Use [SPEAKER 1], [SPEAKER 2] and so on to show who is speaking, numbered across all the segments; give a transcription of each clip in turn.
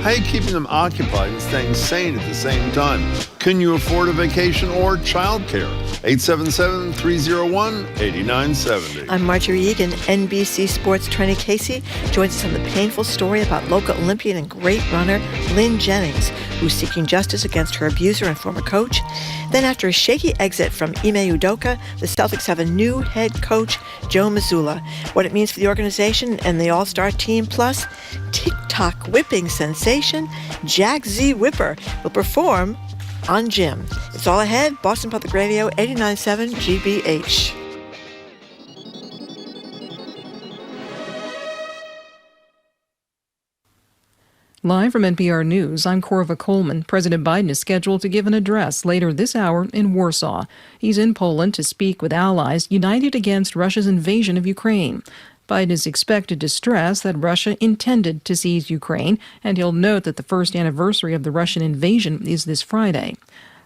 [SPEAKER 1] How are you keeping them occupied and staying sane at the same time? Can you afford a vacation or childcare? 877-301-8970.
[SPEAKER 2] I'm Marjorie Egan. NBC Sports Trenny Casey joins us on the painful story about local Olympian and great runner Lynn Jennings, who's seeking justice against her abuser and former coach. Then after a shaky exit from Ime Udoka, the Celtics have a new head coach, Joe Mazzulla. What it means for the organization and the all-star team, plus TikTok whipping sensation Jack Z. Whipper will perform on Jim. It's all ahead. Boston Public Radio, 89.7 GBH.
[SPEAKER 3] Live from NPR News, I'm Corva Coleman. President Biden is scheduled to give an address later this hour in Warsaw. He's in Poland to speak with allies united against Russia's invasion of Ukraine. Biden is expected to stress that Russia intended to seize Ukraine, and he'll note that the first anniversary of the Russian invasion is this Friday.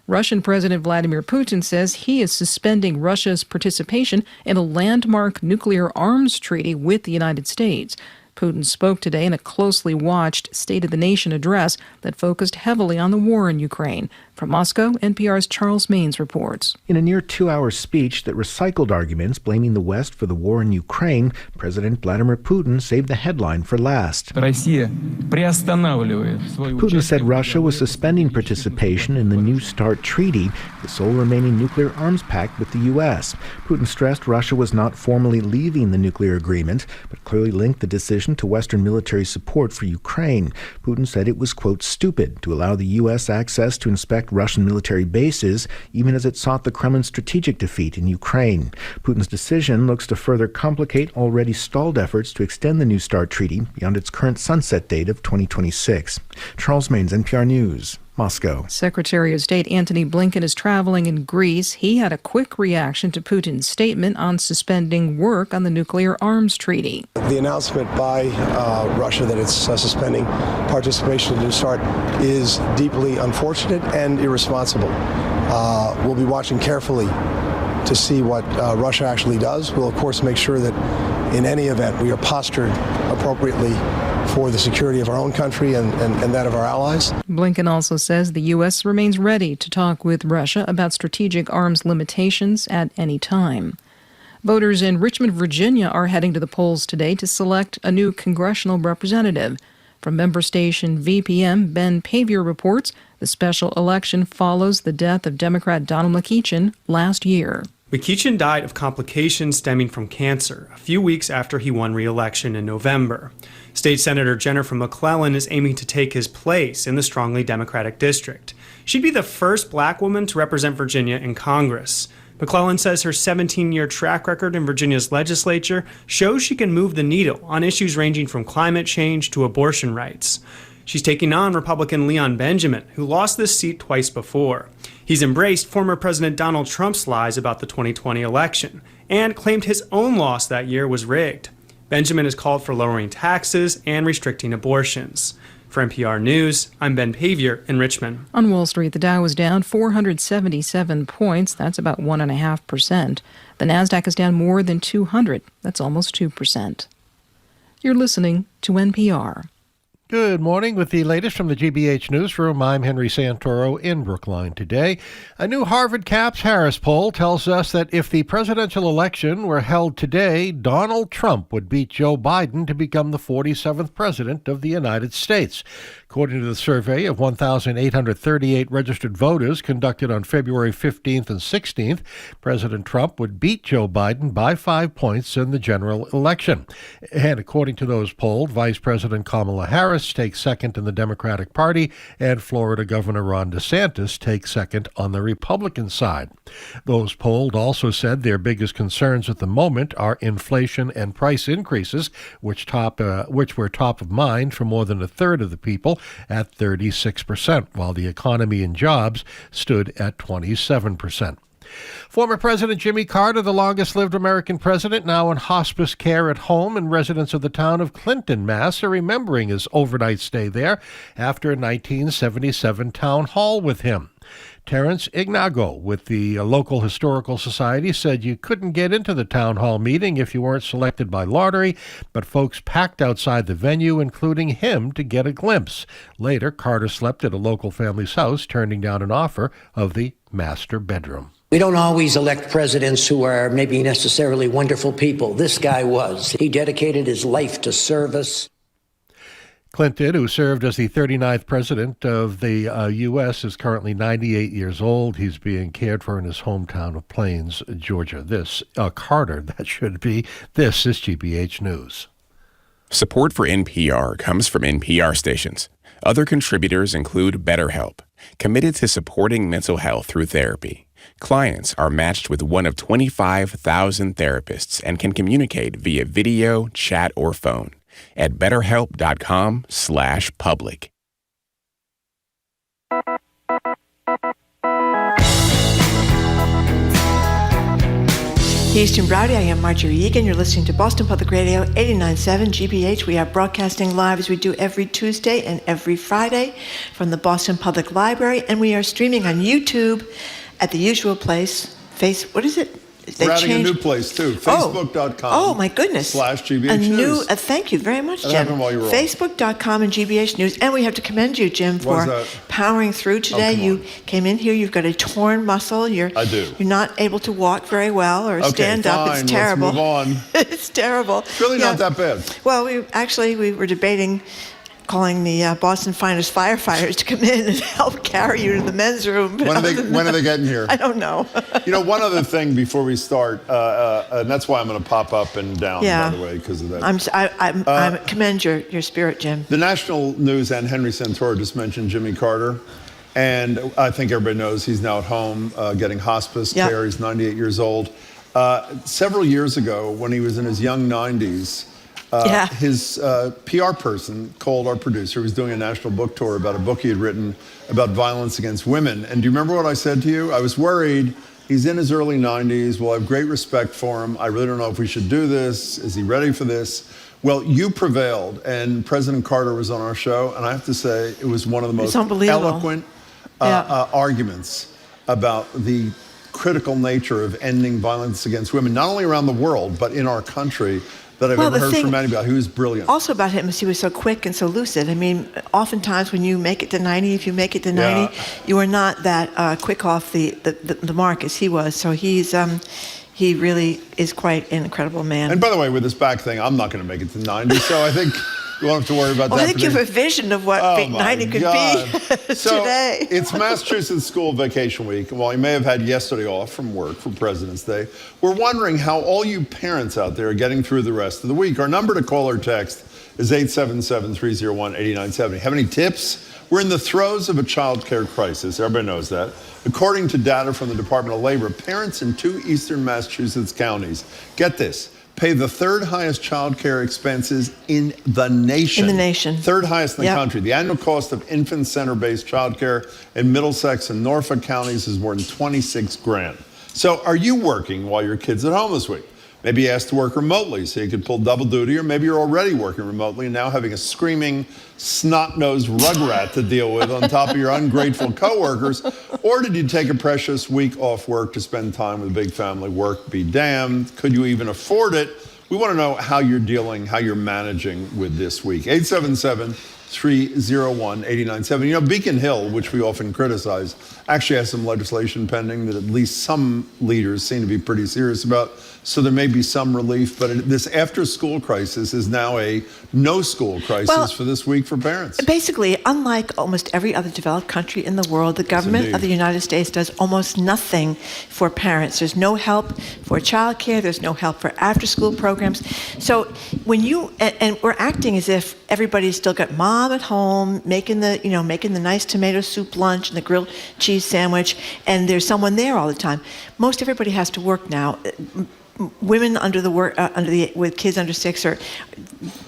[SPEAKER 3] Russian President Vladimir Putin says he is suspending Russia's participation in a landmark nuclear arms treaty with the United States. Putin spoke today in a closely watched State of the Nation address that focused heavily on the war in Ukraine. From Moscow, NPR's Charles Maines reports.
[SPEAKER 4] In a near 2-hour speech that recycled arguments blaming the West for the war in Ukraine, President Vladimir Putin saved the headline for last. Putin said Russia was suspending participation in the New START treaty, the sole remaining nuclear arms pact with the U.S. Putin stressed Russia was not formally leaving the nuclear agreement, but clearly linked the decision to Western military support for Ukraine. Putin said it was, quote, stupid to allow the U.S. access to inspect Russian military bases, even as it sought the Kremlin's strategic defeat in Ukraine. Putin's decision looks to further complicate already stalled efforts to extend the New START treaty beyond its current sunset date of 2026. Charles Maines, NPR News, Moscow.
[SPEAKER 3] Secretary of State Antony Blinken is traveling in Greece. He had a quick reaction to Putin's statement on suspending work on the nuclear arms treaty.
[SPEAKER 5] The announcement by Russia that it's suspending participation in New START is deeply unfortunate and irresponsible. We'll be watching carefully to see what Russia actually does. We'll, of course, make sure that in any event we are postured appropriately for the security of our own country and that of our allies.
[SPEAKER 3] Blinken also says the U.S. remains ready to talk with Russia about strategic arms limitations at any time. Voters in Richmond, Virginia are heading to the polls today to select a new congressional representative. From member station VPM, Ben Pavier reports the special election follows the death of Democrat Donald McEachin last year.
[SPEAKER 6] McEachin died of complications stemming from cancer a few weeks after he won re-election in November. State Senator Jennifer McClellan is aiming to take his place in the strongly Democratic district. She'd be the first black woman to represent Virginia in Congress. McClellan says her 17-year track record in Virginia's legislature shows she can move the needle on issues ranging from climate change to abortion rights. She's taking on Republican Leon Benjamin, who lost this seat twice before. He's embraced former President Donald Trump's lies about the 2020 election and claimed his own loss that year was rigged. Benjamin has called for lowering taxes and restricting abortions. For NPR News, I'm Ben Pavier in Richmond.
[SPEAKER 3] On Wall Street, the Dow is down 477 points. That's about 1.5%. The Nasdaq is down more than 200. That's almost 2%. You're listening to NPR.
[SPEAKER 7] Good morning. With the latest from the GBH Newsroom, I'm Henry Santoro in Brookline today. A new Harvard Caps Harris poll tells us that if the presidential election were held today, Donald Trump would beat Joe Biden to become the 47th president of the United States. According to the survey of 1,838 registered voters conducted on February 15th and 16th, President Trump would beat Joe Biden by 5 points in the general election. And according to those polled, Vice President Kamala Harris takes second in the Democratic Party, and Florida Governor Ron DeSantis takes second on the Republican side. Those polled also said their biggest concerns at the moment are inflation and price increases, which were top of mind for more than a third of the people at 36%, while the economy and jobs stood at 27%. Former President Jimmy Carter, the longest-lived American president, now in hospice care at home, and residents of the town of Clinton, Mass. are remembering his overnight stay there after a 1977 town hall with him. Terence Ignago with the local historical society said you couldn't get into the town hall meeting if you weren't selected by lottery, but folks packed outside the venue, including him, to get a glimpse. Later, Carter slept at a local family's house, turning down an offer of the master bedroom.
[SPEAKER 8] We don't always elect presidents who are maybe necessarily wonderful people. This guy was. He dedicated his life to service.
[SPEAKER 7] Clinton, who served as the 39th president of the U.S., is currently 98 years old. He's being cared for in his hometown of Plains, Georgia. Carter, that should be. This is GBH News.
[SPEAKER 9] Support for NPR comes from NPR stations. Other contributors include BetterHelp, committed to supporting mental health through therapy. Clients are matched with one of 25,000 therapists and can communicate via video, chat, or phone at betterhelp.com/public.
[SPEAKER 2] Houston Browdy, I am Marjorie Egan. You're listening to Boston Public Radio 89.7 GBH. We are broadcasting live as we do every Tuesday and every Friday from the Boston Public Library, and we are streaming on YouTube at the usual place. What is it?
[SPEAKER 1] We're adding a new place, too. Facebook.com.
[SPEAKER 2] Oh, my goodness.
[SPEAKER 1] /GBH News.
[SPEAKER 2] Thank you very much, Jim.
[SPEAKER 1] That happened while you were on.
[SPEAKER 2] Facebook.com and GBH News. And we have to commend you, Jim, for powering through today. You came in here. You've got a torn muscle. I do. You're not able to walk very well or stand up. It's terrible.
[SPEAKER 1] Let's move on.
[SPEAKER 2] It's terrible.
[SPEAKER 1] It's really not that bad.
[SPEAKER 2] Well, we were debating calling the Boston Finest firefighters to come in and help carry you to the men's room.
[SPEAKER 1] When are they getting here?
[SPEAKER 2] I don't know.
[SPEAKER 1] One other thing before we start, and that's why I'm going to pop up and down, by the way, because of that.
[SPEAKER 2] I commend your spirit, Jim.
[SPEAKER 1] The national news and Henry Santoro just mentioned Jimmy Carter, and I think everybody knows he's now at home getting hospice care. He's 98 years old. Several years ago, when he was in his young 90s, his PR person called our producer, who was doing a national book tour about a book he had written about violence against women. And do you remember what I said to you? I was worried. He's in his early 90s. We'll have great respect for him. I really don't know if we should do this. Is he ready for this? Well, you prevailed, and President Carter was on our show, and I have to say it was one of the most eloquent arguments about the critical nature of ending violence against women, not only around the world, but in our country, that I've ever heard from anybody. He was brilliant.
[SPEAKER 2] Also about him is he was so quick and so lucid. I mean, oftentimes when you make it to 90, if you make it to 90, you are not that quick off the mark as he was. So he really is quite an incredible man.
[SPEAKER 1] And by the way, with this back thing, I'm not going to make it to 90, so I think you won't have to worry about that.
[SPEAKER 2] I think you have a vision of what 90 could be today.
[SPEAKER 1] It's Massachusetts School Vacation Week, and while you may have had yesterday off from work for President's Day, we're wondering how all you parents out there are getting through the rest of the week. Our number to call or text is 877-301-8970. Have any tips? We're in the throes of a child care crisis. Everybody knows that. According to data from the Department of Labor, parents in 2 eastern Massachusetts counties, get this, pay the third highest child care expenses in the nation. Third highest in the country. The annual cost of infant center-based child care in Middlesex and Norfolk counties is more than $26,000. So are you working while your kid's at home this week? Maybe asked to work remotely so you could pull double duty, or maybe you're already working remotely and now having a screaming, snot-nosed rugrat to deal with on top of your ungrateful coworkers. Or did you take a precious week off work to spend time with a big family? Work be damned. Could you even afford it? We want to know how you're dealing, how you're managing with this week. 877-301-8970. Beacon Hill, which we often criticize, actually has some legislation pending that at least some leaders seem to be pretty serious about. So there may be some relief, but this after-school crisis is now a no-school crisis for this week for parents.
[SPEAKER 2] Basically, unlike almost every other developed country in the world, the government of the United States does almost nothing for parents. There's no help for child care. There's no help for after-school programs. So when and we're acting as if everybody's still got mom at home making the nice tomato soup lunch and the grilled cheese sandwich, and there's someone there all the time. Most everybody has to work now. women with kids under 6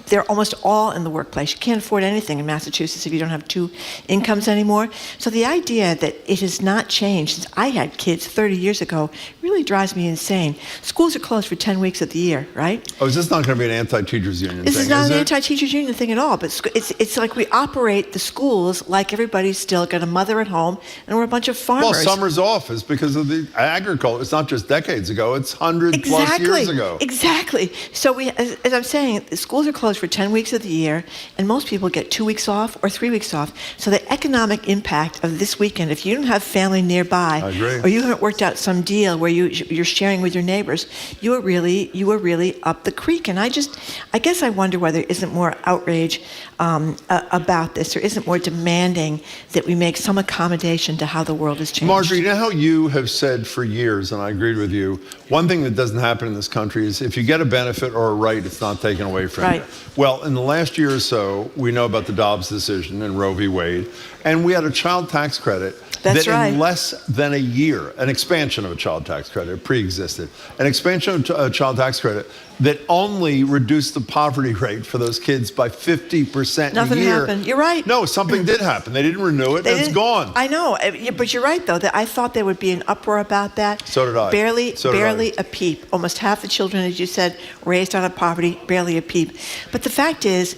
[SPEAKER 2] they're almost all in the workplace. You can't afford anything in Massachusetts if you don't have 2 incomes anymore. So the idea that it has not changed since I had kids 30 years ago really drives me insane. Schools are closed for 10 weeks of the year, right?
[SPEAKER 1] Oh, is this not going to be an anti-teachers union thing?
[SPEAKER 2] This is not an anti-teachers union thing at all, but it's like we operate the schools like everybody's still got a mother at home and we're a bunch of farmers.
[SPEAKER 1] Well, summer's off is because of the agriculture. It's not just decades ago, it's 100 plus years ago.
[SPEAKER 2] Exactly. So as I'm saying, the schools are closed for 10 weeks of the year, and most people get 2 weeks off or 3 weeks off. So the economic impact of this weekend, if you don't have family nearby, or you haven't worked out some deal where you're sharing with your neighbors, you are really up the creek. And I guess I wonder whether there isn't more outrage about this, or isn't more demanding that we make some accommodation to how the world has changed.
[SPEAKER 1] Marjorie, you know how you have said for years, and I agreed with you, one thing that doesn't happen in this country is if you get a benefit or a right, it's not taken away from you. Well, in the last year or so, we know about the Dobbs decision and Roe v. Wade, and we had a child tax credit in less than a year, an expansion of a child tax credit, pre-existed, an expansion of a child tax credit that only reduced the poverty rate for those kids by 50%
[SPEAKER 2] Nothing
[SPEAKER 1] a year.
[SPEAKER 2] happened. You're right.
[SPEAKER 1] No, something did happen. They didn't renew it, and it's gone.
[SPEAKER 2] I know, but you're right, though. That I thought there would be an uproar about that.
[SPEAKER 1] So did I.
[SPEAKER 2] Barely a peep. Almost half the children, as you said, raised out of poverty, barely a peep. But the fact is,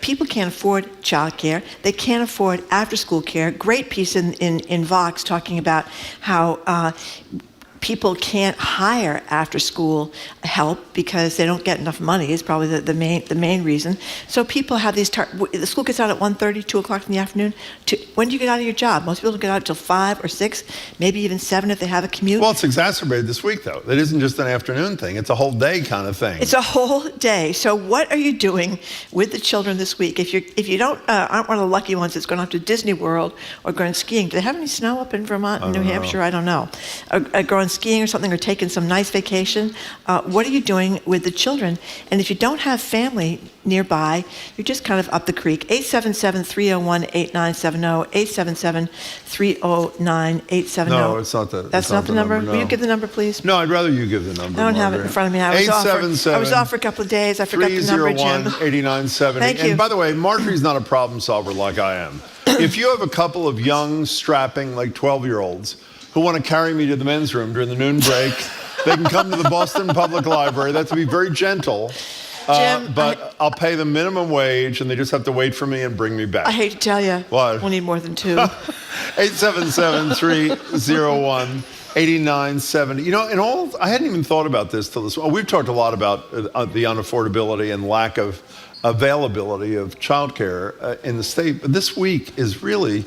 [SPEAKER 2] people can't afford childcare. They can't afford after-school care. Great piece in Vox talking about how people can't hire after-school help because they don't get enough money is probably the main reason. So people have these, the school gets out at 1:30, 2 o'clock in the afternoon. When do you get out of your job? Most people don't get out until 5 or 6, maybe even 7 if they have a commute.
[SPEAKER 1] Well, it's exacerbated this week, though. It isn't just an afternoon thing. It's a whole day kind of thing.
[SPEAKER 2] It's a whole day. So what are you doing with the children this week? If you aren't one of the lucky ones that's going up to Disney World or going skiing, do they have any snow up in Vermont and New Hampshire? I don't know. Going skiing or something, or taking some nice vacation. What are you doing with the children? And if you don't have family nearby, you're just kind of up the creek. 877-301-8970, 877-309-870.
[SPEAKER 1] No, it's not that.
[SPEAKER 2] That's not the number?
[SPEAKER 1] No.
[SPEAKER 2] Will you give the number, please?
[SPEAKER 1] No, I'd rather you give the number.
[SPEAKER 2] I don't have it in front of me. I was off for a couple of days. I forgot the number, Jim.
[SPEAKER 1] 301-8970.
[SPEAKER 2] Thank you.
[SPEAKER 1] And by the way, Marjorie's not a problem solver like I am. If you have a couple of young, strapping, like 12-year-olds who want to carry me to the men's room during the noon break, they can come to the Boston Public library. That's to be very gentle.
[SPEAKER 2] Jim,
[SPEAKER 1] but I'll pay the minimum wage, and they just have to wait for me and bring me back.
[SPEAKER 2] I hate to tell you.
[SPEAKER 1] What?
[SPEAKER 2] We'll need more than 2.
[SPEAKER 1] 877-301-8970. You know, I hadn't even thought about this till this. We've talked a lot about the unaffordability and lack of availability of childcare in the state. But this week is really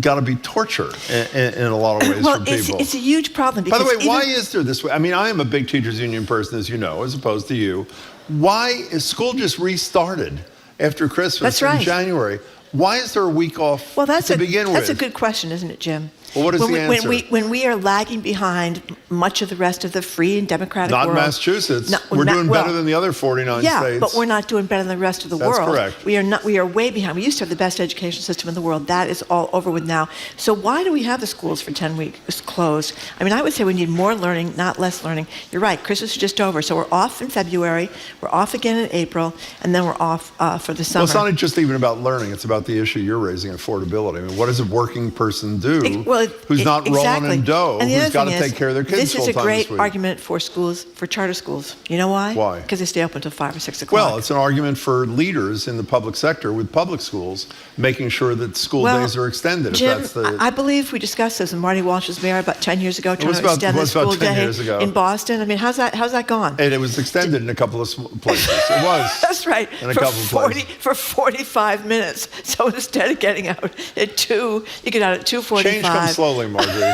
[SPEAKER 1] got to be torture in a lot of ways for people.
[SPEAKER 2] It's a huge problem.
[SPEAKER 1] By the way, why is there this way? I mean, I am a big teachers union person, as you know, as opposed to you. Why is school just restarted after Christmas in January? Why is there a week off to begin with?
[SPEAKER 2] That's a good question, isn't it, Jim?
[SPEAKER 1] Well, what is the answer?
[SPEAKER 2] When we are lagging behind much of the rest of the free and democratic world.
[SPEAKER 1] Not Massachusetts. We're doing better than the other 49 states.
[SPEAKER 2] Yeah, but we're not doing better than the rest of the world.
[SPEAKER 1] That's correct.
[SPEAKER 2] We are way behind. We used to have the best education system in the world. That is all over with now. So why do we have the schools for 10 weeks closed? I mean, I would say we need more learning, not less learning. You're right, Christmas is just over. So we're off in February, we're off again in April, and then we're off for the summer.
[SPEAKER 1] Well, it's not just even about learning. It's about the issue you're raising, affordability. I mean, what does a working person do who's not rolling in dough, who's got to take care of their kids full time this week? This is a great
[SPEAKER 2] argument for schools, for charter schools. You know why?
[SPEAKER 1] Why?
[SPEAKER 2] Because they stay open until 5 or 6 o'clock.
[SPEAKER 1] Well, it's an argument for leaders in the public sector with public schools, making sure that school days are extended.
[SPEAKER 2] Jim,
[SPEAKER 1] if that's
[SPEAKER 2] I believe we discussed this when Marty Walsh was mayor about 10 years ago, trying to extend the school day in Boston. I mean, how's that gone?
[SPEAKER 1] And it was extended in a couple of places. It was.
[SPEAKER 2] That's right.
[SPEAKER 1] In a couple of places.
[SPEAKER 2] For 45 minutes. So instead of getting out at 2, you get out at 2:45.
[SPEAKER 1] Change comes slowly, Marjorie.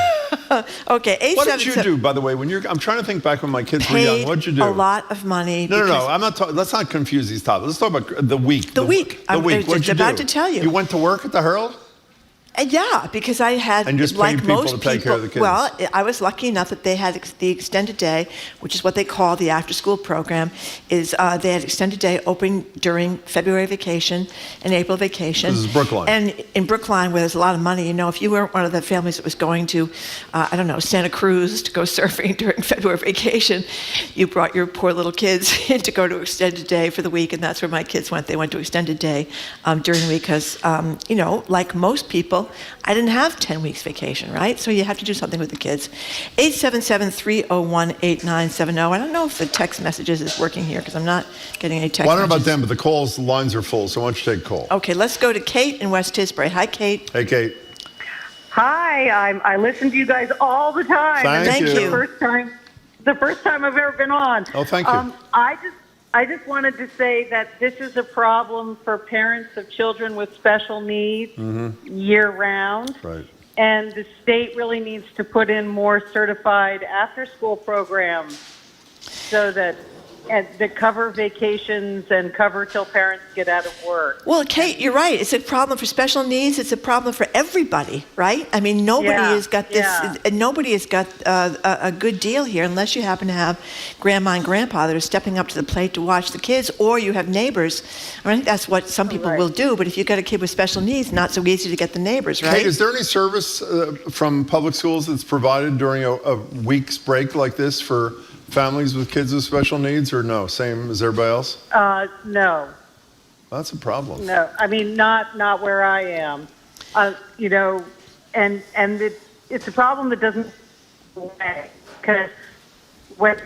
[SPEAKER 2] Okay, 877.
[SPEAKER 1] What did you do, by the way, when I'm trying to think back when my kids were young. What did you do?
[SPEAKER 2] A lot of money.
[SPEAKER 1] No. I'm not talking. Let's not confuse these topics. Let's talk about the week.
[SPEAKER 2] The week.
[SPEAKER 1] The week.
[SPEAKER 2] I was just about to tell you.
[SPEAKER 1] You went to work at the Herald?
[SPEAKER 2] Yeah, because I had,
[SPEAKER 1] And just
[SPEAKER 2] like
[SPEAKER 1] paying people
[SPEAKER 2] most
[SPEAKER 1] to take care of the kids.
[SPEAKER 2] Well, I was lucky enough that they had the extended day, which is what they call the after-school program. Is they had extended day open during February vacation and April vacation.
[SPEAKER 1] This is Brookline.
[SPEAKER 2] And in Brookline, where there's a lot of money, if you weren't one of the families that was going to, Santa Cruz to go surfing during February vacation, you brought your poor little kids in to go to extended day for the week, and that's where my kids went. They went to extended day during the week because, like most people, I didn't have 10 weeks vacation, right? So you have to do something with the kids. 877-301-8970. I don't know if the text messages is working here because I'm not getting any text
[SPEAKER 1] Well, I don't know
[SPEAKER 2] messages.
[SPEAKER 1] about them, but the lines are full, so why don't you take a call?
[SPEAKER 2] Okay, let's go to Kate in West Tisbury. Hi, Kate.
[SPEAKER 1] Hey, Kate.
[SPEAKER 10] Hi, I listen to you guys all the time.
[SPEAKER 1] Thank
[SPEAKER 10] This is
[SPEAKER 2] you.
[SPEAKER 10] the first time I've ever been on.
[SPEAKER 1] Oh, thank you.
[SPEAKER 10] I just wanted to say that this is a problem for parents of children with special needs year round.
[SPEAKER 1] Right.
[SPEAKER 10] And the state really needs to put in more certified after-school programs so that cover vacations and cover till parents get out of work.
[SPEAKER 2] Well, Kate, you're right. It's a problem for special needs. It's a problem for everybody, right? I mean, nobody has got this. Nobody has got a good deal here unless you happen to have grandma and grandpa that are stepping up to the plate to watch the kids, or you have neighbors. I think that's what some people will do. But if you've got a kid with special needs, not so easy to get the neighbors, right?
[SPEAKER 1] Kate, is there any service from public schools that's provided during a week's break like this for families with kids with special needs, or no? Same as everybody else?
[SPEAKER 10] No.
[SPEAKER 1] That's a problem.
[SPEAKER 10] No, I mean, not where I am. And it's a problem that doesn't go away because when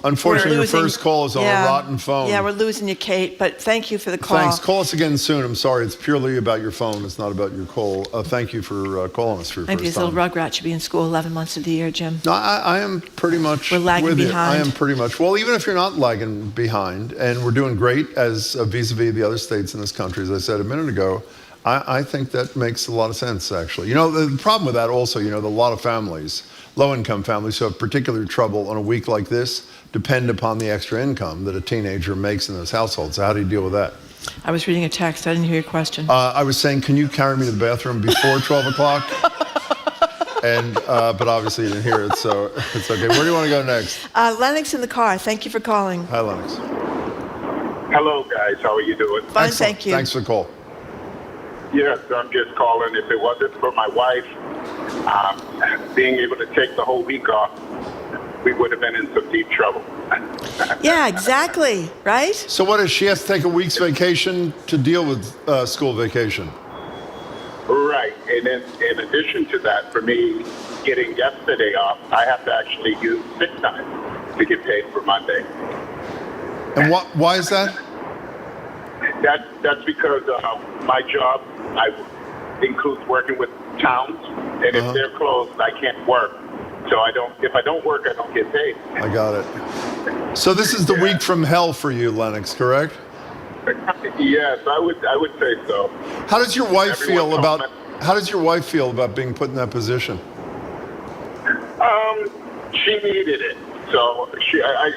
[SPEAKER 1] unfortunately, your
[SPEAKER 2] we're losing-
[SPEAKER 1] first call is on a rotten phone.
[SPEAKER 2] Yeah, we're losing you, Kate, but thank you for the call.
[SPEAKER 1] Thanks. Call us again soon. I'm sorry. It's purely about your phone. It's not about your call. Thank you for calling us for your
[SPEAKER 2] Maybe
[SPEAKER 1] first
[SPEAKER 2] this little
[SPEAKER 1] time.
[SPEAKER 2] rugrat should be in school 11 months of the year, Jim.
[SPEAKER 1] No, I am pretty much
[SPEAKER 2] We're lagging
[SPEAKER 1] with you.
[SPEAKER 2] behind.
[SPEAKER 1] I am pretty much. Well, even if you're not lagging behind, and we're doing great as vis-a-vis the other states in this country, as I said a minute ago, I think that makes a lot of sense, actually. The problem with that also, a lot of families, low-income families who have particular trouble on a week like this depend upon the extra income that a teenager makes in those households. So how do you deal with that?
[SPEAKER 2] I was reading a text. I didn't hear your question.
[SPEAKER 1] I was saying, can you carry me to the bathroom before 12 o'clock? But obviously you didn't hear it, so it's okay. Where do you want to go next?
[SPEAKER 2] Lennox in the car. Thank you for calling.
[SPEAKER 1] Hi, Lennox.
[SPEAKER 11] Hello, guys. How are you doing?
[SPEAKER 2] Fine,
[SPEAKER 1] Excellent.
[SPEAKER 2] thank you.
[SPEAKER 1] Thanks for the call.
[SPEAKER 11] Yes, I'm just calling. If it wasn't for my wife being able to take the whole week off, we would have been in some deep trouble.
[SPEAKER 2] Yeah, exactly. Right?
[SPEAKER 1] So what is she has to take a week's vacation to deal with school vacation?
[SPEAKER 11] Right. And then in addition to that, for me, getting yesterday off, I have to actually use sick time to get paid for Monday.
[SPEAKER 1] And why is that?
[SPEAKER 11] That's because my job includes working with towns, and if they're closed, I can't work. So if I don't work, I don't get paid.
[SPEAKER 1] I got it. So this is the week from hell for you, Lennox, correct?
[SPEAKER 11] Yes, I would say so.
[SPEAKER 1] How does your wife
[SPEAKER 11] Everyone
[SPEAKER 1] feel
[SPEAKER 11] told
[SPEAKER 1] about being put in that position?
[SPEAKER 11] She needed it, so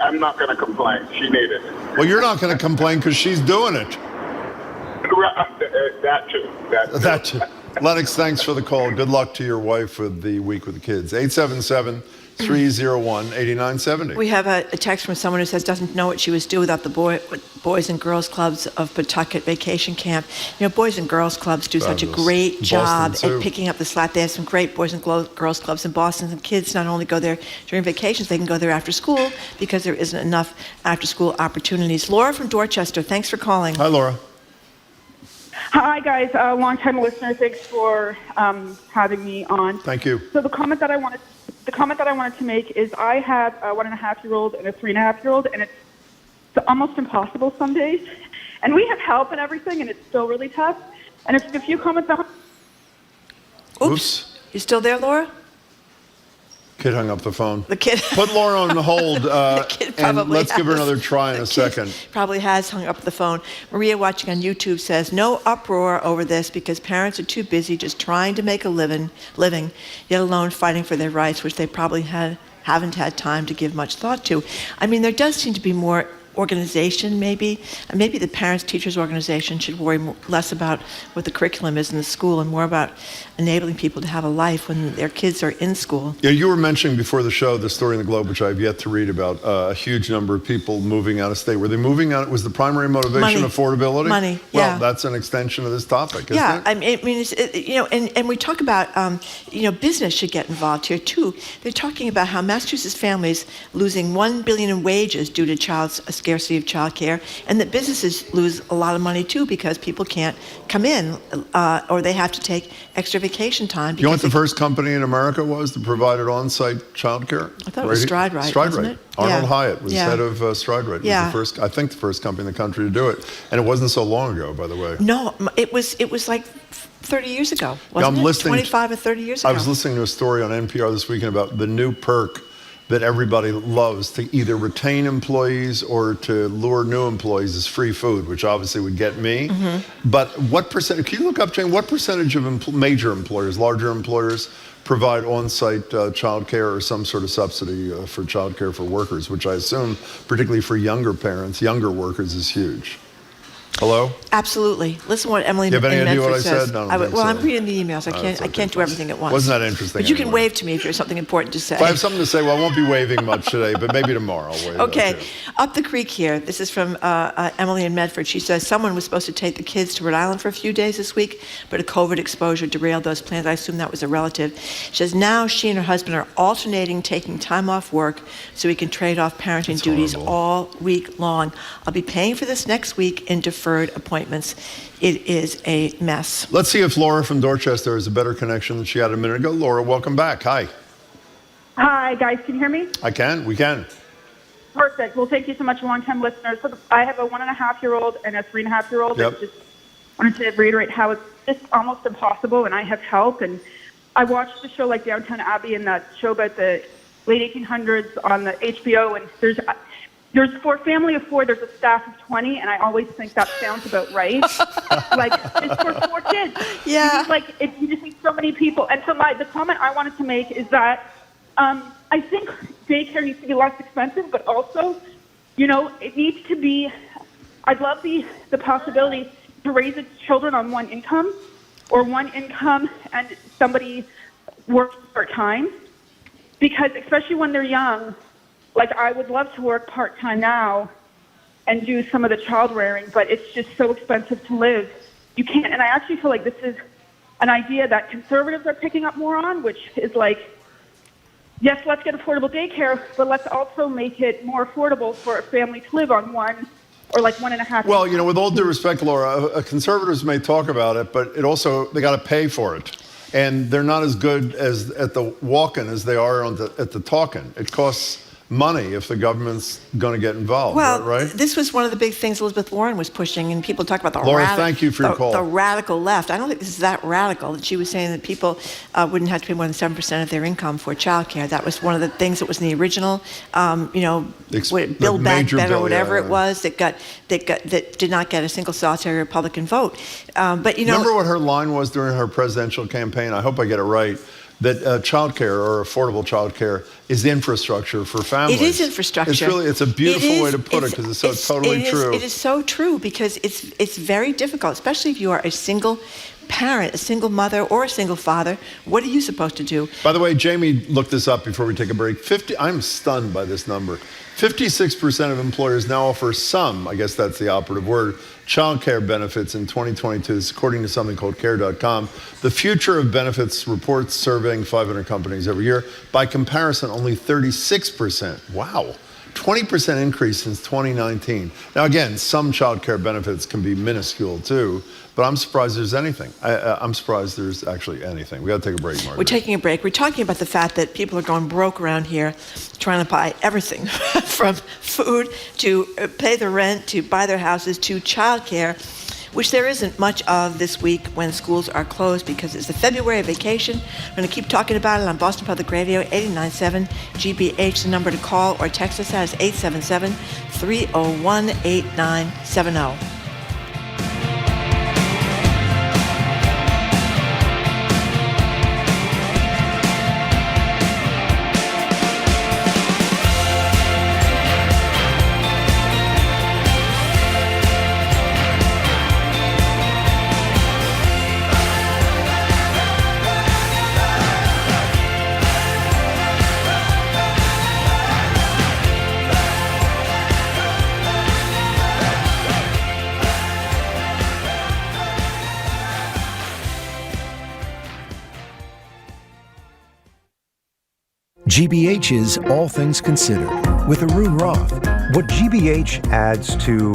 [SPEAKER 11] I'm not going to complain. She needed it.
[SPEAKER 1] Well, you're not going to complain because she's doing it.
[SPEAKER 11] That too.
[SPEAKER 1] That too. Lennox, thanks for the call. Good luck to your wife with the week with the kids. 877-301-8970.
[SPEAKER 2] We have a text from someone who says doesn't know what she was doing without the Boys and Girls Clubs of Pawtucket Vacation Camp. Boys and Girls Clubs do such a great job at picking up the slack. They have some great Boys and Girls Clubs in Boston. And kids not only go there during vacations, they can go there after school because there isn't enough after-school opportunities. Laura from Dorchester, thanks for calling.
[SPEAKER 1] Hi, Laura.
[SPEAKER 12] Hi, guys. Long-time listener. Thanks for having me on.
[SPEAKER 1] Thank you.
[SPEAKER 12] So the comment that I wanted to make is I have a 1.5-year-old and a 3.5-year-old, and it's almost impossible some days. And we have help and everything, and it's still really tough. And if a few comments on...
[SPEAKER 2] Oops. You still there, Laura?
[SPEAKER 1] Kid hung up the phone.
[SPEAKER 2] The kid.
[SPEAKER 1] Put Laura on hold, and let's give her
[SPEAKER 2] has.
[SPEAKER 1] another try in a second.
[SPEAKER 2] Probably has hung up the phone. Maria watching on YouTube says, no uproar over this because parents are too busy just trying to make a living, yet alone fighting for their rights, which they probably haven't had time to give much thought to. I mean, there does seem to be more organization, maybe. And maybe the parents-teachers organization should worry less about what the curriculum is in the school and more about enabling people to have a life when their kids are in school.
[SPEAKER 1] Yeah, you were mentioning before the show the story in the Globe, which I've yet to read, about a huge number of people moving out of state. Were they moving out? Was the primary motivation affordability?
[SPEAKER 2] Money.
[SPEAKER 1] Well, that's an extension of this topic, isn't it?
[SPEAKER 2] I mean, and we talk about, business should get involved here too. They're talking about how Massachusetts families losing $1 billion in wages due to a scarcity of childcare, and that businesses lose a lot of money too because people can't come in or they have to take extra vacation time.
[SPEAKER 1] You know what the first company in America was that provided on-site childcare?
[SPEAKER 2] I thought it was Stride Rite. Wasn't it?
[SPEAKER 1] Arnold Hyatt was head of Stride Rite.
[SPEAKER 2] Yeah.
[SPEAKER 1] It was the first company in the country to do it, and it wasn't so long ago, by the way.
[SPEAKER 2] No, it was like 30 years ago, wasn't it? 25 or 30 years ago.
[SPEAKER 1] I was listening to a story on NPR this weekend about the new perk that everybody loves to either retain employees or to lure new employees is free food, which obviously would get me. Mm-hmm. But what percentage, can you look up, Jane, what percentage of major employers, larger employers, provide on-site childcare or some sort of subsidy for childcare for workers, which I assume, particularly for younger parents, younger workers, is huge? Hello?
[SPEAKER 2] Absolutely. Listen to what Emily
[SPEAKER 1] in Medford says. You have any idea what I
[SPEAKER 2] says.
[SPEAKER 1] said? No,
[SPEAKER 2] I'm reading the emails. I can't do everything at once.
[SPEAKER 1] Wasn't that interesting?
[SPEAKER 2] But you can wave to me if there's something important to say.
[SPEAKER 1] If I have something to say, well, I won't be waving much today, but maybe tomorrow I'll wave.
[SPEAKER 2] Okay. Up the creek here. This is from Emily in Medford. She says someone was supposed to take the kids to Rhode Island for a few days this week, but a COVID exposure derailed those plans. I assume that was a relative. She says now she and her husband are alternating taking time off work so we can trade off parenting duties all week long. I'll be paying for this next week in deferred appointments. It is a mess.
[SPEAKER 1] Let's see if Laura from Dorchester has a better connection than she had a minute ago. Laura, welcome back. Hi.
[SPEAKER 12] Hi, guys. Can you hear me?
[SPEAKER 1] I can. We can.
[SPEAKER 12] Perfect. Well, thank you so much, long-time listeners. So I have a 1.5-year-old and a 3.5-year-old.
[SPEAKER 1] Yep.
[SPEAKER 12] And just wanted to reiterate how it's just almost impossible, and I have help. And I watched the show like Downton Abbey and that show about the late 1800s on the HBO, and there's for a family of 4, there's a staff of 20, and I always think that sounds about right. Like, it's for 4 kids.
[SPEAKER 2] Yeah.
[SPEAKER 12] You just need so many people. And so the comment I wanted to make is that I think daycare needs to be less expensive, but also, it needs to be, I'd love the possibility to raise its children on one income, or one income and somebody works part-time, because especially when they're young, like, I would love to work part-time now and do some of the child rearing, but it's just so expensive to live. You can't, and I actually feel like this is an idea that conservatives are picking up more on, which is like, yes, let's get affordable daycare, but let's also make it more affordable for a family to live on one or like 1.5.
[SPEAKER 1] Well, with all due respect, Laura, conservatives may talk about it, but they got to pay for it. And they're not as good as at the walk-in as they are at the talk-in. It costs money if the government's going to get involved, right?
[SPEAKER 2] This was one of the big things Elizabeth Warren was pushing, and people talk about
[SPEAKER 1] Laura, thank you for your call.
[SPEAKER 2] The radical left. I don't think this is that radical. That she was saying that people wouldn't have to pay more than 7% of their income for childcare. That was one of the things that was in the original, Build Back Better, or whatever it was, that did not get a single solitary Republican vote. But
[SPEAKER 1] remember what her line was during her presidential campaign? I hope I get it right. That childcare or affordable childcare is infrastructure for families.
[SPEAKER 2] It is infrastructure.
[SPEAKER 1] It's a beautiful way to put it because it's so totally true.
[SPEAKER 2] It is so true because it's very difficult, especially if you are a single parent, a single mother, or a single father. What are you supposed to do?
[SPEAKER 1] By the way, Jamie looked this up before we take a break. I'm stunned by this number. 56% of employers now offer some, I guess that's the operative word, child care benefits in 2022. This is according to something called care.com. The Future of Benefits reports surveying 500 companies every year. By comparison, only 36%. Wow. 20% increase since 2019. Now, again, some child care benefits can be minuscule, too, but I'm surprised there's anything. I'm surprised there's actually anything. We got to take a break, Margaret.
[SPEAKER 2] We're taking a break. We're talking about the fact that people are going broke around here trying to buy everything from food to pay the rent to buy their houses to child care, which there isn't much of this week when schools are closed because it's the February vacation. We're going to keep talking about it on Boston Public Radio, 89.7 GBH. The number to call or text us at is 877-301-8970.
[SPEAKER 13] GBH's All Things Considered with Arun Roth.
[SPEAKER 14] What GBH adds to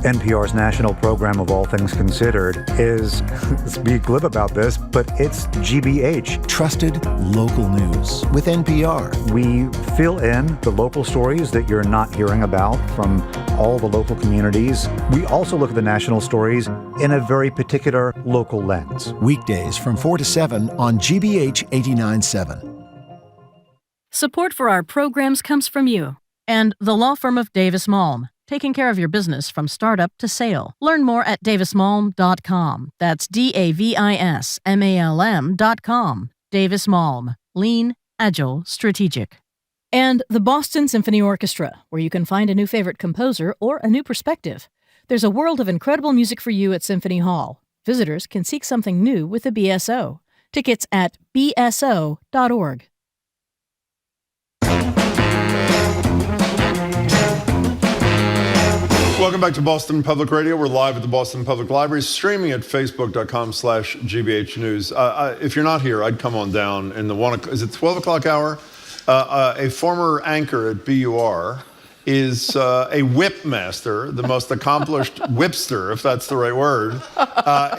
[SPEAKER 14] NPR's national program of All Things Considered is, let's be glib about this, but it's GBH.
[SPEAKER 13] Trusted local news with NPR.
[SPEAKER 14] We fill in the local stories that you're not hearing about from all the local communities. We also look at the national stories in a very particular local lens.
[SPEAKER 13] Weekdays from 4 to 7 on GBH 89.7.
[SPEAKER 15] Support for our programs comes from you and the law firm of Davis Malm, taking care of your business from startup to sale. Learn more at davismalm.com. That's DAVISMALM.com. Davis Malm. Lean, agile, strategic. And the Boston Symphony Orchestra, where you can find a new favorite composer or a new perspective. There's a world of incredible music for you at Symphony Hall. Visitors can seek something new with the BSO. Tickets at bso.org.
[SPEAKER 1] Welcome back to Boston Public Radio. We're live at the Boston Public Library, streaming at facebook.com/GBH News. If you're not here, I'd come on down in the 12 o'clock hour? A former anchor at BUR is a whip master, the most accomplished whipster, if that's the right word,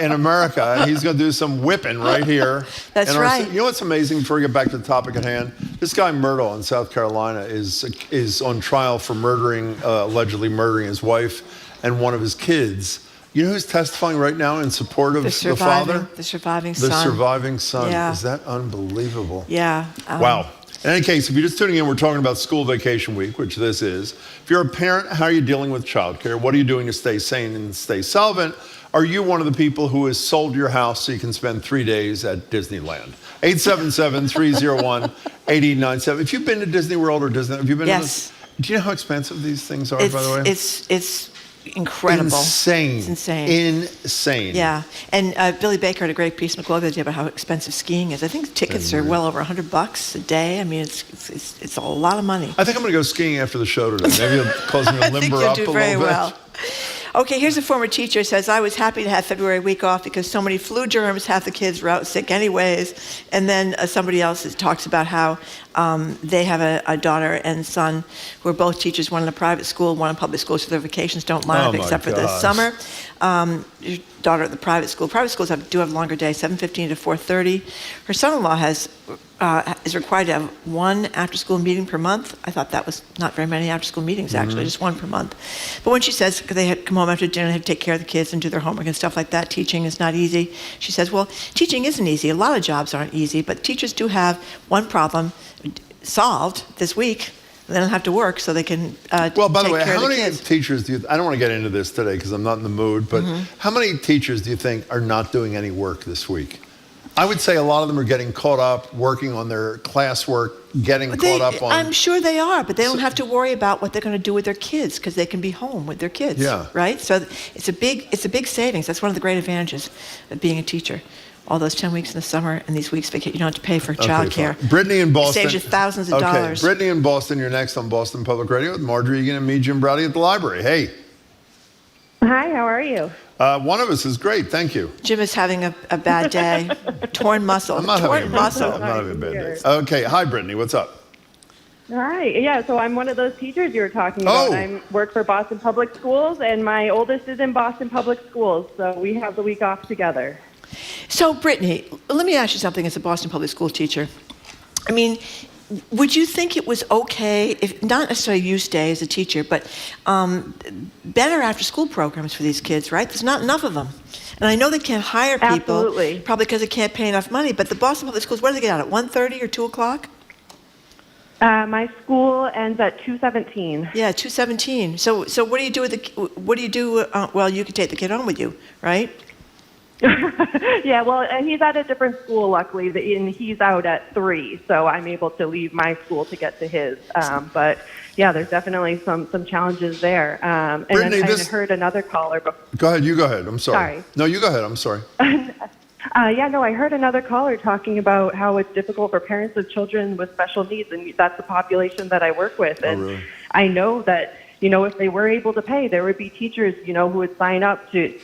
[SPEAKER 1] in America. And he's going to do some whipping right here.
[SPEAKER 2] That's right.
[SPEAKER 1] You know what's amazing, before we get back to the topic at hand? This guy Myrtle in South Carolina is on trial for allegedly murdering his wife and one of his kids. You know who's testifying right now in support of the father?
[SPEAKER 2] The surviving son.
[SPEAKER 1] The surviving son.
[SPEAKER 2] Yeah.
[SPEAKER 1] Is that unbelievable?
[SPEAKER 2] Yeah.
[SPEAKER 1] Wow. In any case, if you're just tuning in, we're talking about school vacation week, which this is. If you're a parent, how are you dealing with childcare? What are you doing to stay sane and stay solvent? Are you one of the people who has sold your house so you can spend 3 days at Disneyland? 877-301-8897. If you've been to Disney World or Disney, have you been?
[SPEAKER 2] Yes.
[SPEAKER 1] Do you know how expensive these things are, by the way?
[SPEAKER 2] It's incredible.
[SPEAKER 1] Insane.
[SPEAKER 2] It's insane.
[SPEAKER 1] Insane.
[SPEAKER 2] Yeah. And Billy Baker had a great piece in McGlow the other day about how expensive skiing is. I think tickets are well over $100 a day. I mean, it's a lot of money.
[SPEAKER 1] I think I'm going to go skiing after the show today. Maybe it'll cause me to limber up a little bit.
[SPEAKER 2] I think you'll do very well. Okay, here's a former teacher who says, I was happy to have February week off because so many flu germs, half the kids were out sick anyways. And then somebody else talks about how they have a daughter and son who are both teachers, one in a private school, one in public school, so their vacations don't line up except for this summer. Your daughter at the private schools do have longer days, 7:15 to 4:30. Her son-in-law is required to have one after-school meeting per month. I thought that was not very many after-school meetings, actually, just one per month. But when she says they had come home after dinner, they had to take care of the kids and do their homework and stuff like that, teaching is not easy. She says, well, teaching isn't easy. A lot of jobs aren't easy, but teachers do have one problem solved this week. They don't have to work, so they can
[SPEAKER 1] well, by the way,
[SPEAKER 2] take care
[SPEAKER 1] how
[SPEAKER 2] of the
[SPEAKER 1] many
[SPEAKER 2] kids.
[SPEAKER 1] teachers do you, I don't want to get into this today because I'm not in the mood, but how many teachers do you think are not doing any work this week? I would say a lot of them are getting caught up, working on their classwork, caught up on...
[SPEAKER 2] I'm sure they are, but they don't have to worry about what they're going to do with their kids because they can be home with their kids, right? So it's a big savings. That's one of the great advantages of being a teacher. All those 10 weeks in the summer and these weeks, you don't have to pay for childcare.
[SPEAKER 1] Brittany in Boston.
[SPEAKER 2] It saves you thousands of dollars.
[SPEAKER 1] Brittany in Boston, you're next on Boston Public Radio with Marjorie Egan and me, Jim Browdy, at the library. Hey.
[SPEAKER 16] Hi, how are you?
[SPEAKER 1] One of us is great, thank you.
[SPEAKER 2] Jim is having a bad day. Torn muscle.
[SPEAKER 1] I'm not having a bad day. Okay, hi Brittany, what's up?
[SPEAKER 16] Hi, yeah, so I'm one of those teachers you were talking about. I work for Boston Public Schools, and my oldest is in Boston Public Schools, so we have the week off together.
[SPEAKER 2] So, Brittany, let me ask you something as a Boston Public School teacher. I mean, would you think it was okay, if not necessarily you stay as a teacher, but better after-school programs for these kids, right? There's not enough of them. And I know they can't hire people, probably because they can't pay enough money, but the Boston Public Schools, what do they get out at, 1:30 or 2 o'clock?
[SPEAKER 16] My school ends at 2:17.
[SPEAKER 2] Yeah, 2:17. So what do you do with well, you could take the kid home with you, right?
[SPEAKER 16] Yeah, well, and he's at a different school, luckily, and he's out at 3, so I'm able to leave my school to get to his. But yeah, there's definitely some challenges there. And
[SPEAKER 1] Brittany,
[SPEAKER 16] I heard another caller.
[SPEAKER 1] Go ahead, you go ahead. I'm sorry. No, you go ahead. I'm sorry.
[SPEAKER 16] I heard another caller talking about how it's difficult for parents of children with special needs, and that's the population that I work with. And really? I know that, if they were able to pay, there would be teachers, who would sign up to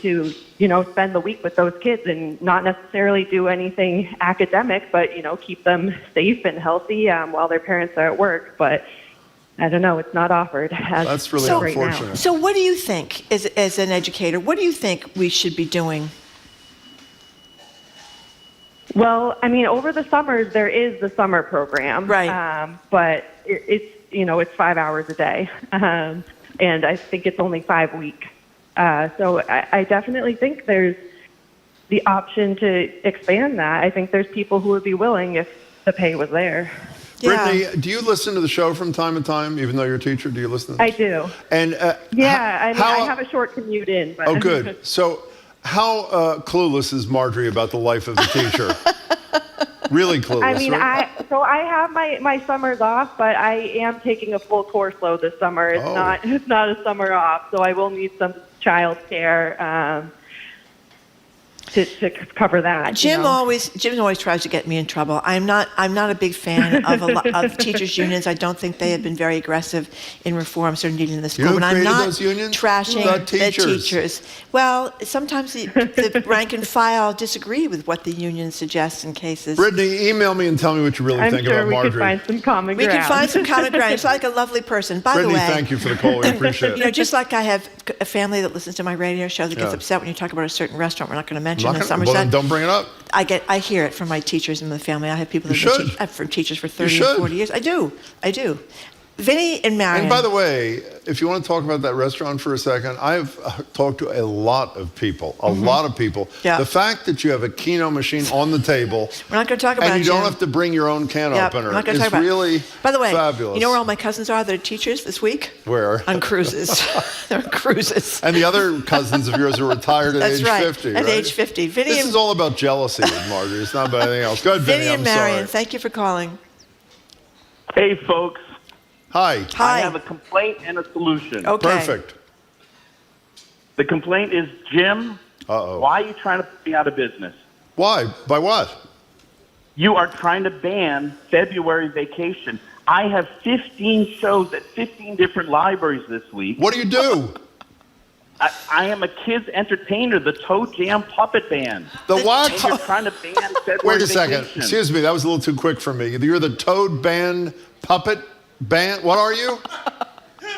[SPEAKER 16] spend the week with those kids and not necessarily do anything academic, but, keep them safe and healthy while their parents are at work. But I don't know, it's not offered.
[SPEAKER 1] That's really unfortunate.
[SPEAKER 16] Now.
[SPEAKER 2] So what do you think, as an educator, what do you think we should be doing?
[SPEAKER 16] Well, over the summers, there is the summer program.
[SPEAKER 2] Right.
[SPEAKER 16] But it's 5 hours a day. And I think it's only 5 weeks. So I definitely think there's the option to expand that. I think there's people who would be willing if the pay was there.
[SPEAKER 2] Yeah.
[SPEAKER 1] Brittany, do you listen to the show from time to time, even though you're a teacher? Do you listen to
[SPEAKER 16] I do.
[SPEAKER 1] And
[SPEAKER 16] I have a short commute in. But
[SPEAKER 1] Oh, good. So how clueless is Marjorie about the life of the teacher? Really clueless, right?
[SPEAKER 16] I have my summers off, but I am taking a full course load this summer. It's not a summer off, so I will need some child care to cover that.
[SPEAKER 2] Jim always tries to get me in trouble. I'm not a big fan of teachers' unions. I don't think they have been very aggressive in reforms they're needed in the school.
[SPEAKER 1] You know who
[SPEAKER 2] But I'm
[SPEAKER 1] created
[SPEAKER 2] not
[SPEAKER 1] those unions?
[SPEAKER 2] trashing
[SPEAKER 1] The
[SPEAKER 2] the
[SPEAKER 1] teachers.
[SPEAKER 2] teachers. Well, sometimes the rank and file disagree with what the union suggests in cases.
[SPEAKER 1] Brittany, email me and tell me what you really think about Marjorie.
[SPEAKER 16] We could find some common
[SPEAKER 2] We
[SPEAKER 16] ground.
[SPEAKER 2] can find some common ground. She's like a lovely person. By
[SPEAKER 1] Brittany,
[SPEAKER 2] the way,
[SPEAKER 1] thank you for the call. We appreciate it.
[SPEAKER 2] just like I have a family that listens to my radio show that gets upset when you talk about a certain restaurant we're not going to mention in Somerset.
[SPEAKER 1] Well, don't bring it up.
[SPEAKER 2] I hear it from my teachers in the family. I have people that
[SPEAKER 1] You
[SPEAKER 2] have been from teachers for 30 or 40 years. I do. Vinny and Marion.
[SPEAKER 1] And by the way, if you want to talk about that restaurant for a second, I've talked to a lot of people,
[SPEAKER 2] Yeah.
[SPEAKER 1] The fact that you have a Keno machine on the table,
[SPEAKER 2] we're not going to talk about it,
[SPEAKER 1] and you don't
[SPEAKER 2] Jim.
[SPEAKER 1] have to bring your own can opener,
[SPEAKER 2] we're not going to
[SPEAKER 1] is
[SPEAKER 2] talk about
[SPEAKER 1] really
[SPEAKER 2] it. By the way,
[SPEAKER 1] fabulous.
[SPEAKER 2] you know where all my cousins are? They're teachers this week?
[SPEAKER 1] Where?
[SPEAKER 2] On cruises. They're on cruises.
[SPEAKER 1] And the other cousins of yours are retired at age 50,
[SPEAKER 2] At
[SPEAKER 1] right?
[SPEAKER 2] age 50. Vinny
[SPEAKER 1] This
[SPEAKER 2] and,
[SPEAKER 1] is all about jealousy with Marjorie. It's not about anything else. Go ahead,
[SPEAKER 2] Vinny
[SPEAKER 1] Vinny.
[SPEAKER 2] and
[SPEAKER 1] I'm
[SPEAKER 2] Marion,
[SPEAKER 1] sorry.
[SPEAKER 2] thank you for calling.
[SPEAKER 17] Hey, folks.
[SPEAKER 1] Hi.
[SPEAKER 17] I have a complaint and a solution.
[SPEAKER 2] Okay.
[SPEAKER 1] Perfect.
[SPEAKER 17] The complaint is, Jim, why are you trying to put me out of business?
[SPEAKER 1] Why? By what?
[SPEAKER 17] You are trying to ban February vacation. I have 15 shows at 15 different libraries this week.
[SPEAKER 1] What do you do?
[SPEAKER 17] I am a kids entertainer, the Toe Jam Puppet Band.
[SPEAKER 1] The what?
[SPEAKER 17] And you're trying to ban February
[SPEAKER 1] Wait a second.
[SPEAKER 17] vacation.
[SPEAKER 1] Excuse me. That was a little too quick for me. You're the Toad Band Puppet Band. What are you?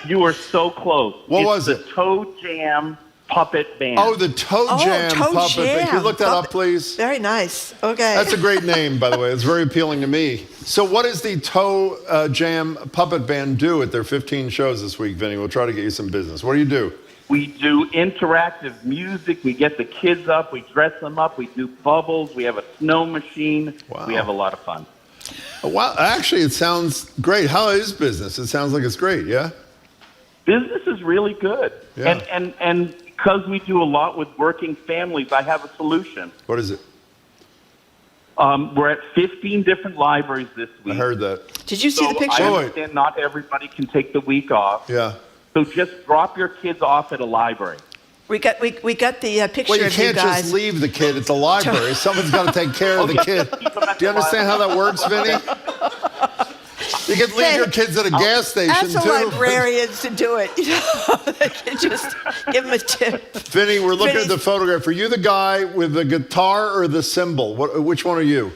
[SPEAKER 17] You are so close.
[SPEAKER 1] What was
[SPEAKER 17] it? The Toe Jam Puppet Band.
[SPEAKER 1] Oh, the Toe Jam Puppet Band. Can you look that up, please?
[SPEAKER 2] Very nice. Okay.
[SPEAKER 1] That's a great name, by the way. It's very appealing to me. So what does the Toe Jam Puppet Band do at their 15 shows this week, Vinny? We'll try to get you some business. What do you do?
[SPEAKER 17] We do interactive music. We get the kids up. We dress them up. We do bubbles. We have a snow machine.
[SPEAKER 1] Wow.
[SPEAKER 17] We have a lot of fun.
[SPEAKER 1] Wow. Actually, it sounds great. How is business? It sounds like it's great, yeah?
[SPEAKER 17] Business is really good.
[SPEAKER 1] Yeah.
[SPEAKER 17] And because we do a lot with working families, I have a solution.
[SPEAKER 1] What is it?
[SPEAKER 17] We're at 15 different libriaries this week.
[SPEAKER 1] I heard that.
[SPEAKER 2] Did you see the picture?
[SPEAKER 17] I understand not everybody can take the week off.
[SPEAKER 1] Yeah.
[SPEAKER 17] So just drop your kids off at a library.
[SPEAKER 2] We got the picture
[SPEAKER 1] Well, you
[SPEAKER 2] of you
[SPEAKER 1] can't
[SPEAKER 2] guys.
[SPEAKER 1] just leave the kid at the library. Someone's got to take care of the kid. Do you understand how that works, Vinny? You could leave your kids at a gas station,
[SPEAKER 2] Ask the
[SPEAKER 1] too.
[SPEAKER 2] librarians to do it. They can just give them a tip.
[SPEAKER 1] Vinny, we're looking
[SPEAKER 2] Vinny-
[SPEAKER 1] at the photograph. Are you the guy with the guitar or the cymbal? Which one are you?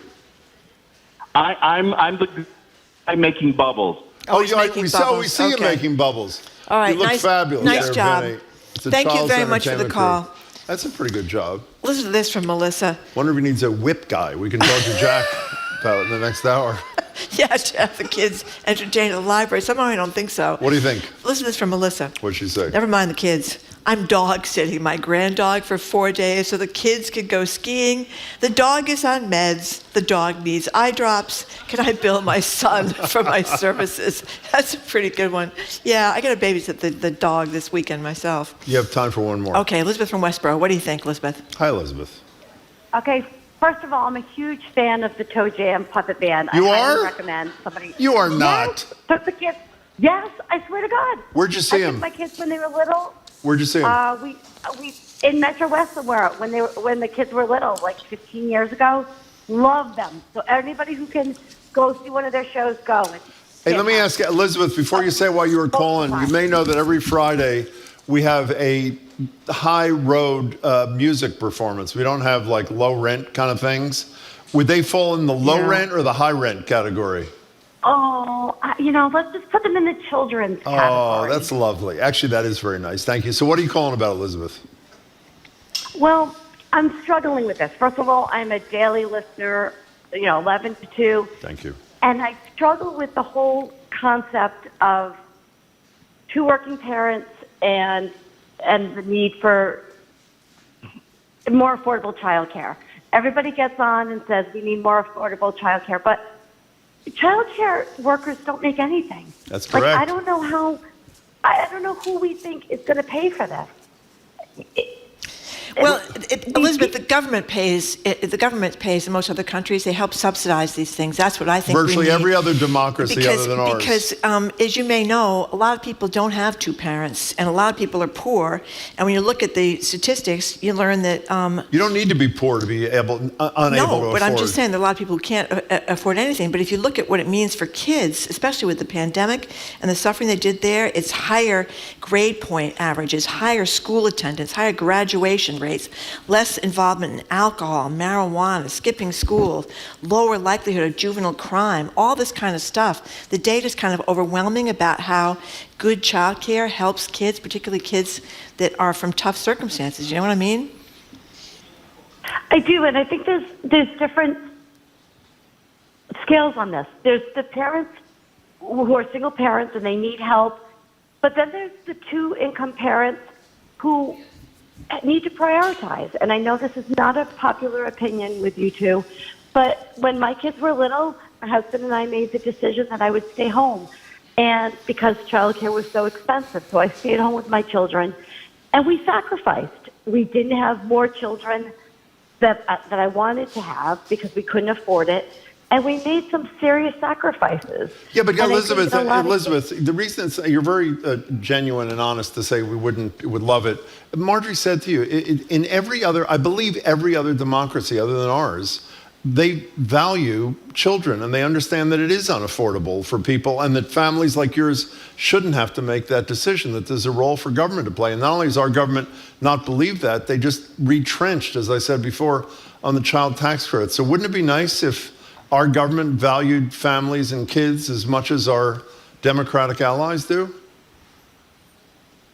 [SPEAKER 17] I'm the guy making bubbles.
[SPEAKER 2] He's making
[SPEAKER 1] we
[SPEAKER 2] bubbles.
[SPEAKER 1] see you
[SPEAKER 2] Okay.
[SPEAKER 1] making bubbles.
[SPEAKER 2] All right,
[SPEAKER 1] You look
[SPEAKER 2] nice-
[SPEAKER 1] fabulous
[SPEAKER 2] nice
[SPEAKER 1] there,
[SPEAKER 2] job.
[SPEAKER 1] Vinny. It's a
[SPEAKER 2] Thank you
[SPEAKER 1] Charles
[SPEAKER 2] very much for the
[SPEAKER 1] Entertainment
[SPEAKER 2] call.
[SPEAKER 1] Crew. That's a pretty good job.
[SPEAKER 2] Listen to this from Melissa.
[SPEAKER 1] Wonder if he needs a whip guy. We can talk to Jack about it in the next hour.
[SPEAKER 2] Yeah, to have the kids entertained at the library. Somehow I don't think so.
[SPEAKER 1] What do you think?
[SPEAKER 2] Listen to this from Melissa.
[SPEAKER 1] What'd she say?
[SPEAKER 2] Never mind the kids. I'm dog sitting my grand dog for 4 days so the kids can go skiing. The dog is on meds. The dog needs eye drops. Can I bill my son for my services? That's a pretty good one. Yeah, I got to babysit the dog this weekend myself.
[SPEAKER 1] You have time for one more.
[SPEAKER 2] Okay, Elizabeth from Westboro. What do you think, Elizabeth?
[SPEAKER 1] Hi, Elizabeth.
[SPEAKER 18] Okay, first of all, I'm a huge fan of the Toe Jam Puppet Band.
[SPEAKER 1] You
[SPEAKER 18] I
[SPEAKER 1] are?
[SPEAKER 18] highly recommend somebody.
[SPEAKER 1] You are not.
[SPEAKER 18] Yes, took the kids. Yes, I swear to God.
[SPEAKER 1] Where'd you see
[SPEAKER 18] I
[SPEAKER 1] him?
[SPEAKER 18] took my kids when they were little.
[SPEAKER 1] Where'd you see him?
[SPEAKER 18] We in Metro West somewhere when the kids were little, like 15 years ago. Love them. So anybody who can go see one of their shows, go.
[SPEAKER 1] Hey, let me ask you, Elizabeth, before you say why you were calling, you may know that every Friday we have a high road music performance. We don't have like low rent kind of things. Would they fall in the low rent or the high rent category?
[SPEAKER 18] Oh, let's just put them in the children's category.
[SPEAKER 1] Oh, that's lovely. Actually, that is very nice. Thank you. So what are you calling about, Elizabeth?
[SPEAKER 18] Well, I'm struggling with this. First of all, I'm a daily listener, 11 to 2.
[SPEAKER 1] Thank you.
[SPEAKER 18] And I struggle with the whole concept of two working parents and the need for more affordable childcare. Everybody gets on and says we need more affordable childcare, but childcare workers don't make anything.
[SPEAKER 1] That's correct.
[SPEAKER 18] I don't know who we think is going to pay for this.
[SPEAKER 2] Well, Elizabeth, the government pays. The government pays in most other countries. They help subsidize these things. That's what I think.
[SPEAKER 1] Virtually every other democracy other than ours.
[SPEAKER 2] Because, as you may know, a lot of people don't have two parents, and a lot of people are poor. And when you look at the statistics, you learn that
[SPEAKER 1] you don't need to be poor to be unable to afford.
[SPEAKER 2] No, but I'm just saying there are a lot of people who can't afford anything. But if you look at what it means for kids, especially with the pandemic and the suffering they did there, it's higher grade point averages, higher school attendance, higher graduation rates, less involvement in alcohol, marijuana, skipping school, lower likelihood of juvenile crime, all this kind of stuff. The data is kind of overwhelming about how good child care helps kids, particularly kids that are from tough circumstances. You know what I mean?
[SPEAKER 18] I do, and I think there's different scales on this. There's the parents who are single parents and they need help, but then there's the two-income parents who need to prioritize. And I know this is not a popular opinion with you two, but when my kids were little, my husband and I made the decision that I would stay home, and because childcare was so expensive, so I stayed home with my children, and we sacrificed. We didn't have more children that I wanted to have because we couldn't afford it. And we made some serious sacrifices.
[SPEAKER 1] Yeah, but
[SPEAKER 18] and
[SPEAKER 1] Elizabeth, the reason you're very genuine and honest to say we would love it. Marjorie said to you, in every other, I believe every other democracy other than ours, they value children and they understand that it is unaffordable for people and that families like yours shouldn't have to make that decision, that there's a role for government to play. And not only does our government not believe that, they just retrenched, as I said before, on the child tax credit. So wouldn't it be nice if our government valued families and kids as much as our Democratic allies do?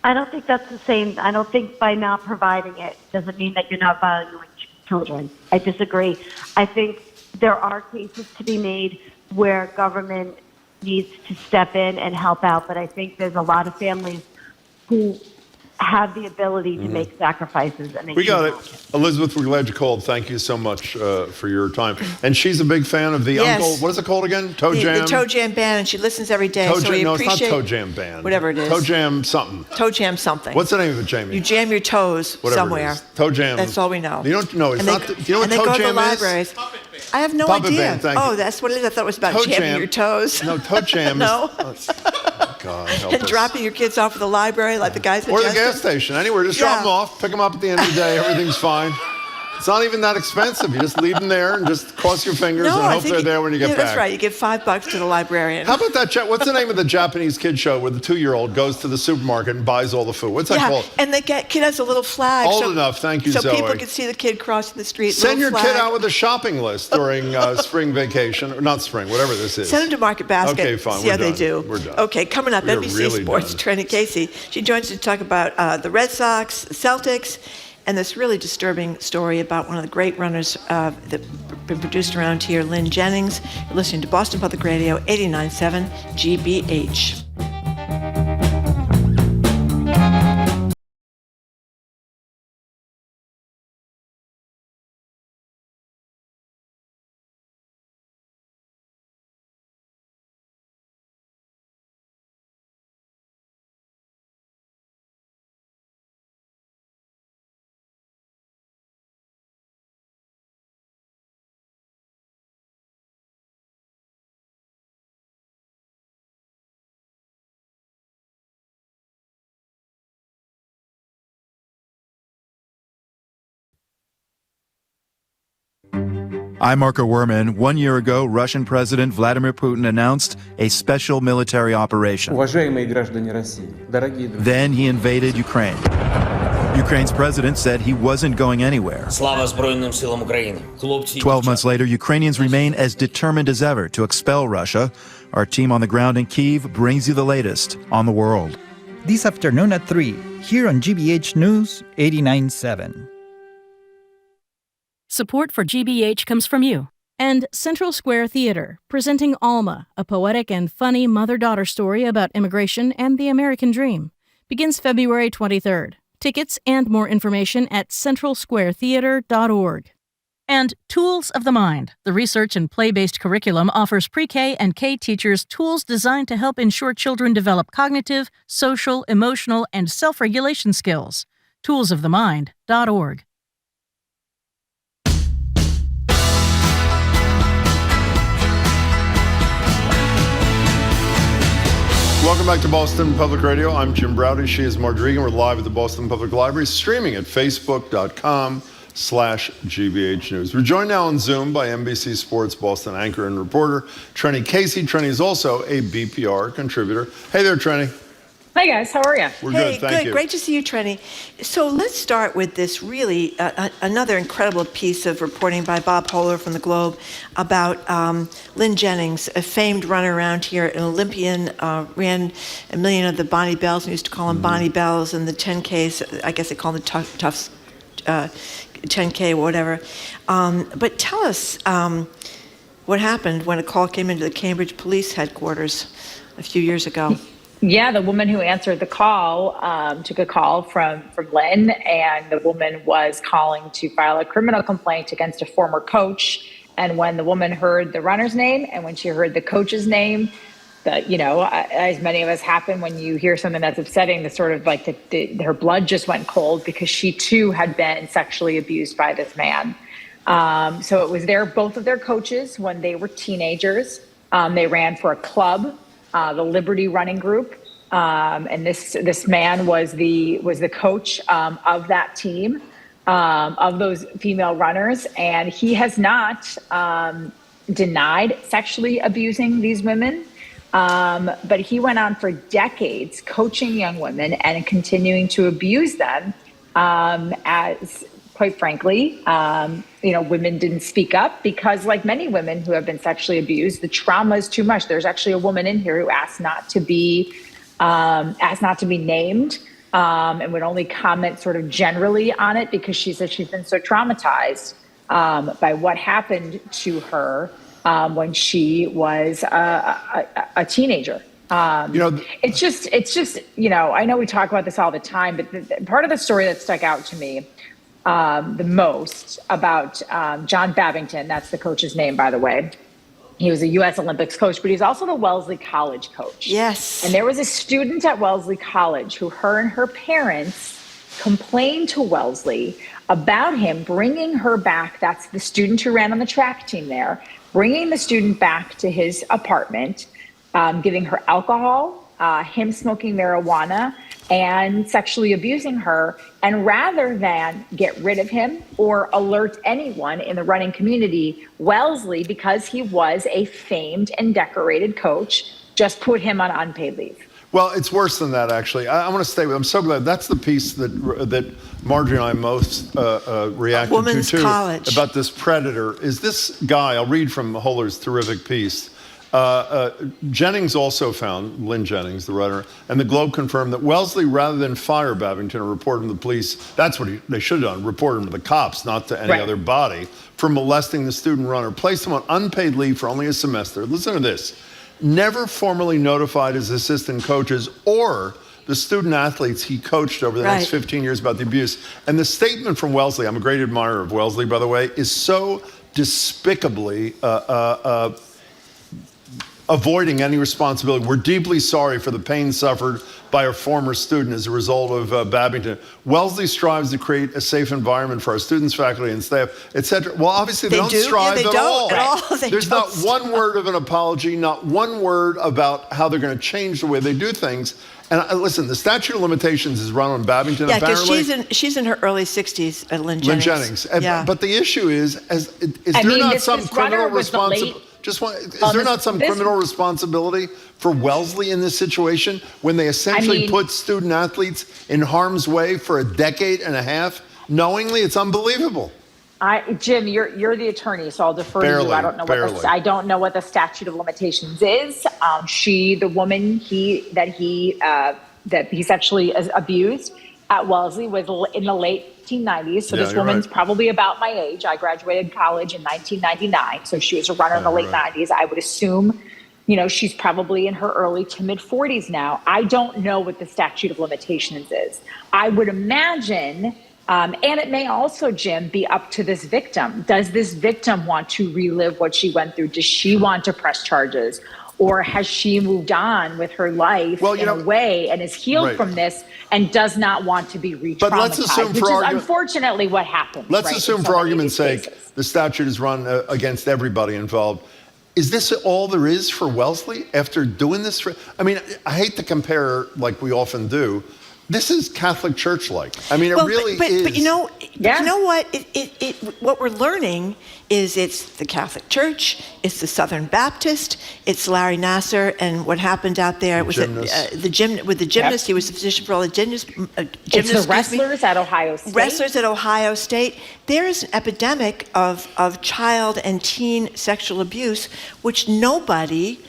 [SPEAKER 18] I don't think that's the same. I don't think by not providing it doesn't mean that you're not valuing children. I disagree. I think there are cases to be made where government needs to step in and help out, but I think there's a lot of families who have the ability to make sacrifices. And
[SPEAKER 1] we got it. Elizabeth, we're glad you called. Thank you so much for your time. And she's a big fan of the Uncle, what is it called again? Toe Jam?
[SPEAKER 2] The Toe Jam Band, and she listens every day.
[SPEAKER 1] No,
[SPEAKER 2] appreciate
[SPEAKER 1] it's not Toe Jam Band.
[SPEAKER 2] Whatever it is.
[SPEAKER 1] Toe Jam something.
[SPEAKER 2] Toe Jam something.
[SPEAKER 1] What's the name of it, Jamie?
[SPEAKER 2] You jam your toes somewhere.
[SPEAKER 1] Toe Jam.
[SPEAKER 2] That's all we know.
[SPEAKER 1] You don't know. It's not. You know what
[SPEAKER 2] Toe
[SPEAKER 1] Jam is?
[SPEAKER 2] And they go to the libraries. I have no
[SPEAKER 1] Puppet
[SPEAKER 2] idea.
[SPEAKER 1] Band, thank you.
[SPEAKER 2] That's what it is. I thought it was about jamming your toes.
[SPEAKER 1] No, Toe Jam
[SPEAKER 2] no.
[SPEAKER 1] is... God, help
[SPEAKER 2] and
[SPEAKER 1] us.
[SPEAKER 2] dropping your kids off at the library like the guys
[SPEAKER 1] or the gas station, anywhere. Just drop them off, pick them up at the end of the day. Everything's fine. It's not even that expensive. You just leave them there and just cross your fingers and hope they're there when you get back.
[SPEAKER 2] That's right. You give $5 to the librarian.
[SPEAKER 1] How about that? What's the name of the Japanese kid show where the 2-year-old goes to the supermarket and buys all the food? What's that called?
[SPEAKER 2] And the kid has a little flag.
[SPEAKER 1] Old enough. Thank you,
[SPEAKER 2] so
[SPEAKER 1] Zoe.
[SPEAKER 2] People can see the kid crossing the street.
[SPEAKER 1] Send your
[SPEAKER 2] flag.
[SPEAKER 1] kid out with a shopping list during spring vacation, or not spring, whatever this is.
[SPEAKER 2] Send them to Market Basket.
[SPEAKER 1] Okay, fine.
[SPEAKER 2] See how they do.
[SPEAKER 1] We're done.
[SPEAKER 2] Okay, coming up, NBC
[SPEAKER 1] really
[SPEAKER 2] Sports,
[SPEAKER 1] done.
[SPEAKER 2] Trina Casey. She joins us to talk about the Red Sox, the Celtics, and this really disturbing story about one of the great runners that been produced around here, Lynn Jennings. You're listening to Boston Public Radio 89.7 GBH.
[SPEAKER 19] I'm Marco Werman. 1 year ago, Russian President Vladimir Putin announced a special military operation. Then he invaded Ukraine. Ukraine's president said he wasn't going anywhere. 12 months later, Ukrainians remain as determined as ever to expel Russia. Our team on the ground in Kyiv brings you the latest on the world.
[SPEAKER 20] This afternoon at 3, here on GBH News 89.7.
[SPEAKER 15] Support for GBH comes from you and Central Square Theater, presenting Alma, a poetic and funny mother-daughter story about immigration and the American dream. Begins February 23rd. Tickets and more information at centralsquaretheater.org. And Tools of the Mind, the research and play-based curriculum offers pre-K and K teachers tools designed to help ensure children develop cognitive, social, emotional, and self-regulation skills. Toolsofthemind.org.
[SPEAKER 1] Welcome back to Boston Public Radio. I'm Jim Browdy. She is Marge Regan. We're live at the Boston Public Library, streaming at facebook.com/GBH News. We're joined now on Zoom by NBC Sports Boston anchor and reporter Trenny Casey. Trenny is also a BPR contributor. Hey there, Trenny.
[SPEAKER 21] Hi, guys. How are you?
[SPEAKER 1] We're good. Thank you.
[SPEAKER 2] Great to see you, Trenny. So let's start with this really another incredible piece of reporting by Bob Holler from the Globe about Lynn Jennings, a famed runner around here, an Olympian, ran a million of the Bonnie Bells, and used to call them Bonnie Bells, and the 10Ks, I guess they call them the Tufts 10K or whatever. But tell us what happened when a call came into the Cambridge Police Headquarters a few years ago.
[SPEAKER 21] Yeah, the woman who answered the call took a call from Lynn, and the woman was calling to file a criminal complaint against a former coach. And when the woman heard the runner's name and when she heard the coach's name, that, you know, as many of us happen when you hear something that's upsetting, the sort of like her blood just went cold because she too had been sexually abused by this man. So it was both of their coaches when they were teenagers. They ran for a club, the Liberty Running Group, and this man was the coach of that team, of those female runners, and he has not denied sexually abusing these women, but he went on for decades coaching young women and continuing to abuse them, as quite frankly, women didn't speak up because, like many women who have been sexually abused, the trauma is too much. There's actually a woman in here who asked not to be named, and would only comment sort of generally on it because she said she's been so traumatized by what happened to her when she was a teenager. It's just, I know we talk about this all the time, but part of the story that stuck out to me the most about John Babington, that's the coach's name, by the way. He was a U.S. Olympics coach, but he's also the Wellesley College coach.
[SPEAKER 2] Yes.
[SPEAKER 21] And there was a student at Wellesley College who her and her parents complained to Wellesley about him bringing her back. That's the student who ran on the track team there, bringing the student back to his apartment, giving her alcohol, him smoking marijuana, and sexually abusing her. And rather than get rid of him or alert anyone in the running community, Wellesley, because he was a famed and decorated coach, just put him on unpaid leave.
[SPEAKER 1] Well, it's worse than that, actually. I want to stay with. I'm so glad that's the piece that Marjorie and I most reacted
[SPEAKER 2] Women's
[SPEAKER 1] to
[SPEAKER 2] College.
[SPEAKER 1] About this predator. Is this guy? I'll read from Holler's terrific piece. Jennings also found, Lynn Jennings, the runner, and the Globe confirmed that Wellesley, rather than fire Babington or report him to the police, that's what they should have done, report him to the cops, not to any other body, for molesting the student runner, placed him on unpaid leave for only a semester. Listen to this. Never formally notified his assistant coaches or the student athletes he coached over the next 15 years about the abuse. And the statement from Wellesley, I'm a great admirer of Wellesley, by the way, is so despicably avoiding any responsibility. We're deeply sorry for the pain suffered by our former student as a result of Babington. Wellesley strives to create a safe environment for our students, faculty, and staff, etc. Well, obviously they don't strive at all. There's not one word of an apology, not one word about how they're going to change the way they do things. And listen, the statute of limitations is run on Babington.
[SPEAKER 2] Yeah, because
[SPEAKER 1] apparently.
[SPEAKER 2] she's in her early 60s, Lynn
[SPEAKER 1] Lynn
[SPEAKER 2] Jennings.
[SPEAKER 1] Jennings. But the issue is there not some criminal responsibility? Criminal responsibility for Wellesley in this situation when they essentially put student athletes in harm's way for a decade and a half knowingly? It's unbelievable.
[SPEAKER 21] Jim, you're the attorney, so I'll defer to you. I don't know what the statute of limitations is. The woman that he sexually abused at Wellesley was in the late 1990s. So this woman's probably about my age. I graduated college in 1999, so she was a runner in the late 90s. I would assume, she's probably in her early to mid 40s now. I don't know what the statute of limitations is. I would imagine. And it may also, Jim, be up to this victim. Does this victim want to relive what she went through? Does she want to press charges? Or has she moved on with her life in a way and is healed from this and does not want to be re-traumatized?
[SPEAKER 1] But let's assume
[SPEAKER 21] which is unfortunately what happened.
[SPEAKER 1] Let's assume for argument's sake, the statute is run against everybody involved. Is this all there is for Wellesley after doing this? I hate to compare like we often do. This is Catholic Church-like. it really is.
[SPEAKER 2] But you know what? What we're learning is it's the Catholic Church, it's the Southern Baptist, it's Larry Nassar, and what happened out there was with the gymnast. He was the physician for all the gymnasts.
[SPEAKER 21] It's the wrestlers at Ohio State.
[SPEAKER 2] Wrestlers at Ohio State. There is an epidemic of child and teen sexual abuse, which nobody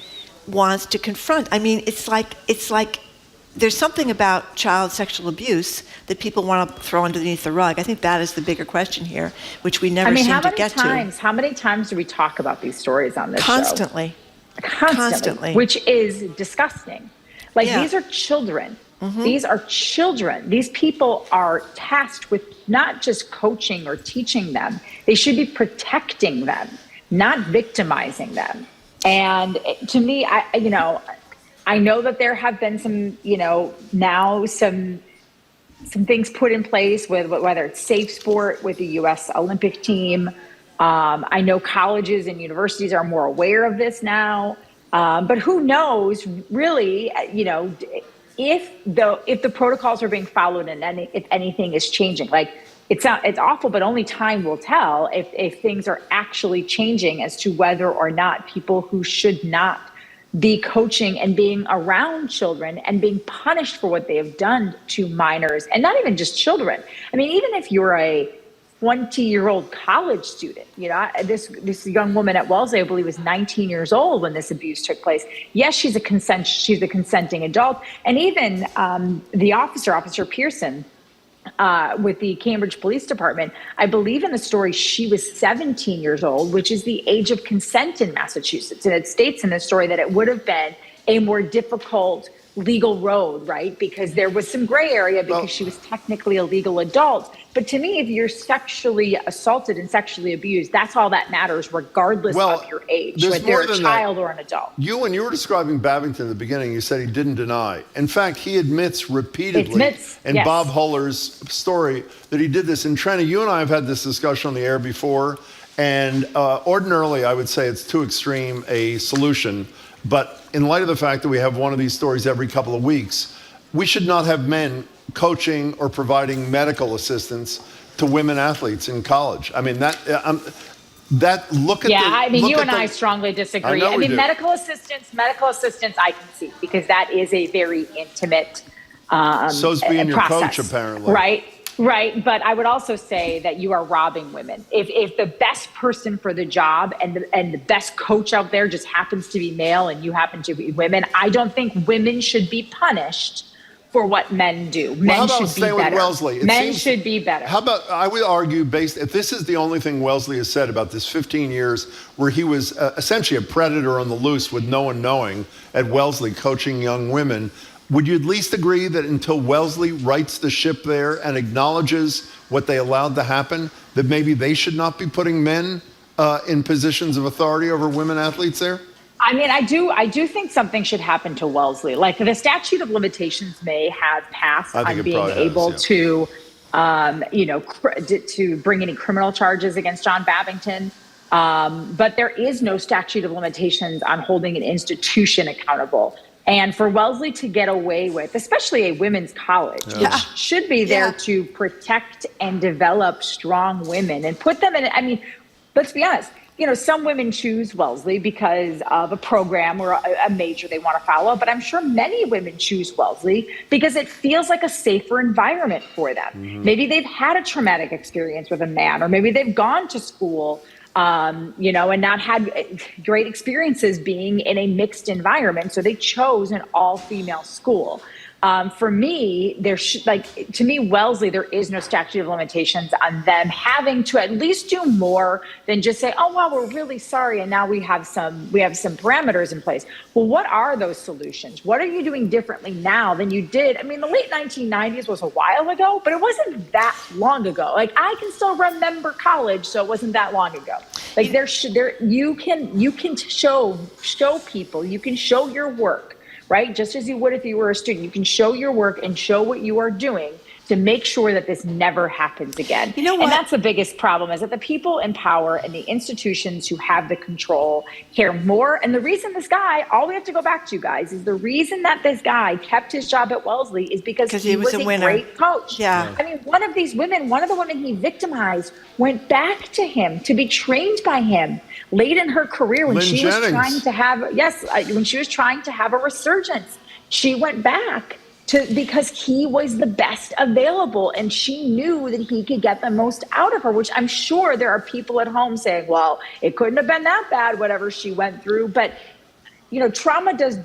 [SPEAKER 2] wants to confront. It's like. There's something about child sexual abuse that people want to throw underneath the rug. I think that is the bigger question here, which we never seem to get to.
[SPEAKER 21] How many times do we talk about these stories on this show?
[SPEAKER 2] Constantly.
[SPEAKER 21] Which is disgusting. These are children.
[SPEAKER 2] Mm-hmm.
[SPEAKER 21] These are children. These people are tasked with not just coaching or teaching them. They should be protecting them, not victimizing them. And to me, I know that there have been some things put in place with whether it's safe sport with the U.S. Olympic team. I know colleges and universities are more aware of this now. But who knows, really, if the protocols are being followed and if anything is changing. It's awful, but only time will tell if things are actually changing as to whether or not people who should not be coaching and being around children and being punished for what they have done to minors, and not even just children. Even if you're a 20-year-old college student, this young woman at Wellesley, I believe, was 19 years old when this abuse took place. Yes, she's a consenting adult, and even Officer Pearson, with the Cambridge Police Department, I believe in the story she was 17 years old, which is the age of consent in Massachusetts. And it states in the story that it would have been a more difficult legal road, right? Because there was some gray area because she was technically a legal adult. But to me, if you're sexually assaulted and sexually abused, that's all that matters, regardless of your age, whether you're a child or an adult.
[SPEAKER 1] When you were describing Babington at the beginning, you said he didn't deny. In fact, he admits repeatedly in Bob Huller's story that he did this. And Trenna, you and I have had this discussion on the air before, and ordinarily I would say it's too extreme a solution. But in light of the fact that we have one of these stories every couple of weeks, we should not have men coaching or providing medical assistance to women athletes in college. You and
[SPEAKER 21] I strongly disagree. Medical assistance I can see, because that is a very intimate
[SPEAKER 1] so's being your
[SPEAKER 21] process,
[SPEAKER 1] coach, apparently.
[SPEAKER 21] Right. But I would also say that you are robbing women. If the best person for the job and the best coach out there just happens to be male and you happen to be women, I don't think women should be punished for what men do. Men should be better. With Wellesley? Men should be better.
[SPEAKER 1] How about, I would argue, if this is the only thing Wellesley has said about this 15 years where he was essentially a predator on the loose with no one knowing at Wellesley coaching young women, would you at least agree that until Wellesley rights the ship there and acknowledges what they allowed to happen, that maybe they should not be putting men in positions of authority over women athletes there?
[SPEAKER 21] I do think something should happen to Wellesley. The statute of limitations may have passed on being able to bring any criminal charges against John Babington. But there is no statute of limitations on holding an institution accountable And for Wellesley to get away with, especially a women's college, which should be there to protect and develop strong women and put them in, I mean, let's be honest, you know, some women choose Wellesley because of a program or a major they want to follow, but I'm sure many women choose Wellesley because it feels like a safer environment for them. Mm-hmm. Maybe they've had a traumatic experience with a man, or maybe they've gone to school you know, and not had great experiences being in a mixed environment. So they chose an all-female school. For me, to me, Wellesley, there is no statute of limitations on them having to at least do more than just say, oh, well, we're really sorry. And now we have some parameters in place. Well, what are those solutions? What are you doing differently now than you did? I mean, the late 1990s was a while ago, but it wasn't that long ago. Like, I can still remember college, so it wasn't that long ago. Like, you can show people, you can show your work. Right? Just as you would if you were a student, you can show your work and show what you are doing to make sure that this never happens again. You know what? And that's the biggest problem, is that the people in power and the institutions who have the control care more. And the reason this guy, all we have to go back to, guys, is the reason that this guy kept his job at Wellesley is because he was a great coach.
[SPEAKER 2] Yeah.
[SPEAKER 21] I mean, one of the women he victimized went back to him to be trained by him late in her career when she was trying to have a resurgence. She went back because he was the best available, and she knew that he could get the most out of her, which I'm sure there are people at home saying, well, it couldn't have been that bad, whatever she went through. But, you know, trauma does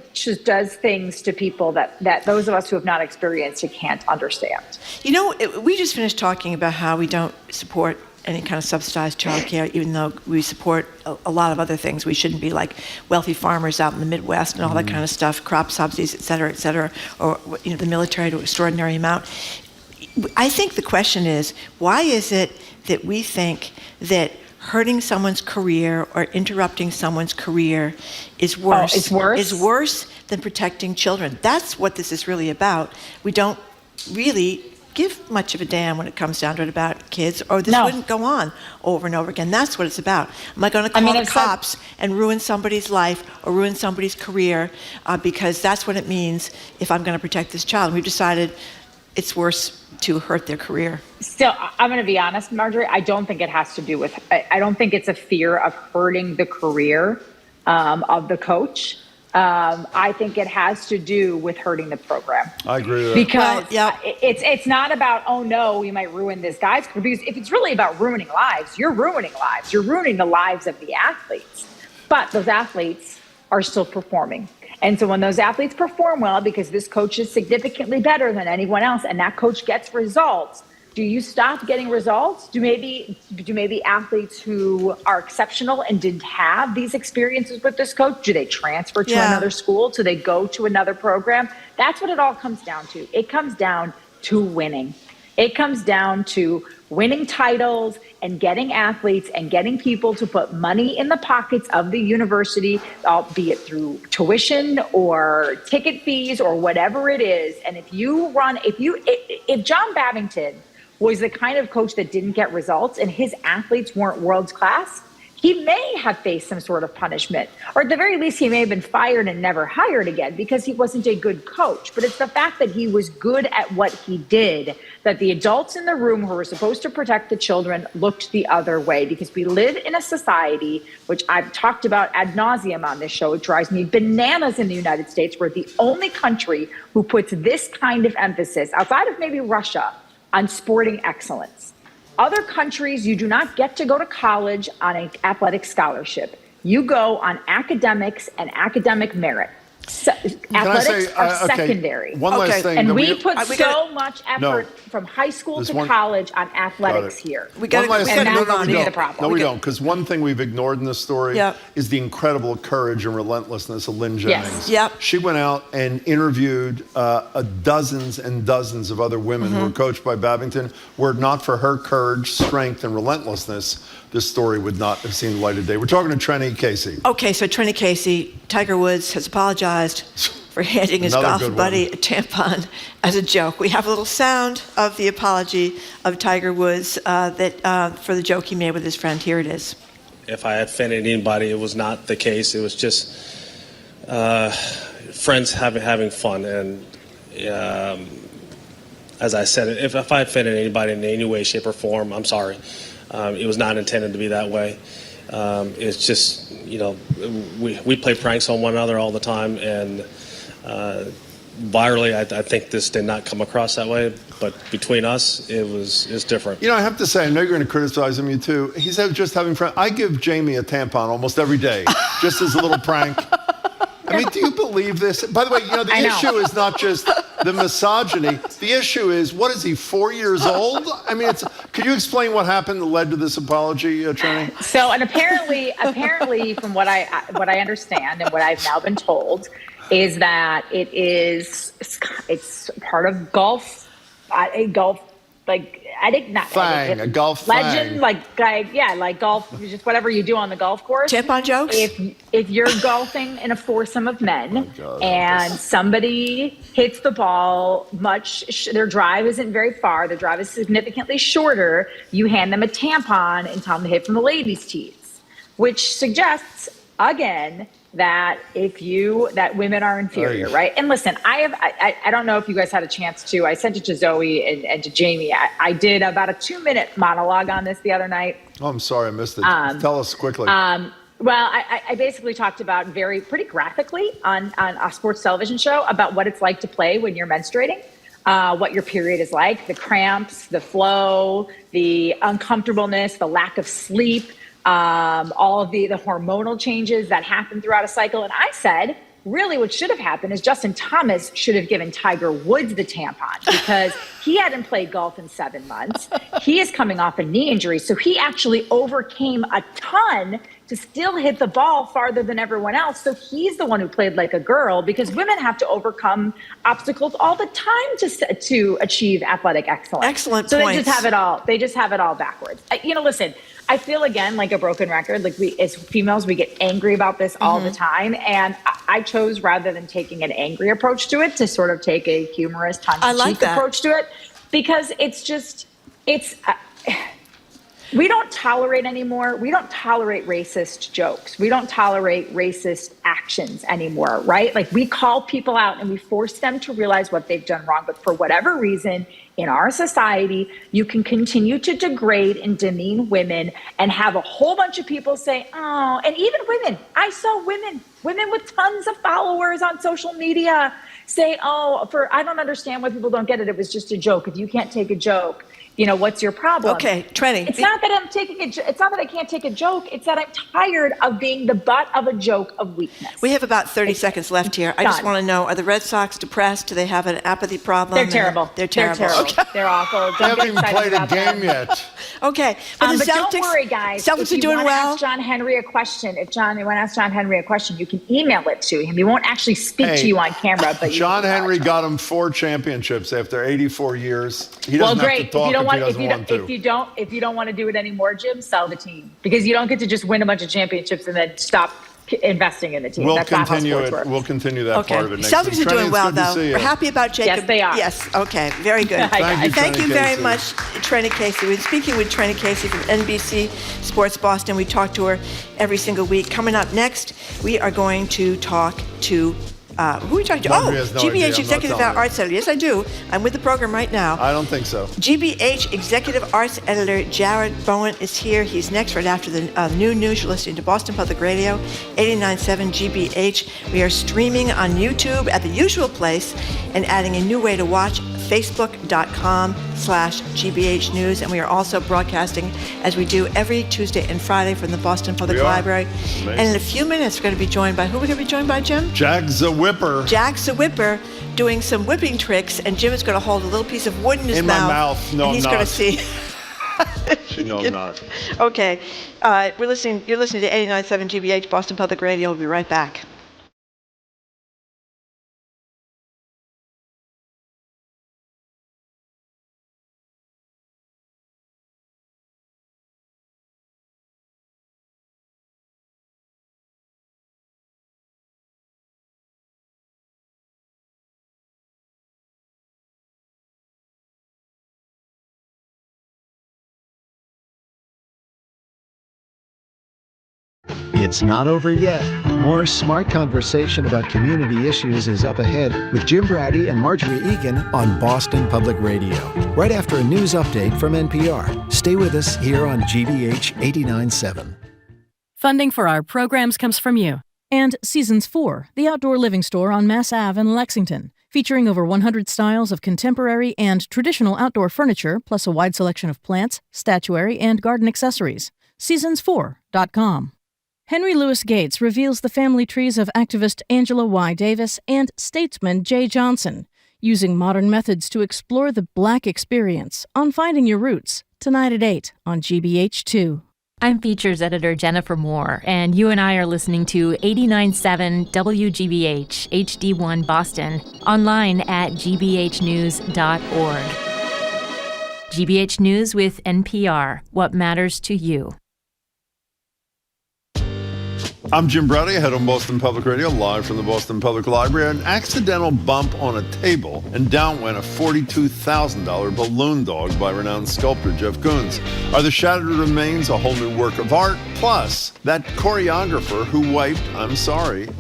[SPEAKER 21] things to people that those of us who have not experienced it can't understand.
[SPEAKER 2] You know, we just finished talking about how we don't support any kind of subsidized childcare, even though we support a lot of other things. We shouldn't be like wealthy farmers out in the Midwest and all that kind of stuff, crop subsidies, et cetera, or, you know, the military to an extraordinary amount. I think the question is, why is it that we think that hurting someone's career or interrupting someone's career is worse?
[SPEAKER 21] It's worse?
[SPEAKER 2] Is worse than protecting children. That's what this is really about. We don't really give much of a damn when it comes down to it about kids, or this wouldn't go on over and over again. That's what it's about. Am I going to call the cops and ruin somebody's life or ruin somebody's career because that's what it means if I'm going to protect this child? And we've decided it's worse to hurt their career.
[SPEAKER 21] Still, I'm going to be honest, Marjorie, I don't think it has to do with, I don't think it's a fear of hurting the career of the coach. I think it has to do with hurting the program.
[SPEAKER 1] I agree with that.
[SPEAKER 21] Because it's not about, oh no, we might ruin this guy's career. Because if it's really about ruining lives. You're ruining the lives of the athletes. But those athletes are still performing. And so when those athletes perform well, because this coach is significantly better than anyone else, and that coach gets results, do you stop getting results? Do maybe athletes who are exceptional and didn't have these experiences with this coach, do they transfer to another school? Do they go to another program? That's what it all comes down to. It comes down to winning. It comes down to winning titles and getting athletes and getting people to put money in the pockets of the university, be it through tuition or ticket fees or whatever it is. And if John Babington was the kind of coach that didn't get results and his athletes weren't world class, he may have faced some sort of punishment, or at the very least, he may have been fired and never hired again because he wasn't a good coach. But it's the fact that he was good at what he did that the adults in the room who were supposed to protect the children looked the other way, because we live in a society, which I've talked about ad nauseum on this show. It drives me bananas in the United States. We're the only country who puts this kind of emphasis, outside of maybe Russia, on sporting excellence. Other countries, you do not get to go to college on an athletic scholarship. You go on academics and academic merit. So, athletics are secondary.
[SPEAKER 1] One last thing.
[SPEAKER 21] And we put so much effort from high school to college on athletics here.
[SPEAKER 1] We got to
[SPEAKER 21] the problem.
[SPEAKER 1] No, we don't. Because one thing we've ignored in this story is the incredible courage and relentlessness of Lynn Jennings.
[SPEAKER 2] Yes.
[SPEAKER 1] She went out and interviewed dozens and dozens of other women who were coached by Babington. Were it not for her courage, strength, and relentlessness, this story would not have seen the light of day. We're talking to Trenny Casey.
[SPEAKER 2] Okay, so Trenny Casey, Tiger Woods has apologized for handing his golf buddy a tampon as a joke. We have a little sound of the apology of Tiger Woods for the joke he made with his friend. Here it is.
[SPEAKER 4] If I offended anybody, it was not the case. It was just friends having fun, and as I said, if I offended anybody in any way, shape, or form, I'm sorry. It was not intended to be that way. It's just, we play pranks on one another all the time, and virally, I think this did not come across that way. But between us, it's different.
[SPEAKER 1] I have to say, I know you're going to criticize him, you too. He's just having fun. I give Jamie a tampon almost every day, just as a little prank. I mean, do you believe this? By the way, the issue is not just the misogyny. The issue is, what is he, 4 years old? I mean, could you explain what happened that led to this apology, Trini?
[SPEAKER 21] So, and apparently, from what I understand and what I've now been told, is that it's part of golf, a golf, like, I think not
[SPEAKER 1] a golf
[SPEAKER 21] legend,
[SPEAKER 1] thing.
[SPEAKER 21] like golf, just whatever you do on the golf course.
[SPEAKER 2] Tampon jokes?
[SPEAKER 21] If you're golfing in a foursome of men and somebody hits the ball their drive isn't very far, their drive is significantly shorter, you hand them a tampon and tell them to hit from the ladies' tees, which suggests, again, that women are inferior, right? And listen, I don't know if you guys had a chance to. I sent it to Zoe and to Jamie. I did about a 2-minute monologue on this the other night.
[SPEAKER 1] Oh, I'm sorry, I missed it. Tell us quickly.
[SPEAKER 21] Well, I basically talked about pretty graphically on a sports television show about what it's like to play when you're menstruating. What your period is like, the cramps, the flow, the uncomfortableness, the lack of sleep, all of the hormonal changes that happen throughout a cycle. And I said, really what should have happened is Justin Thomas should have given Tiger Woods the tampon, because he hadn't played golf in 7 months. He is coming off a knee injury. So he actually overcame a ton to still hit the ball farther than everyone else. So he's the one who played like a girl, because women have to overcome obstacles all the time to achieve athletic excellence.
[SPEAKER 2] Excellent
[SPEAKER 21] so
[SPEAKER 2] points.
[SPEAKER 21] They just have it all backwards. Listen, I feel again like a broken record. Like we as females, we get angry about this all the time. And I chose, rather than taking an angry approach to it, to sort of take a humorous, tongue-in-cheek approach to it, because we don't tolerate anymore. We don't tolerate racist jokes. We don't tolerate racist actions anymore, right? Like, we call people out and we force them to realize what they've done wrong. But for whatever reason, in our society, you can continue to degrade and demean women and have a whole bunch of people say, oh, and even women. I saw women with tons of followers on social media say, oh, I don't understand why people don't get it. It was just a joke. If you can't take a joke, what's your problem?
[SPEAKER 2] Okay, Trini.
[SPEAKER 21] It's not that it's not that I can't take a joke. It's that I'm tired of being the butt of a joke of weakness.
[SPEAKER 2] We have about 30 seconds left here. I just want to know, are the Red Sox depressed? Do they have an apathy problem?
[SPEAKER 21] They're terrible.
[SPEAKER 2] They're terrible.
[SPEAKER 21] Okay. They're awful.
[SPEAKER 1] They haven't even played a game yet.
[SPEAKER 2] Okay.
[SPEAKER 21] But don't worry, guys.
[SPEAKER 2] Celtics are doing well.
[SPEAKER 21] Ask John Henry a question. If you want to ask John Henry a question, you can email it to him. He won't actually speak to you on camera. But
[SPEAKER 1] John Henry got him 4 championships after 84 years. He doesn't have to talk if he doesn't want to.
[SPEAKER 21] If you don't want to do it anymore, Jim, sell the team, because you don't get to just win a bunch of championships and then stop investing in the team.
[SPEAKER 1] We'll continue that part of it next
[SPEAKER 2] Celtics
[SPEAKER 1] week.
[SPEAKER 2] are doing well, though.
[SPEAKER 1] We're
[SPEAKER 2] happy about Jacob.
[SPEAKER 21] Yes, they are.
[SPEAKER 2] Yes. Okay. Very good.
[SPEAKER 1] Thank
[SPEAKER 2] you
[SPEAKER 1] Trini
[SPEAKER 2] very
[SPEAKER 1] Casey.
[SPEAKER 2] much, Trini Casey. We're speaking with Trini Casey from NBC Sports Boston. We talk to her every single week. Coming up next, we are going to talk to who are we talking to? GBH Executive Arts Editor. Yes, I do. I'm with the program right now.
[SPEAKER 1] I don't think so.
[SPEAKER 2] GBH Executive Arts Editor Jared Bowen is here. He's next right after the new news. You're listening to Boston Public Radio, 89.7 GBH. We are streaming on YouTube at the usual place and adding a new way to watch, facebook.com/GBH News. And we are also broadcasting, as we do every Tuesday and Friday, from the Boston Public Library.
[SPEAKER 1] Amazing.
[SPEAKER 2] And in a few minutes, we're going to be joined by, who are we going to be joined by, Jim?
[SPEAKER 1] Jack the Whipper.
[SPEAKER 2] Jack's the Whipper doing some whipping tricks, and Jim is going to hold a little piece of wood in his mouth.
[SPEAKER 1] In my mouth. No,
[SPEAKER 2] and he's
[SPEAKER 1] I'm
[SPEAKER 2] going
[SPEAKER 1] not.
[SPEAKER 2] to see.
[SPEAKER 1] No, I'm not.
[SPEAKER 2] Okay. You're listening to 89.7 GBH, Boston Public Radio. We'll be right back.
[SPEAKER 13] It's not over yet. More smart conversation about community issues is up ahead with Jim Brady and Marjorie Egan on Boston Public Radio. Right after a news update from NPR. Stay with us here on GBH 89.7.
[SPEAKER 15] Funding for our programs comes from you. And Seasons 4, the outdoor living store on Mass Ave in Lexington, featuring over 100 styles of contemporary and traditional outdoor furniture, plus a wide selection of plants, statuary, and garden accessories. Seasons4.com. Henry Louis Gates reveals the family trees of activist Angela Y. Davis and statesman Jay Johnson, using modern methods to explore the Black experience on Finding Your Roots, tonight at 8 on GBH2.
[SPEAKER 5] I'm features editor Jennifer Moore, and you and I are listening to 89.7 WGBH HD1 Boston, online at gbhnews.org. GBH News with NPR, what matters to you.
[SPEAKER 1] I'm Jim Brady, head on Boston Public Radio, live from the Boston Public Library. An accidental bump on a table, and down went a $42,000 balloon dog by renowned sculptor Jeff Koons. Are the shattered remains a whole new work of art? Plus, that choreographer who wiped,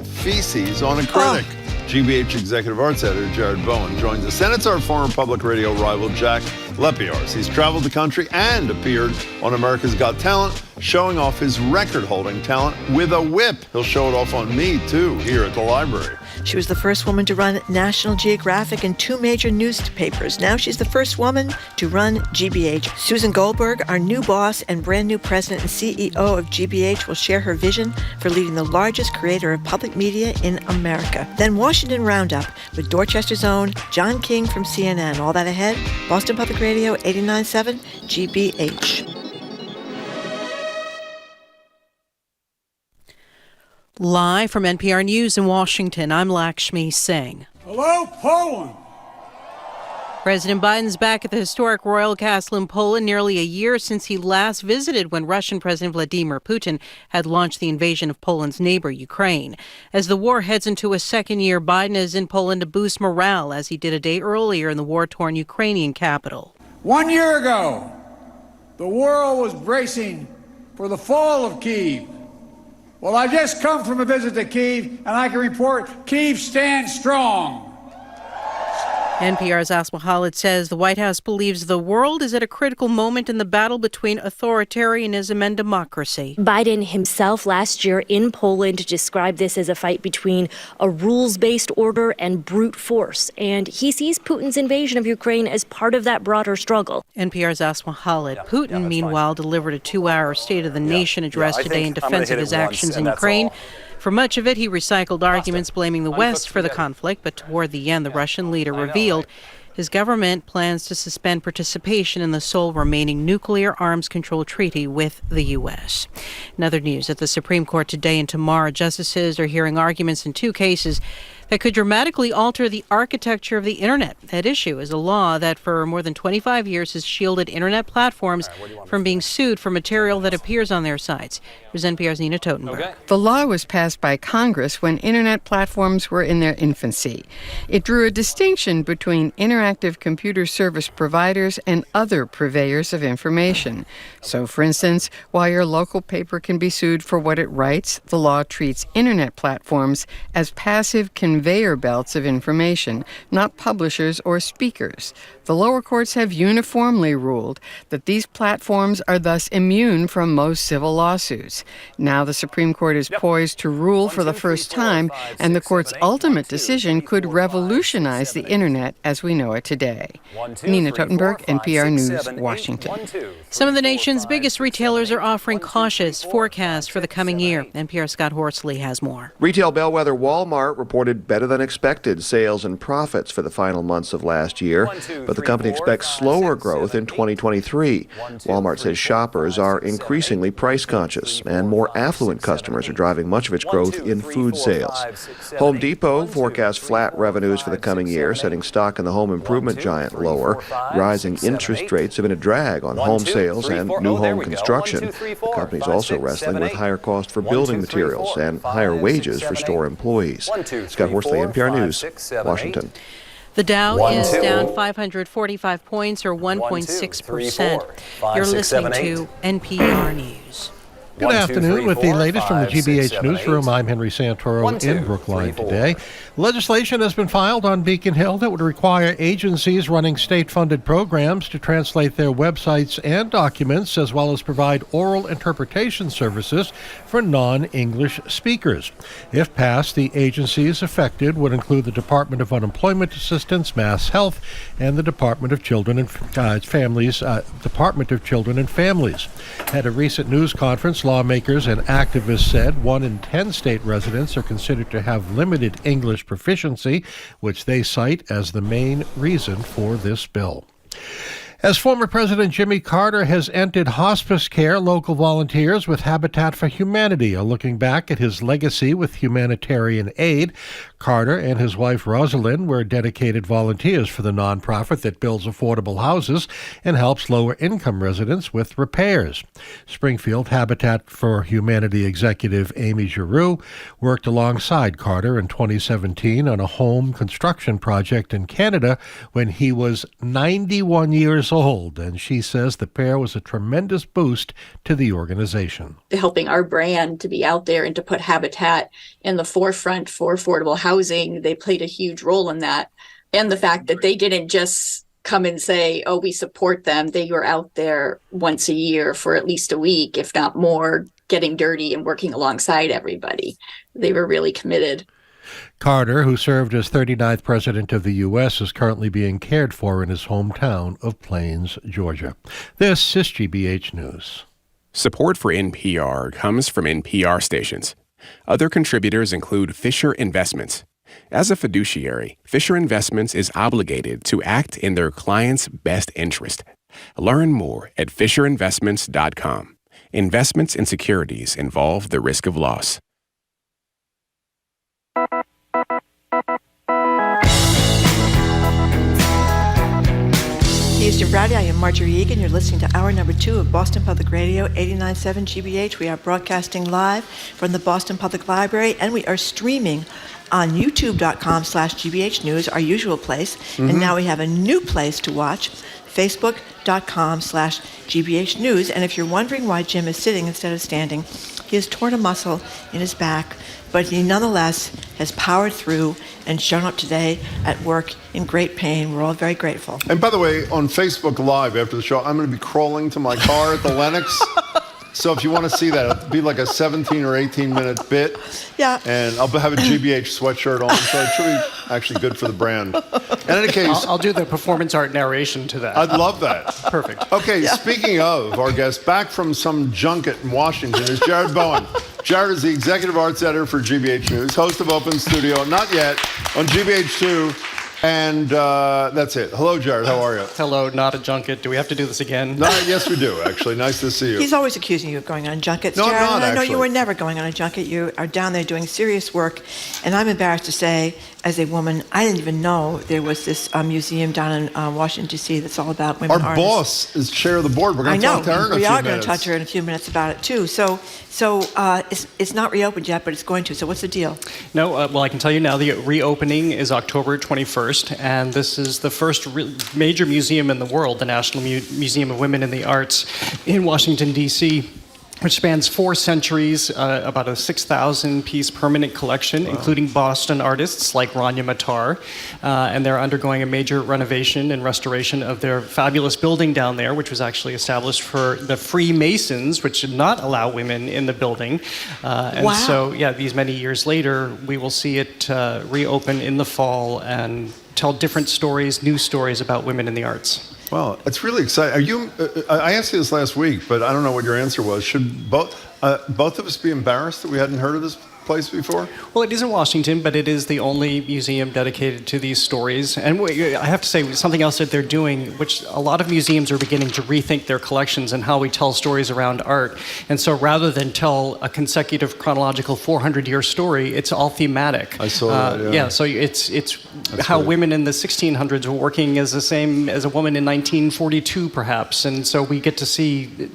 [SPEAKER 1] feces on a critic. GBH Executive Arts Editor Jared Bowen joins us. And it's our former public radio rival, Jack Lepiarz. He's traveled the country and appeared on America's Got Talent, showing off his record-holding talent with a whip. He'll show it off on me, too, here at the library.
[SPEAKER 2] She was the first woman to run National Geographic and 2 major newspapers. Now she's the first woman to run GBH. Susan Goldberg, our new boss and brand new president and CEO of GBH, will share her vision for leading the largest creator of public media in America. Then Washington Roundup with Dorchester's own John King from CNN. All that ahead. Boston Public Radio 89.7 GBH.
[SPEAKER 22] Live from NPR News in Washington, I'm Lakshmi Singh.
[SPEAKER 23] Hello, Poland.
[SPEAKER 22] President Biden's back at the historic Royal Castle in Poland nearly a year since he last visited, when Russian President Vladimir Putin had launched the invasion of Poland's neighbor, Ukraine. As the war heads into a second year, Biden is in Poland to boost morale, as he did a day earlier in the war-torn Ukrainian capital.
[SPEAKER 23] 1 year ago, the world was bracing for the fall of Kyiv. Well, I just come from a visit to Kyiv, and I can report Kyiv stands strong.
[SPEAKER 22] NPR's Asma Khalid says the White House believes the world is at a critical moment in the battle between authoritarianism and democracy.
[SPEAKER 24] Biden himself last year in Poland described this as a fight between a rules-based order and brute force, and he sees Putin's invasion of Ukraine as part of that broader struggle.
[SPEAKER 22] NPR's Asma Khalid. Putin, meanwhile, delivered a 2-hour State of the Nation address today in defense of his actions in Ukraine. For much of it, he recycled arguments blaming the West for the conflict, but toward the end, the Russian leader revealed his government plans to suspend participation in the sole remaining nuclear arms control treaty with the U.S. In other news, at the Supreme Court today and tomorrow, justices are hearing arguments in 2 cases that could dramatically alter the architecture of the Internet. At issue is a law that for more than 25 years has shielded Internet platforms from being sued for material that appears on their sites. Here's NPR's Nina Totenberg.
[SPEAKER 25] The law was passed by Congress when Internet platforms were in their infancy. It drew a distinction between interactive computer service providers and other purveyors of information. So, for instance, while your local paper can be sued for what it writes, the law treats Internet platforms as passive conveyor belts of information, not publishers or speakers. The lower courts have uniformly ruled that these platforms are thus immune from most civil lawsuits. Now the Supreme Court is poised to rule for the first time, and the court's ultimate decision could revolutionize the Internet as we know it today. Nina Totenberg, NPR News, Washington.
[SPEAKER 22] Some of the nation's biggest retailers are offering cautious forecasts for the coming year. NPR's Scott Horsley has more.
[SPEAKER 26] Retail bellwether Walmart reported better than expected sales and profits for the final months of last year, but the company expects slower growth in 2023. Walmart says shoppers are increasingly price conscious, and more affluent customers are driving much of its growth in food sales. Home Depot forecasts flat revenues for the coming year, setting stock in the home improvement giant lower. Rising interest rates have been a drag on home sales and new home construction. The company's also wrestling with higher costs for building materials and higher wages for store employees. Scott Horsley, NPR News, Washington.
[SPEAKER 22] The Dow is down 545 points, or 1.6%. You're listening to NPR News.
[SPEAKER 3] Good afternoon. With the latest from the GBH Newsroom, I'm Henry Santoro in Brookline today. Legislation has been filed on Beacon Hill that would require agencies running state-funded programs to translate their websites and documents, as well as provide oral interpretation services for non-English speakers. If passed, the agencies affected would include the Department of Unemployment Assistance, Mass Health, and the Department of Children and Families. At a recent news conference, lawmakers and activists said 1 in 10 state residents are considered to have limited English proficiency, which they cite as the main reason for this bill. As former President Jimmy Carter has entered hospice care, local volunteers with Habitat for Humanity are looking back at his legacy with humanitarian aid. Carter and his wife Rosalind were dedicated volunteers for the nonprofit that builds affordable houses and helps lower-income residents with repairs. Springfield Habitat for Humanity executive Amy Giroux worked alongside Carter in 2017 on a home construction project in Canada when he was 91 years old, and she says the pair was a tremendous boost to the organization.
[SPEAKER 6] Helping our brand to be out there and to put Habitat in the forefront for affordable housing, they played a huge role in that. And the fact that they didn't just come and say, oh, we support them. They were out there once a year for at least a week, if not more, getting dirty and working alongside everybody. They were really committed.
[SPEAKER 3] Carter, who served as 39th President of the U.S., is currently being cared for in his hometown of Plains, Georgia. This is GBH News.
[SPEAKER 7] Support for NPR comes from NPR stations. Other contributors include Fisher Investments. As a fiduciary, Fisher Investments is obligated to act in their client's best interest. Learn more at FisherInvestments.com. Investments in securities involve the risk of loss.
[SPEAKER 2] Houston Browdy, I am Marjorie Egan. You're listening to hour number 2 of Boston Public Radio, 89.7 GBH. We are broadcasting live from the Boston Public Library, and we are streaming on youtube.com/GBH News, our usual place. And now we have a new place to watch, facebook.com/GBH News. And if you're wondering why Jim is sitting instead of standing, he has torn a muscle in his back, but he nonetheless has powered through and shown up today at work in great pain. We're all very grateful.
[SPEAKER 1] And by the way, on Facebook Live after the show, I'm going to be crawling to my car at the Lenox. So if you want to see that, it'll be like a 17 or 18-minute bit.
[SPEAKER 2] Yeah.
[SPEAKER 1] And I'll have a GBH sweatshirt on, so it should be actually good for the brand. In any case,
[SPEAKER 8] I'll do the performance art narration to that.
[SPEAKER 1] I'd love that.
[SPEAKER 8] Perfect.
[SPEAKER 1] Okay, Speaking of our guest, back from some junket in Washington is Jared Bowen. Jared is the executive arts editor for GBH News, host of Open Studio, not yet, on GBH2. And that's it. Hello, Jared. How are you?
[SPEAKER 8] Hello, not a junket. Do we have to do this again?
[SPEAKER 1] No, yes, we do, actually. Nice to see you.
[SPEAKER 2] He's always accusing you of going on junkets,
[SPEAKER 1] No,
[SPEAKER 2] Jared.
[SPEAKER 1] I'm not,
[SPEAKER 2] I know
[SPEAKER 1] actually.
[SPEAKER 2] you were never going on a junket. You are down there doing serious work. And I'm embarrassed to say, as a woman, I didn't even know there was this museum down in Washington, D.C. that's all about women artists.
[SPEAKER 1] Our boss is chair of the board. We're going to talk to her in a few minutes.
[SPEAKER 2] We are going to talk to her in a few minutes about it, too. So it's not reopened yet, but it's going to. So what's the deal?
[SPEAKER 8] No, well, I can tell you now the reopening is October 21st, and this is the first major museum in the world, the National Museum of Women in the Arts in Washington, D.C., which spans 4 centuries, about a 6,000-piece permanent collection, including Boston artists like Rania Matar. And they're undergoing a major renovation and restoration of their fabulous building down there, which was actually established for the Freemasons, which did not allow women in the building. And so, these many years later, we will see it reopen in the fall and tell different stories, new stories about women in the arts.
[SPEAKER 1] Wow, it's really exciting. Are you? I asked you this last week, but I don't know what your answer was. Should both of us be embarrassed that we hadn't heard of this place before?
[SPEAKER 8] Well, it is in Washington, but it is the only museum dedicated to these stories. And I have to say, something else that they're doing, which a lot of museums are beginning to rethink their collections and how we tell stories around art. And so rather than tell a consecutive chronological 400-year story, it's all thematic.
[SPEAKER 1] I saw that, yeah.
[SPEAKER 8] So it's how women in the 1600s were working as the same as a woman in 1942, perhaps. And so we get to see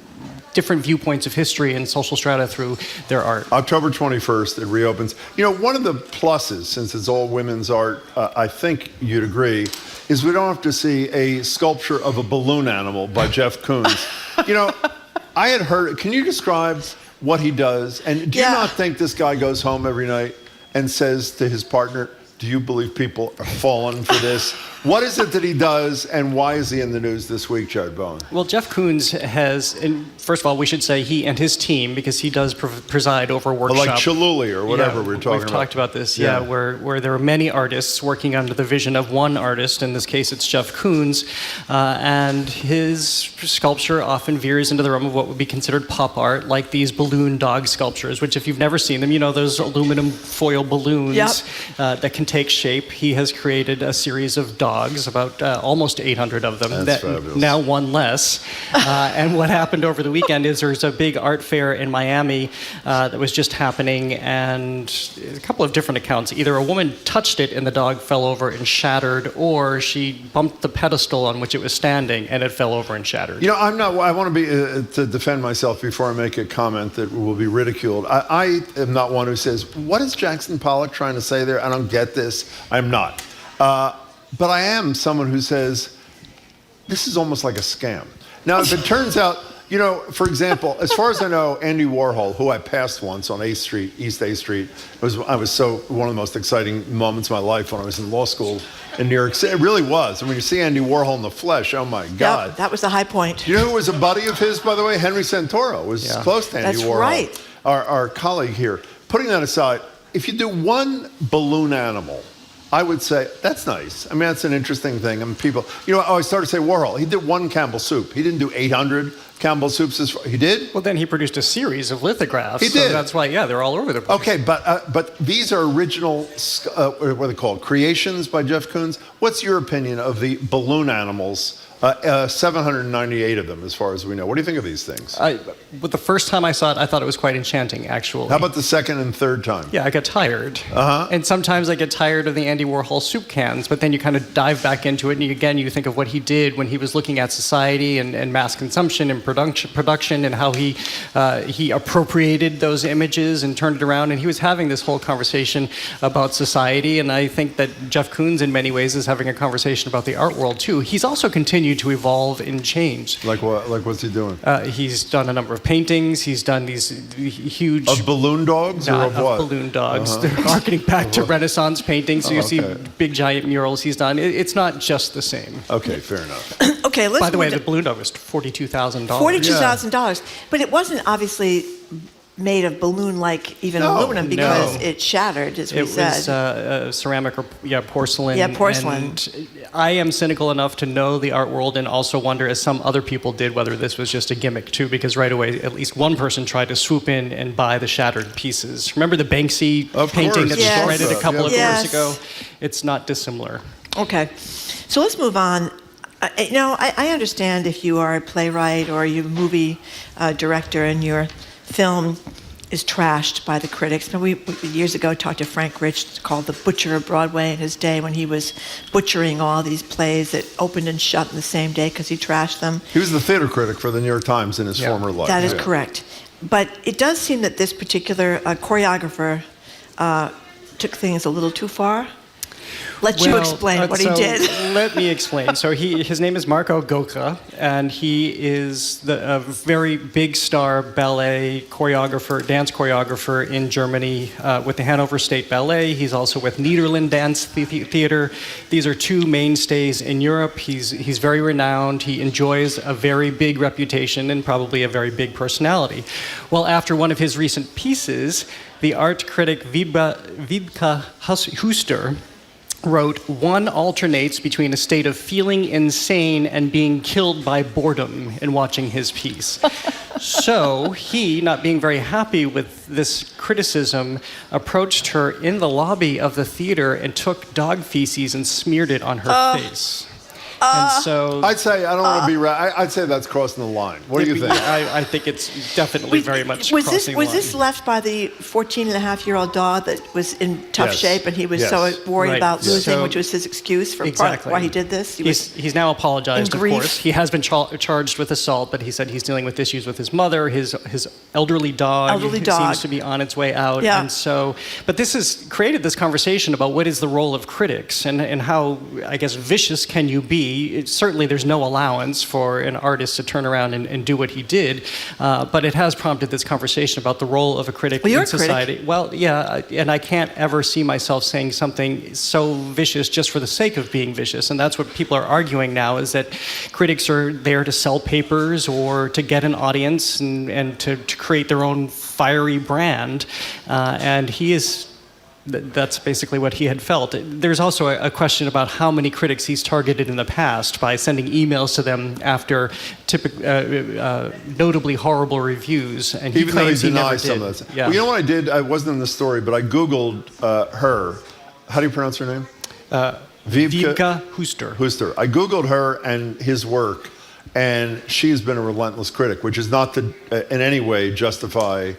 [SPEAKER 8] different viewpoints of history and social strata through their art.
[SPEAKER 1] October 21st, it reopens. You know, one of the pluses, since it's all women's art, I think you'd agree, is we don't have to see a sculpture of a balloon animal by Jeff Koons. You know, I had heard, can you describe what he does. And do you not think this guy goes home every night and says to his partner, do you believe people are falling for this? What is it that he does, and why is he in the news this week, Jared Bowen?
[SPEAKER 8] Well, Jeff Koons has, and first of all, we should say he and his team, because he does preside over a workshop.
[SPEAKER 1] Like Choluli or whatever we're talking about.
[SPEAKER 8] We've talked about this, where there are many artists working under the vision of one artist. In this case, it's Jeff Koons. And his sculpture often veers into the realm of what would be considered pop art, like these balloon dog sculptures, which if you've never seen them, you know, those aluminum foil balloons that can take shape. He has created a series of dogs, about almost 800 of them.
[SPEAKER 1] That's fabulous.
[SPEAKER 8] Now one less. And what happened over the weekend is there's a big art fair in Miami that was just happening, and a couple of different accounts. Either a woman touched it and the dog fell over and shattered, or she bumped the pedestal on which it was standing and it fell over and shattered.
[SPEAKER 1] You know, I want to be to defend myself before I make a comment that will be ridiculed. I am not one who says, what is Jackson Pollock trying to say there? I don't get this. I'm not. But I am someone who says, this is almost like a scam. Now, if it turns out, you know, for example, as far as I know, Andy Warhol, who I passed once on East A Street, I was so one of the most exciting moments of my life when I was in law school in New York City. It really was. And when you see Andy Warhol in the flesh, oh my God.
[SPEAKER 2] Yep, that was the high point.
[SPEAKER 1] You know who was a buddy of his, by the way? Henry Santoro was close to Andy Warhol.
[SPEAKER 2] That's right.
[SPEAKER 1] Our colleague here. Putting that aside, if you do one balloon animal, I would say, that's nice. I mean, that's an interesting thing. I mean, people, you know, I started to say Warhol. He did one Campbell soup. He didn't do 800 Campbell soups. He did?
[SPEAKER 8] Well, then he produced a series of lithographs.
[SPEAKER 1] He did.
[SPEAKER 8] So that's why, they're all over the place.
[SPEAKER 1] Okay, but these are original, what are they called, creations by Jeff Koons. What's your opinion of the balloon animals? 798 of them, as far as we know. What do you think of these things?
[SPEAKER 8] But the first time I saw it, I thought it was quite enchanting, actually.
[SPEAKER 1] How about the second and third time?
[SPEAKER 8] Yeah, I got tired. And sometimes I get tired of the Andy Warhol soup cans, but then you kind of dive back into it, and again, you think of what he did when he was looking at society and mass consumption and production and how he appropriated those images and turned it around, and he was having this whole conversation about society, and I think that Jeff Koons, in many ways, is having a conversation about the art world, too. He's also continued to evolve and change.
[SPEAKER 1] Like what? Like what's he doing?
[SPEAKER 8] He's done a number of paintings. He's done these huge...
[SPEAKER 1] Of balloon dogs? Or of what?
[SPEAKER 8] Balloon dogs. They're harkening back to Renaissance paintings. So you see big giant murals he's done. It's not just the same.
[SPEAKER 1] Okay, fair enough.
[SPEAKER 2] Okay, let's...
[SPEAKER 8] By the way, the balloon dog was $42,000.
[SPEAKER 2] $42,000. But it wasn't obviously made of balloon-like even aluminum because it shattered, as we said.
[SPEAKER 8] It was ceramic or porcelain.
[SPEAKER 2] Yeah, porcelain.
[SPEAKER 8] And I am cynical enough to know the art world and also wonder, as some other people did, whether this was just a gimmick too, because right away at least one person tried to swoop in and buy the shattered pieces. Remember the Banksy painting that shredded a couple of years ago? It's not dissimilar.
[SPEAKER 2] Okay, so let's move on. You know, I understand if you are a playwright or you're a movie director and your film is trashed by the critics. And we years ago talked to Frank Rich, called The Butcher of Broadway, in his day when he was butchering all these plays that opened and shut in the same day because he trashed them.
[SPEAKER 1] He was the theater critic for the New York Times in his former life.
[SPEAKER 2] That is correct. But it does seem that this particular choreographer took things a little too far. Let you explain what he did.
[SPEAKER 8] Let me explain. So his name is Marco Goka, and he is a very big star ballet choreographer, dance choreographer in Germany with the Hanover State Ballet. He's also with Nederland Dance Theater. These are two mainstays in Europe. He's very renowned. He enjoys a very big reputation and probably a very big personality. Well, after one of his recent pieces, the art critic Wiebke Huster wrote, "One alternates between a state of feeling insane and being killed by boredom in watching his piece." So he, not being very happy with this criticism, approached her in the lobby of the theater and took dog feces and smeared it on her face. And so
[SPEAKER 1] I'd say, I don't want to be I'd say that's crossing the line. What do you think?
[SPEAKER 8] I think it's definitely very much crossing the line.
[SPEAKER 2] Was this left by the 14-and-a-half-year-old dog that was in tough shape and he was so worried about losing, which was his excuse for why he did this?
[SPEAKER 8] He's now apologized, of course. He has been charged with assault, but he said he's dealing with issues with his mother, his elderly dog. Seems to be on its way out.
[SPEAKER 2] Yeah.
[SPEAKER 8] And so, but this has created this conversation about what is the role of critics and how, I guess, vicious can you be certainly there's no allowance for an artist to turn around and do what he did, but it has prompted this conversation about the role of a critic
[SPEAKER 2] Well, you're
[SPEAKER 8] in society.
[SPEAKER 2] a critic.
[SPEAKER 8] Well, yeah, and I can't ever see myself saying something so vicious just for the sake of being vicious, and that's what people are arguing now, is that critics are there to sell papers or to get an audience and to create their own fiery brand, and that's basically what he had felt. There's also a question about how many critics he's targeted in the past by sending emails to them after notably horrible reviews. And
[SPEAKER 1] Even though he
[SPEAKER 8] denies
[SPEAKER 1] some of that.
[SPEAKER 8] Yeah.
[SPEAKER 1] Well, you know what I did? I wasn't in the story, but I Googled her. How do you pronounce her name?
[SPEAKER 8] Wiebke Huster.
[SPEAKER 1] I Googled her and his work, and she's been a relentless critic, which is not to in any way justify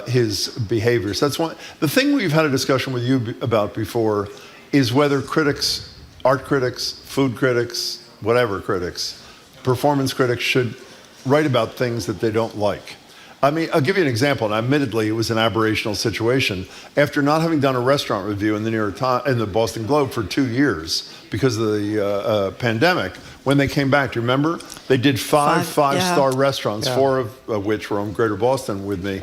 [SPEAKER 1] his behaviors. That's one. The thing we've had a discussion with you about before is whether critics, art critics, food critics, whatever critics, performance critics should write about things that they don't like. I mean, I'll give you an example, and admittedly, it was an aberrational situation. After not having done a restaurant review in the Boston Globe for 2 years because of the pandemic, when they came back, do you remember? They did five-star restaurants, 4 of which were on Greater Boston with me.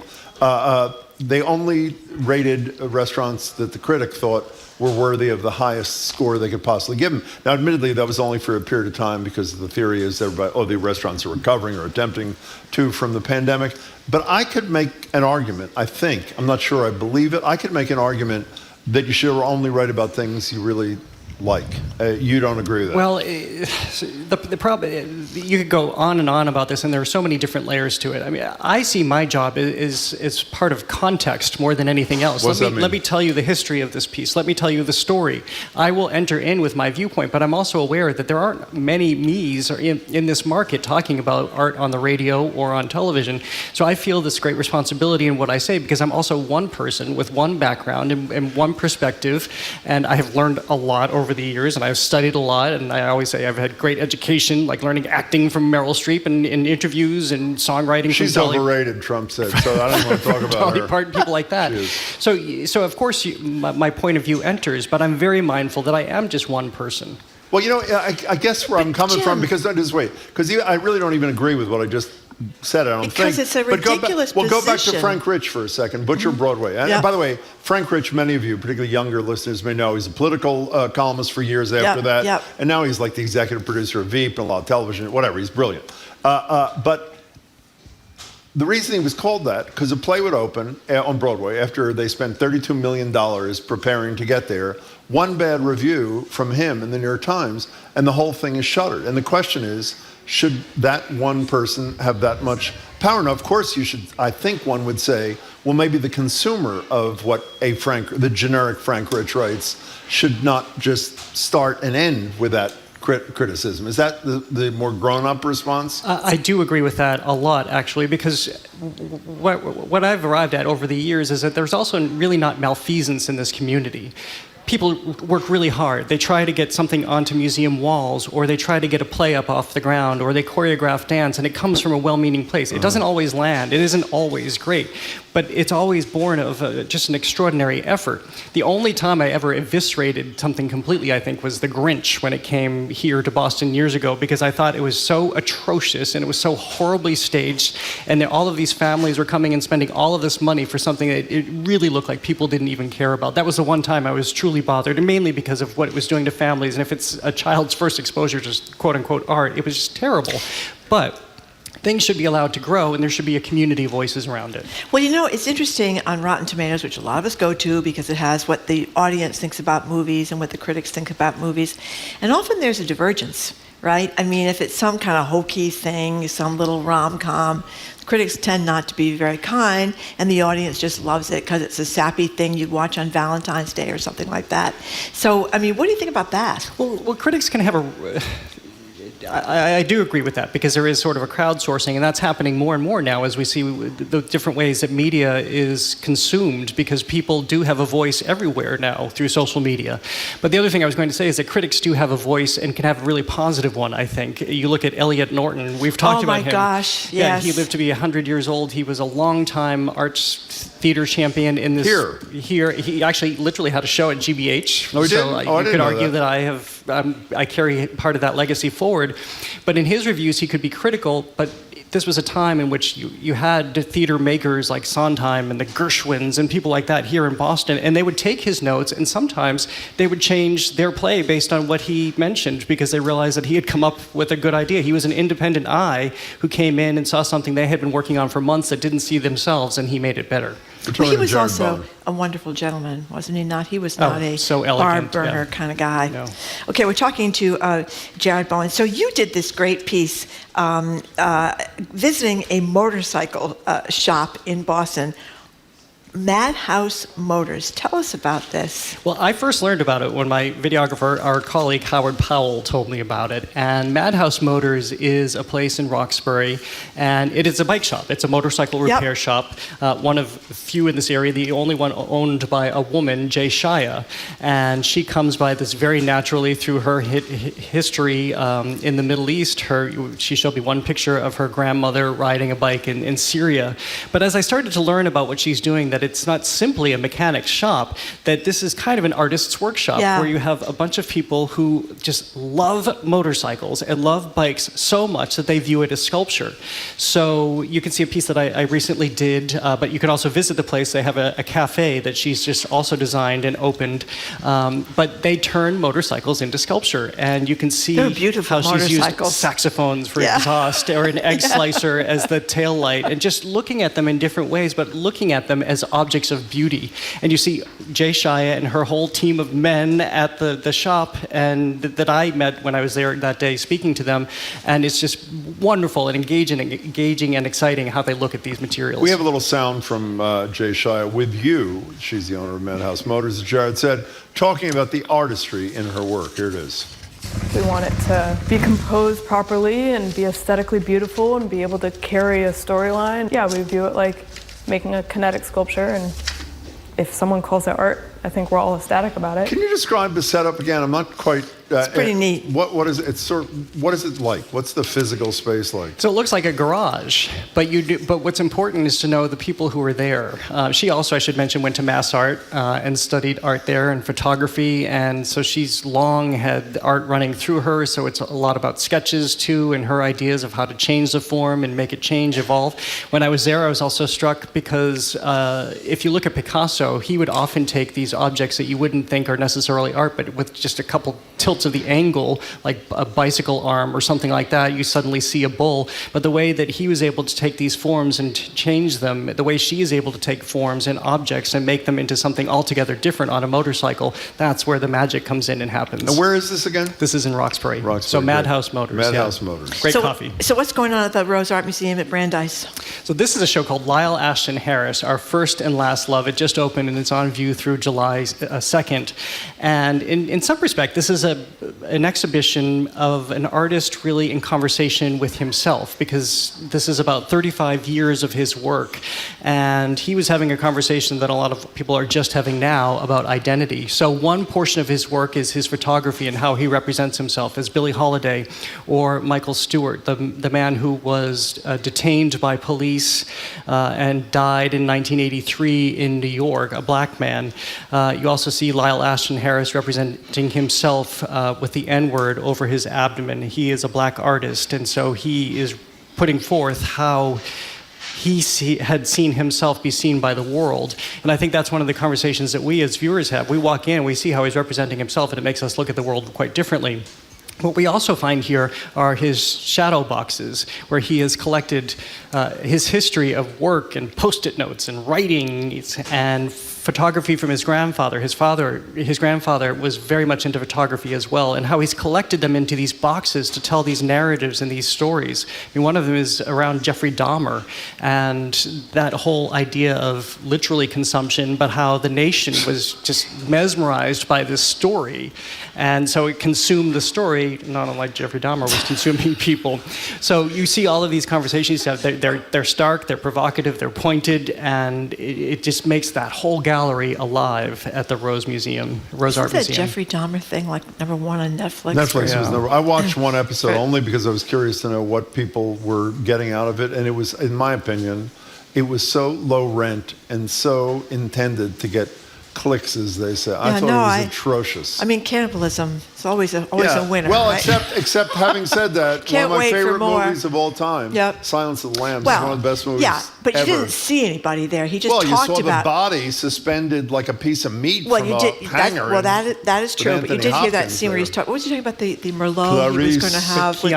[SPEAKER 1] They only rated restaurants that the critic thought were worthy of the highest score they could possibly give them. Now, admittedly, that was only for a period of time because the theory is everybody, the restaurants are recovering or attempting to from the pandemic. But I could make an argument, I think, I'm not sure I believe it, I could make an argument that you should only write about things you really like. You don't agree with that?
[SPEAKER 8] Well, the problem, you could go on and on about this, and there are so many different layers to it. I mean, I see my job as part of context more than anything else. Let me tell you the history of this piece. Let me tell you the story. I will enter in with my viewpoint, but I'm also aware that there aren't many me's in this market talking about art on the radio or on television. So I feel this great responsibility in what I say, because I'm also one person with one background and one perspective, and I have learned a lot over the years, and I've studied a lot, and I always say I've had great education, like learning acting from Meryl Streep and interviews and songwriting.
[SPEAKER 1] She's
[SPEAKER 8] from
[SPEAKER 1] overrated, Trump said, so I don't want to talk about
[SPEAKER 8] Dolly
[SPEAKER 1] her.
[SPEAKER 8] Parton, people like that. So of course my point of view enters, but I'm very mindful that I am just one person.
[SPEAKER 1] Well, you know, I guess where I'm coming from, because I really don't even agree with what I just said. I don't think.
[SPEAKER 2] Because it's a ridiculous
[SPEAKER 1] Go back to
[SPEAKER 2] position.
[SPEAKER 1] Frank Rich for a second, Butcher Broadway. And by the way, Frank Rich, many of you, particularly younger listeners, may know he's a political columnist for years after that. And now he's like the executive producer of Veep and a lot of television, whatever. He's brilliant. But the reason he was called that, because a play would open on Broadway after they spent $32 million preparing to get there. One bad review from him in the New York Times, and the whole thing is shuttered. And the question is, should that one person have that much power? Now, of course, you should. I think one would say, well, maybe the consumer of what the generic Frank Rich writes should not just start and end with that criticism. Is that the more grown-up response?
[SPEAKER 8] I do agree with that a lot, actually, because what I've arrived at over the years is that there's also really not malfeasance in this community. People work really hard. They try to get something onto museum walls, or they try to get a play up off the ground, or they choreograph dance, and it comes from a well-meaning place. It doesn't always land. It isn't always great, but it's always born of just an extraordinary effort. The only time I ever eviscerated something completely, I think, was The Grinch when it came here to Boston years ago, because I thought it was so atrocious and it was so horribly staged, and all of these families were coming and spending all of this money for something that it really looked like people didn't even care about. That was the one time I was truly bothered, and mainly because of what it was doing to families. And if it's a child's first exposure to quote-unquote art, it was just terrible. But things should be allowed to grow, and there should be a community of voices around it.
[SPEAKER 2] Well, you know, it's interesting on Rotten Tomatoes, which a lot of us go to because it has what the audience thinks about movies and what the critics think about movies. And often there's a divergence, right? I mean, if it's some kind of hokey thing, some little rom-com, critics tend not to be very kind, and the audience just loves it because it's a sappy thing you'd watch on Valentine's Day or something like that. So, I mean, what do you think about that?
[SPEAKER 8] Well, critics can have I do agree with that, because there is sort of a crowdsourcing, and that's happening more and more now as we see the different ways that media is consumed, because people do have a voice everywhere now through social media. But the other thing I was going to say is that critics do have a voice, and can have a really positive one, I think. You look at Elliot Norton, we've talked about him.
[SPEAKER 2] Oh my gosh,
[SPEAKER 8] Yeah,
[SPEAKER 2] yes.
[SPEAKER 8] he lived to be 100 years old. He was a long-time arts theater champion in this. Here. He actually literally had a show at GBH.
[SPEAKER 1] No, he
[SPEAKER 8] so
[SPEAKER 1] didn't? Oh, I
[SPEAKER 8] you
[SPEAKER 1] didn't
[SPEAKER 8] could
[SPEAKER 1] know
[SPEAKER 8] argue
[SPEAKER 1] that.
[SPEAKER 8] that I carry part of that legacy forward. But in his reviews, he could be critical, but this was a time in which you had theater makers like Sondheim and the Gershwins and people like that here in Boston, and they would take his notes, and sometimes they would change their play based on what he mentioned, because they realized that he had come up with a good idea. He was an independent eye who came in and saw something they had been working on for months that didn't see themselves, and he made it better.
[SPEAKER 2] Well, he was also a wonderful gentleman, wasn't he not? He was not a
[SPEAKER 8] so
[SPEAKER 2] bar
[SPEAKER 8] elegant,
[SPEAKER 2] burner
[SPEAKER 8] yeah.
[SPEAKER 2] kind of guy.
[SPEAKER 8] No.
[SPEAKER 2] Okay, we're talking to Jared Bowen. So you did this great piece visiting a motorcycle shop in Boston, Madhouse Motors. Tell us about this.
[SPEAKER 8] Well, I first learned about it when my videographer, our colleague Howard Powell, told me about it. And Madhouse Motors is a place in Roxbury, and it is a bike shop. It's a motorcycle repair shop, one of few in this area, the only one owned by a woman, Jay Shia. And she comes by this very naturally through her history in the Middle East. She showed me one picture of her grandmother riding a bike in Syria. But as I started to learn about what she's doing, that it's not simply a mechanic's shop, that this is kind of an artist's workshop where you have a bunch of people who just love motorcycles and love bikes so much that they view it as sculpture. So you can see a piece that I recently did, but you can also visit the place. They have a cafe that she's just also designed and opened, but they turn motorcycles into sculpture, and you can see how she's used saxophones for exhaust, or an egg slicer as the tail light, and just looking at them in different ways, but looking at them as objects of beauty. And you see Jay Shia and her whole team of men at the shop, and that I met when I was there that day speaking to them, and it's just wonderful and engaging and exciting how they look at these materials.
[SPEAKER 1] We have a little sound from Jay Shia with you. She's the owner of Madhouse Motors, as Jared said, talking about the artistry in her work. Here it is.
[SPEAKER 9] We want it to be composed properly and be aesthetically beautiful and be able to carry a storyline. Yeah, we view it like making a kinetic sculpture, and if someone calls it art, I think we're all ecstatic about it.
[SPEAKER 1] Can you describe the setup again? I'm not quite.
[SPEAKER 2] It's pretty neat.
[SPEAKER 1] What is it? It's sort of, what is it like? What's the physical space like?
[SPEAKER 8] So it looks like a garage, but what's important is to know the people who are there. She also, I should mention, went to Mass Art and studied art there and photography, and so she's long had art running through her. So it's a lot about sketches too, and her ideas of how to change the form and make it change, evolve. When I was there, I was also struck because if you look at Picasso, he would often take these objects that you wouldn't think are necessarily art, but with just a couple tilts of the angle, like a bicycle arm or something like that, you suddenly see a bull. But the way that he was able to take these forms and change them, the way she is able to take forms and objects and make them into something altogether different on a motorcycle, that's where the magic comes in and happens.
[SPEAKER 1] And where is this again?
[SPEAKER 8] This is in Roxbury. So Madhouse Motors.
[SPEAKER 1] Madhouse Motors.
[SPEAKER 8] Great coffee.
[SPEAKER 2] So what's going on at the Rose Art Museum at Brandeis?
[SPEAKER 8] So this is a show called Lyle Ashton Harris, Our First and Last Love. It just opened and it's on view through July 2nd. And in some respect, this is an exhibition of an artist really in conversation with himself, because this is about 35 years of his work. And he was having a conversation that a lot of people are just having now about identity. So one portion of his work is his photography and how he represents himself as Billie Holiday or Michael Stewart, the man who was detained by police and died in 1983 in New York, a black man. You also see Lyle Ashton Harris representing himself with the N-word over his abdomen. He is a black artist, and so he is putting forth how he had seen himself be seen by the world. And I think that's one of the conversations that we as viewers have. We walk in, we see how he's representing himself, and it makes us look at the world quite differently. What we also find here are his shadow boxes, where he has collected his history of work and Post-it notes and writing and photography from his grandfather. His grandfather was very much into photography as well, and how he's collected them into these boxes to tell these narratives and these stories. I mean, one of them is around Jeffrey Dahmer and that whole idea of literally consumption, but how the nation was just mesmerized by this story, and so it consumed the story, not unlike Jeffrey Dahmer was consuming people. So you see all of these conversations. They're stark, they're provocative, they're pointed, and it just makes that whole gallery alive at the Rose Art Museum.
[SPEAKER 2] That Jeffrey Dahmer thing, like #1 on Netflix?
[SPEAKER 1] Netflix was I watched one episode only because I was curious to know what people were getting out of it, and it was, in my opinion, it was so low rent and so intended to get clicks, as they say. I thought it was atrocious.
[SPEAKER 2] I mean, cannibalism is always a winner.
[SPEAKER 1] Well,
[SPEAKER 2] right?
[SPEAKER 1] except having said that, one of my favorite movies of all time, Silence of the Lambs, is one of the best movies
[SPEAKER 2] but
[SPEAKER 1] ever.
[SPEAKER 2] you didn't see anybody there. He just talked
[SPEAKER 1] you saw
[SPEAKER 2] about
[SPEAKER 1] the body suspended like a piece of meat from a hanger.
[SPEAKER 2] That is true. But you did hear that scene where he's talking. What was he talking about? The Merlot he was going to have with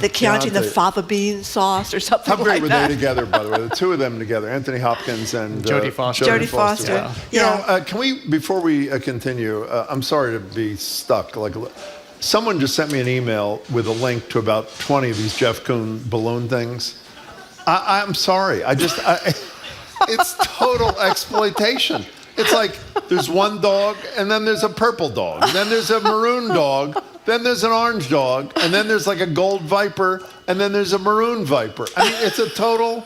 [SPEAKER 2] the Chianti and the fava bean sauce or something like that.
[SPEAKER 1] How great were they together, by the way? The two of them together, Anthony Hopkins and
[SPEAKER 8] Jodie Foster.
[SPEAKER 2] Jodie Foster.
[SPEAKER 1] Yeah. You know, can we, before we continue, I'm sorry to be stuck. Like, someone just sent me an email with a link to about 20 of these Jeff Koons balloon things. I'm sorry. It's total exploitation. It's like there's one dog, and then there's a purple dog, and then there's a maroon dog, then there's an orange dog, and then there's like a gold viper, and then there's a maroon viper. I mean, it's a total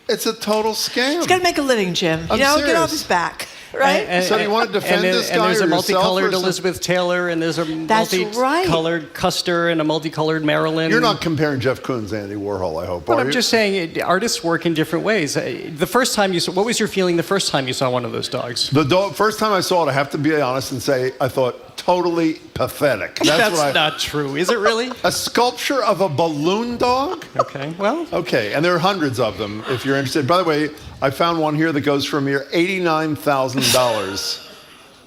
[SPEAKER 1] scam.
[SPEAKER 2] He's got to make a living, Jim. Get off his back. Right?
[SPEAKER 1] So do you want to defend this guy?
[SPEAKER 8] And there's a multicolored
[SPEAKER 1] yourself,
[SPEAKER 8] Elizabeth Taylor, and there's a multicolored Custer, and a multicolored Marilyn.
[SPEAKER 1] You're not comparing Jeff Koons to Andy Warhol, I hope.
[SPEAKER 8] But I'm just saying, artists work in different ways. The first time what was your feeling the first time you saw one of those dogs?
[SPEAKER 1] First time I saw it, I have to be honest and say, I thought totally pathetic.
[SPEAKER 8] That's not true. Is it really?
[SPEAKER 1] A sculpture of a balloon dog?
[SPEAKER 8] Okay, well.
[SPEAKER 1] Okay, and there are hundreds of them if you're interested. By the way, I found one here that goes for a mere $89,000.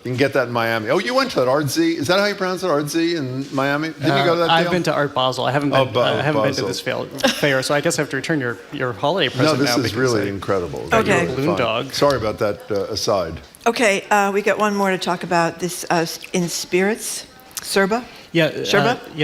[SPEAKER 1] You can get that in Miami. Oh, you went to that Art Z? Is that how you pronounce it, Art Z in Miami? Didn't you go to that
[SPEAKER 8] I've
[SPEAKER 1] deal?
[SPEAKER 8] been to Art Basel. I haven't been to this fair, so I guess I have to return your holiday present now.
[SPEAKER 1] No, this is really incredible.
[SPEAKER 2] Okay.
[SPEAKER 8] Balloon dog.
[SPEAKER 1] Sorry about that aside.
[SPEAKER 2] Okay, we got one more to talk about. This In Spirits, Serba.
[SPEAKER 8] Yeah,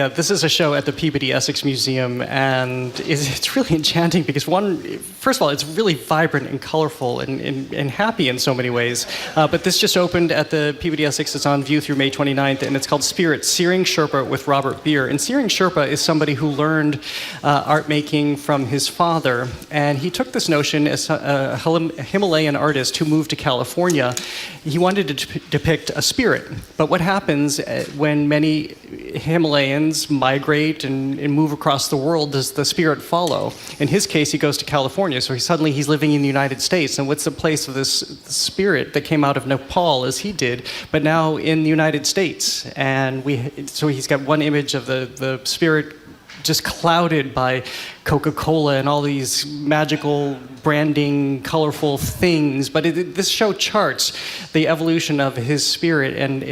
[SPEAKER 8] this is a show at the Peabody Essex Museum, and it's really enchanting because first of all, it's really vibrant and colorful and happy in so many ways. But this just opened at the Peabody Essex. It's on view through May 29th, and it's called Spirit, Searing Sherpa with Robert Beer. And Searing Sherpa is somebody who learned art making from his father, and he took this notion as a Himalayan artist who moved to California. He wanted to depict a spirit, but what happens when many Himalayans migrate and move across the world, does the spirit follow? In his case, he goes to California, so he's living in the United States. And what's the place of this spirit that came out of Nepal, as he did, but now in the United States? And so he's got one image of the spirit just clouded by Coca-Cola and all these magical branding, colorful things. But this show charts the evolution of his spirit and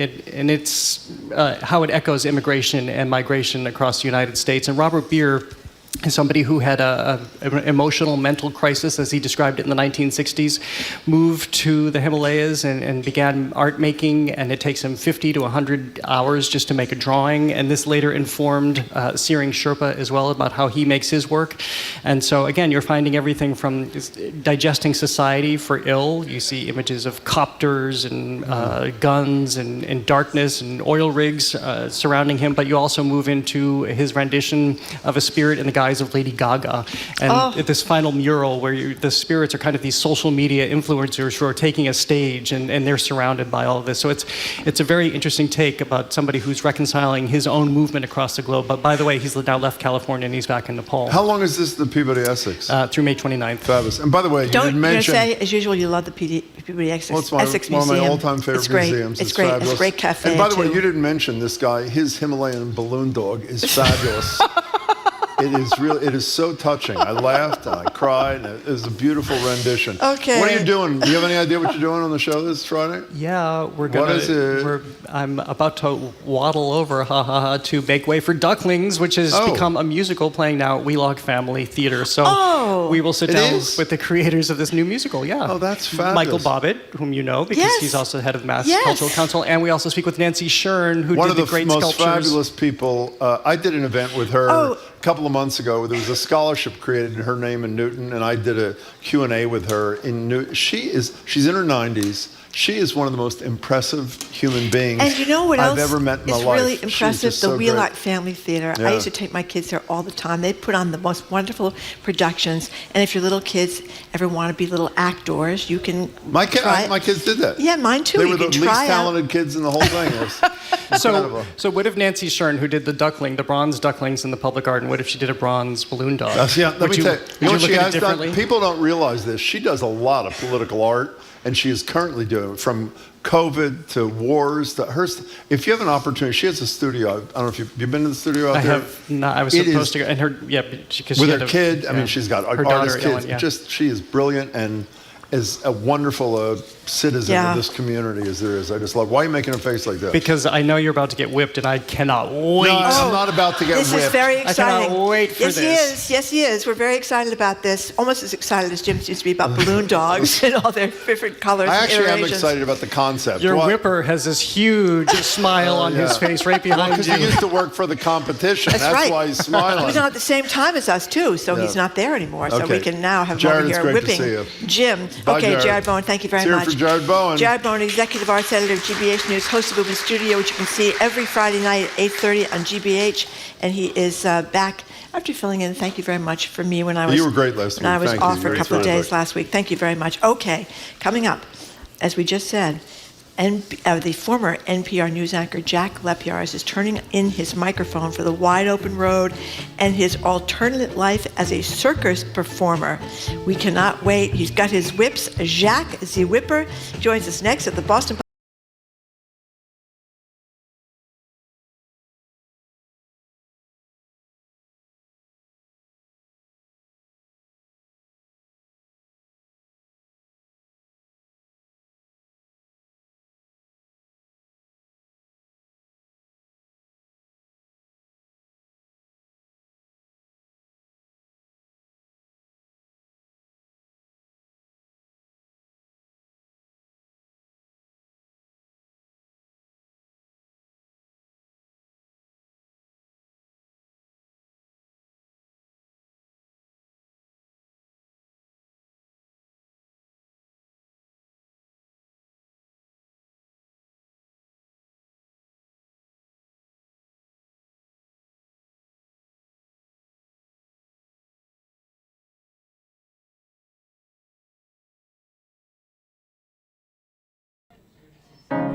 [SPEAKER 8] it's how it echoes immigration and migration across the United States. And Robert Beer is somebody who had an emotional mental crisis, as he described it in the 1960s, moved to the Himalayas and began art making, and it takes him 50 to 100 hours just to make a drawing. And this later informed Searing Sherpa as well about how he makes his work. And so again, you're finding everything from digesting society for ill. You see images of copters and guns and darkness and oil rigs surrounding him, but you also move into his rendition of a spirit in the guise of Lady Gaga, and this final mural where the spirits are kind of these social media influencers who are taking a stage, and they're surrounded by all of this. So it's a very interesting take about somebody who's reconciling his own movement across the globe. But by the way, he's now left California and he's back in Nepal.
[SPEAKER 1] How long is this the Peabody Essex?
[SPEAKER 8] Through May 29th.
[SPEAKER 1] Fabulous. And by the way, you didn't mention...
[SPEAKER 2] Say, as usual, you love the Peabody Essex Museum.
[SPEAKER 1] One of my all-time favorite museums.
[SPEAKER 2] It's great.
[SPEAKER 1] Fabulous.
[SPEAKER 2] It's a great cafe,
[SPEAKER 1] And by the way,
[SPEAKER 2] too.
[SPEAKER 1] you didn't mention this guy. His Himalayan balloon dog is fabulous. It is so touching. I laughed and I cried, and it was a beautiful rendition.
[SPEAKER 2] Okay.
[SPEAKER 1] What are you doing? Do you have any idea what you're doing on the show this Friday?
[SPEAKER 8] Yeah,
[SPEAKER 1] What is it?
[SPEAKER 8] I'm about to waddle over, to Make Way for Ducklings, which has become a musical playing now at Wheelock Family Theater. So we will sit down with the creators of this new musical. Yeah.
[SPEAKER 1] Oh, that's fabulous.
[SPEAKER 8] Michael Bobbitt, whom you know because he's also head of the Mass Cultural Council, and we also speak with Nancy Shern, who did the great
[SPEAKER 1] One of the most
[SPEAKER 8] sculptures.
[SPEAKER 1] fabulous people. I did an event with her a couple of months ago. There was a scholarship created in her name in Newton, and I did a Q&A with her in Newton. She's in her 90s. She is one of the most impressive human beings
[SPEAKER 2] And you know what
[SPEAKER 1] I've
[SPEAKER 2] else
[SPEAKER 1] ever met in my
[SPEAKER 2] is
[SPEAKER 1] life.
[SPEAKER 2] really
[SPEAKER 1] She's
[SPEAKER 2] impressive?
[SPEAKER 1] just
[SPEAKER 2] The
[SPEAKER 1] so
[SPEAKER 2] Wheelock
[SPEAKER 1] great.
[SPEAKER 2] Family Theater.
[SPEAKER 1] Yeah.
[SPEAKER 2] I used to take my kids there all the time. They put on the most wonderful productions. And if your little kids ever want to be little actors, you can
[SPEAKER 1] My
[SPEAKER 2] try
[SPEAKER 1] kids did that.
[SPEAKER 2] Yeah, mine too.
[SPEAKER 1] They
[SPEAKER 2] You
[SPEAKER 1] were the
[SPEAKER 2] can
[SPEAKER 1] least
[SPEAKER 2] try out.
[SPEAKER 1] talented kids in the whole thing. It was incredible.
[SPEAKER 8] So what if Nancy Shern, who did the bronze ducklings in the public garden, what if she did a bronze balloon dog?
[SPEAKER 1] Let me tell you. You know what she has done?
[SPEAKER 8] differently?
[SPEAKER 1] People don't realize this. She does a lot of political art, and she is currently doing it from COVID to wars to her. If you have an opportunity, she has a studio. I don't know if you've been to the studio out there.
[SPEAKER 8] I have not. I was supposed to go. And her, because
[SPEAKER 1] with
[SPEAKER 8] she
[SPEAKER 1] her
[SPEAKER 8] had
[SPEAKER 1] kid. I mean, she's got
[SPEAKER 8] her
[SPEAKER 1] artist
[SPEAKER 8] daughter,
[SPEAKER 1] kids.
[SPEAKER 8] Ellen,
[SPEAKER 1] She is brilliant and is a wonderful citizen of this community as there is. I just love. Why are you making a face like that?
[SPEAKER 8] Because I know you're about to get whipped, and I cannot wait.
[SPEAKER 1] No, I'm not about to get whipped.
[SPEAKER 2] This is very exciting.
[SPEAKER 8] I cannot wait for
[SPEAKER 2] yes,
[SPEAKER 8] this.
[SPEAKER 2] He is. Yes, he is. We're very excited about this. Almost as excited as Jim used to be about balloon dogs and all their different colors
[SPEAKER 1] I
[SPEAKER 2] and
[SPEAKER 1] actually am
[SPEAKER 2] iterations.
[SPEAKER 1] excited about the concept.
[SPEAKER 8] Your whipper has this huge smile on his face right behind
[SPEAKER 1] because
[SPEAKER 8] you.
[SPEAKER 1] he used to work for the competition. That's
[SPEAKER 2] right.
[SPEAKER 1] why he's smiling.
[SPEAKER 2] He's on at the same time as us too, so he's not there anymore. So we can now have him
[SPEAKER 1] Jared,
[SPEAKER 2] over
[SPEAKER 1] it's
[SPEAKER 2] here
[SPEAKER 1] great
[SPEAKER 2] whipping
[SPEAKER 1] to see you.
[SPEAKER 2] Jim.
[SPEAKER 1] Bye,
[SPEAKER 2] Okay,
[SPEAKER 1] Jared.
[SPEAKER 2] Jared Bowen, thank you very
[SPEAKER 1] Cheer
[SPEAKER 2] much.
[SPEAKER 1] for Jared Bowen.
[SPEAKER 2] Jared Bowen, executive arts editor of GBH News, host of Moving Studio, which you can see every Friday night at 8:30 on GBH, and he is back after filling in. Thank you very much for me when I was.
[SPEAKER 1] You were great last week.
[SPEAKER 2] When I was
[SPEAKER 1] Thank
[SPEAKER 2] off
[SPEAKER 1] you.
[SPEAKER 2] for a
[SPEAKER 1] Very
[SPEAKER 2] couple of
[SPEAKER 1] kind.
[SPEAKER 2] days last week. Thank you very much. Okay, coming up, as we just said. The former NPR news anchor Jack Lepjars is turning in his microphone for the wide open road and his alternate life as a circus performer. We cannot wait. He's got his whips. Jacques the Whipper joins us next at the Boston.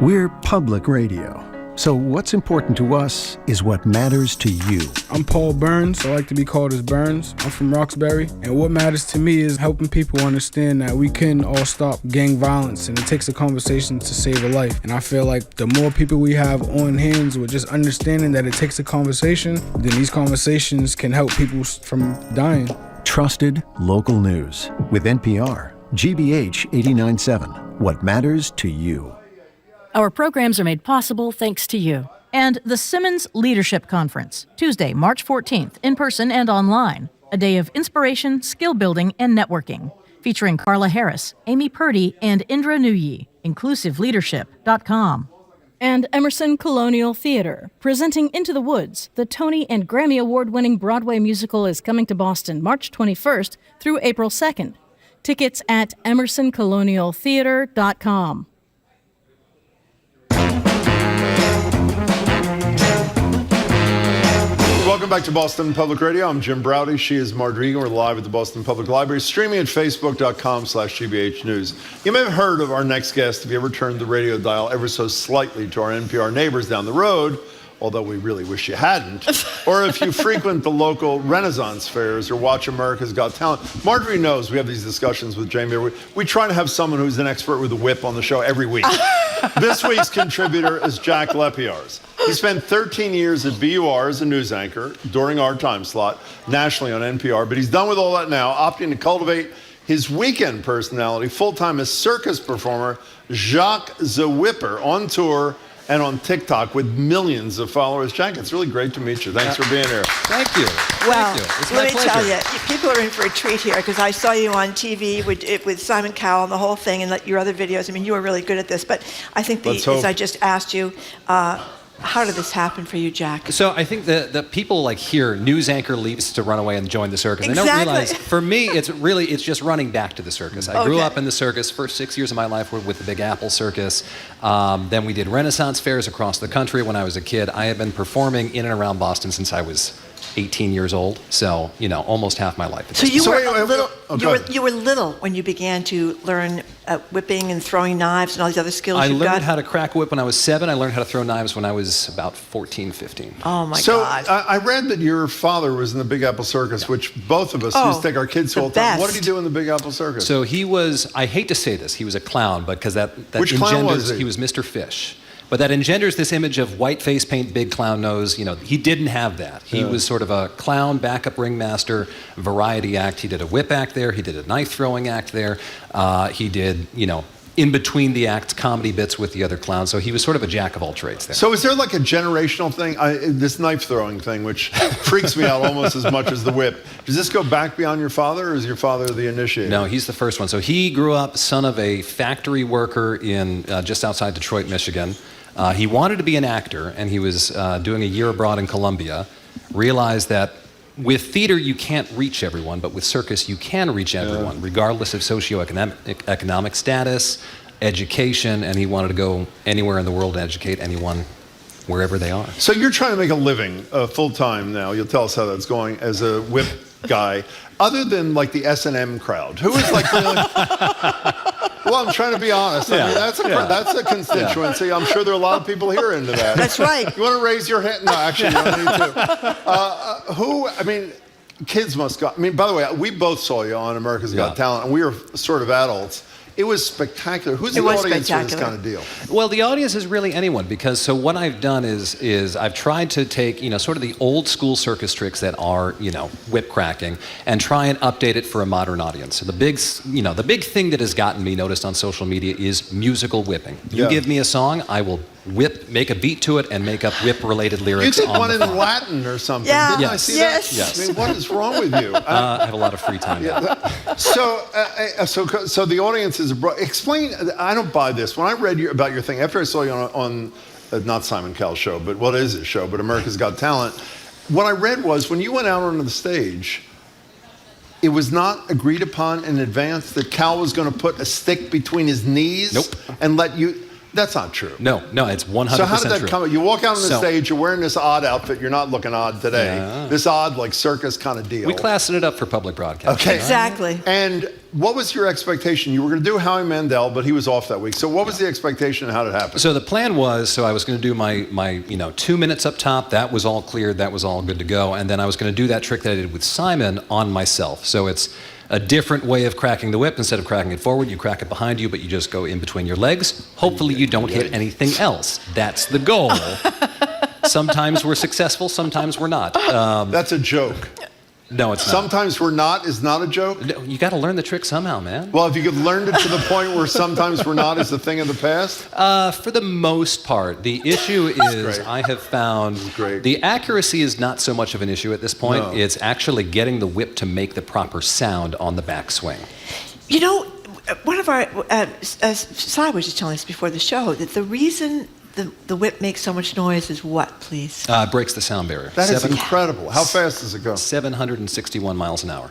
[SPEAKER 13] We're public radio, so what's important to us is what matters to you.
[SPEAKER 10] I'm Paul Burns. I like to be called as Burns. I'm from Roxbury, and what matters to me is helping people understand that we can all stop gang violence, and it takes a conversation to save a life. And I feel like the more people we have on hands with just understanding that it takes a conversation, then these conversations can help people from dying.
[SPEAKER 13] Trusted local news with NPR, GBH 89.7. What matters to you.
[SPEAKER 15] Our programs are made possible thanks to you. And the Simmons Leadership Conference, Tuesday, March 14th, in person and online. A day of inspiration, skill building, and networking. Featuring Carla Harris, Amy Purdy, and Indra Nooyi. InclusiveLeadership.com. And Emerson Colonial Theater, presenting Into the Woods. The Tony and Grammy Award-winning Broadway musical is coming to Boston March 21st through April 2nd. Tickets at EmersonColonialTheater.com.
[SPEAKER 1] Welcome back to Boston Public Radio. I'm Jim Browdy. She is Marjorie Egan. We're live at the Boston Public Library, streaming at Facebook.com/GBH News. You may have heard of our next guest if you ever turned the radio dial ever so slightly to our NPR neighbors down the road although we really wish you hadn't, or if you frequent the local Renaissance fairs or watch America's Got Talent. Marjorie knows we have these discussions with Jamie. We try to have someone who's an expert with a whip on the show every week. This week's contributor is Jack Lepiarz. He spent 13 years at BUR as a news anchor during our time slot, nationally on NPR, but he's done with all that now, opting to cultivate his weekend personality full-time as circus performer Jacques the Whipper on tour and on TikTok with millions of followers. Jack, it's really great to meet you. Thanks for being here.
[SPEAKER 11] Thank you.
[SPEAKER 2] Well,
[SPEAKER 11] Thank you. It's
[SPEAKER 2] let
[SPEAKER 11] my
[SPEAKER 2] me
[SPEAKER 11] pleasure.
[SPEAKER 2] tell you, people are in for a treat here because I saw you on TV with Simon Cowell and the whole thing and your other videos. I mean, you were really good at this. But I think as I just asked you, how did this happen for you, Jack?
[SPEAKER 11] So I think the people like here, news anchor leaves to run away and join the circus.
[SPEAKER 2] Exactly.
[SPEAKER 11] They don't realize, for me, it's just running back to the circus. I grew up in the circus. First 6 years of my life were with the Big Apple Circus. Then we did Renaissance fairs across the country when I was a kid. I have been performing in and around Boston since I was 18 years old, so almost half my life.
[SPEAKER 2] So you were little when you began to learn whipping and throwing knives and all these other skills
[SPEAKER 11] I
[SPEAKER 2] you've got?
[SPEAKER 11] learned how to crack a whip when I was 7. I learned how to throw knives when I was about 14, 15.
[SPEAKER 2] Oh my
[SPEAKER 1] so,
[SPEAKER 2] God.
[SPEAKER 1] I read that your father was in the Big Apple Circus, which both of us used to take our kids to all the time. What did he do in the Big Apple Circus?
[SPEAKER 11] So he was, I hate to say this, he was a clown, but because that
[SPEAKER 1] Which clown was
[SPEAKER 11] he was Mr. Fish. But that engenders this image of white face paint, big clown nose. He didn't have that. He was sort of a clown, backup ringmaster, variety act. He did a whip act there. He did a knife throwing act there. He did, in between the acts, comedy bits with the other clowns. So he was sort of a jack of all trades there.
[SPEAKER 1] So is there like a generational thing? This knife throwing thing, which freaks me out almost as much as the whip. Does this go back beyond your father, or is your father the initiator?
[SPEAKER 11] No, he's the first one. So he grew up son of a factory worker in just outside Detroit, Michigan. He wanted to be an actor, and he was doing a year abroad in Colombia. Realized that with theater, you can't reach everyone, but with circus, you can reach everyone, regardless of socioeconomic status, education, and he wanted to go anywhere in the world and educate anyone wherever they are.
[SPEAKER 1] So you're trying to make a living full-time now. You'll tell us how that's going as a whip guy. Other than like the S&M crowd, who is like really... Well, I'm trying to be honest. I mean, that's a constituency. I'm sure there are a lot of people here into that.
[SPEAKER 2] That's right.
[SPEAKER 1] You want to raise your hand? No, actually, you don't need to. Kids must go. I mean, by the way, we both saw you on America's Got Talent, and we were sort of adults. It was spectacular. Who's the audience for this kind of deal?
[SPEAKER 11] Well, the audience is really anyone, because so what I've done is I've tried to take, sort of the old school circus tricks that are, whip cracking, and try and update it for a modern audience. So the big thing that has gotten me noticed on social media is musical whipping. You give me a song, I will make a beat to it and make up whip-related lyrics.
[SPEAKER 1] You did one in Latin or something.
[SPEAKER 2] Yeah.
[SPEAKER 1] Didn't I see that?
[SPEAKER 11] Yes.
[SPEAKER 1] I mean, what is wrong with you?
[SPEAKER 11] I have a lot of free time now.
[SPEAKER 1] So the audience is explain. I don't buy this. When I read about your thing after I saw you on not Simon Cowell's show, but what is his show? But America's Got Talent. What I read was when you went out onto the stage, it was not agreed upon in advance that Cowell was going to put a stick between his knees and let you. That's not true.
[SPEAKER 11] No, it's 100% true.
[SPEAKER 1] So how did that come? You walk out on the stage, you're wearing this odd outfit. You're not looking odd today. Yeah. This odd, like, circus kind of deal.
[SPEAKER 11] We classed it up for public broadcast.
[SPEAKER 1] Okay.
[SPEAKER 2] Exactly.
[SPEAKER 1] And what was your expectation? You were going to do Howie Mandel, but he was off that week. So what was the expectation and how did it happen?
[SPEAKER 11] So the plan was, I was going to do my 2 minutes up top. That was all cleared. That was all good to go. And then I was going to do that trick that I did with Simon on myself. So it's a different way of cracking the whip. Instead of cracking it forward, you crack it behind you, but you just go in between your legs. Hopefully you don't hit anything else. That's the goal. Sometimes we're successful, sometimes we're not.
[SPEAKER 1] That's a joke.
[SPEAKER 11] No, it's not.
[SPEAKER 1] Sometimes we're not is not a joke?
[SPEAKER 11] No, you got to learn the trick somehow, man.
[SPEAKER 1] Well, if you could learn it to the point where sometimes we're not is a thing of the past?
[SPEAKER 11] For the most part. The issue is I have found the accuracy is not so much of an issue at this point. No. It's actually getting the whip to make the proper sound on the backswing.
[SPEAKER 2] One of our, Cy was just telling us before the show that the reason the whip makes so much noise is what, please?
[SPEAKER 11] It breaks the sound barrier.
[SPEAKER 1] That is incredible. How fast does it go?
[SPEAKER 11] 761 miles an hour.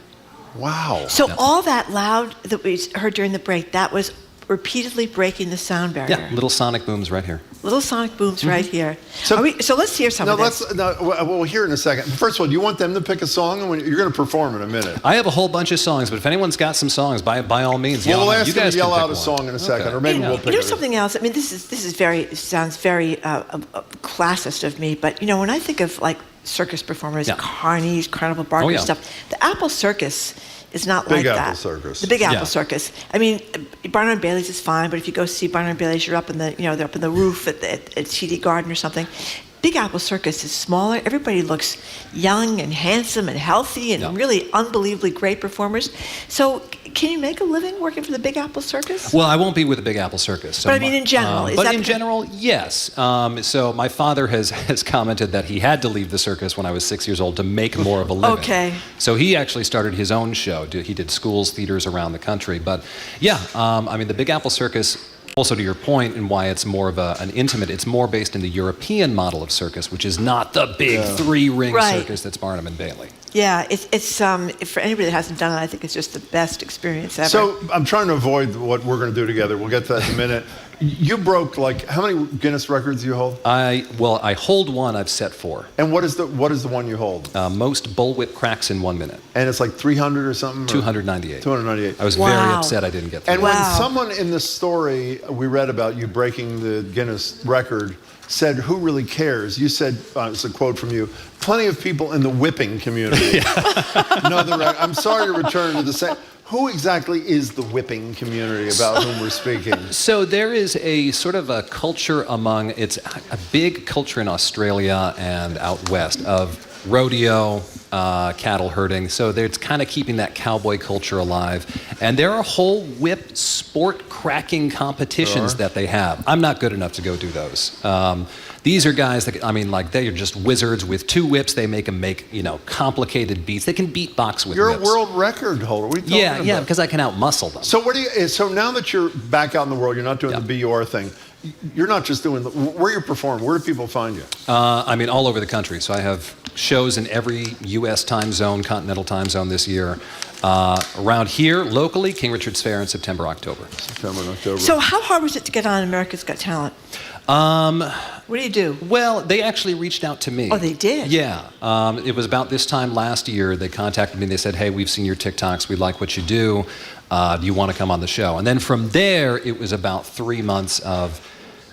[SPEAKER 1] Wow.
[SPEAKER 2] So all that loud that we heard during the break, that was repeatedly breaking the sound barrier.
[SPEAKER 11] Yeah, little sonic booms right here.
[SPEAKER 2] Little sonic booms
[SPEAKER 11] Mm-hmm.
[SPEAKER 2] right here. So let's hear some of this.
[SPEAKER 1] We'll hear in a second. First of all, do you want them to pick a song? And you're going to perform in a minute.
[SPEAKER 11] I have a whole bunch of songs, but if anyone's got some songs, by all means,
[SPEAKER 1] we'll ask
[SPEAKER 11] you
[SPEAKER 1] them
[SPEAKER 11] guys
[SPEAKER 1] to yell
[SPEAKER 11] can pick
[SPEAKER 1] out a
[SPEAKER 11] one.
[SPEAKER 1] song in a second,
[SPEAKER 11] Okay.
[SPEAKER 1] or maybe we'll pick
[SPEAKER 2] You know
[SPEAKER 1] it.
[SPEAKER 2] something else? I mean, this sounds very classist of me, but when I think of like circus performers, carnies, carnival barker stuff, the Apple Circus is not like that.
[SPEAKER 1] Big Apple Circus.
[SPEAKER 2] The Big Apple Circus. I mean, Barnum and Bailey's is fine, but if you go see Barnum and Bailey's, you're up in the they're up in the roof at TD Garden or something. Big Apple Circus is smaller. Everybody looks young and handsome and healthy and really unbelievably great performers. So can you make a living working for the Big Apple Circus?
[SPEAKER 11] Well, I won't be with the Big Apple Circus. So
[SPEAKER 2] but I mean, in general.
[SPEAKER 11] General, yes. So my father has commented that he had to leave the circus when I was 6 years old to make more of a living.
[SPEAKER 2] Okay.
[SPEAKER 11] So he actually started his own show. He did schools, theaters around the country. But yeah, I mean, the Big Apple Circus, also to your point and why it's more of an intimate, it's more based in the European model of circus, which is not the big three-ring circus that's Barnum and Bailey.
[SPEAKER 2] Yeah, it's for anybody that hasn't done it, I think it's just the best experience ever.
[SPEAKER 1] So I'm trying to avoid what we're going to do together. We'll get to that in a minute. You broke how many Guinness records do you hold?
[SPEAKER 11] I hold one. I've set 4.
[SPEAKER 1] And what is the one you hold?
[SPEAKER 11] Most bullwhip cracks in 1 minute.
[SPEAKER 1] And it's like 300 or something?
[SPEAKER 11] 298.
[SPEAKER 1] 298.
[SPEAKER 11] I was very upset I didn't get through.
[SPEAKER 1] And when someone in the story we read about you breaking the Guinness record said, "Who really cares?" You said, it's a quote from you, "Plenty of people in the whipping community know the record." I'm sorry to return to the same. Who exactly is the whipping community about whom we're speaking?
[SPEAKER 11] So there is a sort of a culture it's a big culture in Australia and out west of rodeo, cattle herding. So it's kind of keeping that cowboy culture alive. And there are whole whip sport cracking competitions that they have. I'm not good enough to go do those. These are guys that, they are just wizards with 2 whips. They make them complicated beats. They can beatbox with
[SPEAKER 1] You're
[SPEAKER 11] whips.
[SPEAKER 1] a world record holder. What are you talking about?
[SPEAKER 11] Yeah, because I can out-muscle them.
[SPEAKER 1] So so now that you're back out in the world, you're not doing the BUR thing. You're not just doing where you perform. Where do people find you?
[SPEAKER 11] All over the country. So I have shows in every U.S. time zone, continental time zone this year. Around here, locally, King Richard's Fair in September, October.
[SPEAKER 2] So how hard was it to get on America's Got Talent? What do you do?
[SPEAKER 11] Well, they actually reached out to me.
[SPEAKER 2] Oh, they did?
[SPEAKER 11] Yeah. It was about this time last year. They contacted me and they said, "Hey, we've seen your TikToks. We like what you do. Do you want to come on the show?" And then from there, it was about 3 months of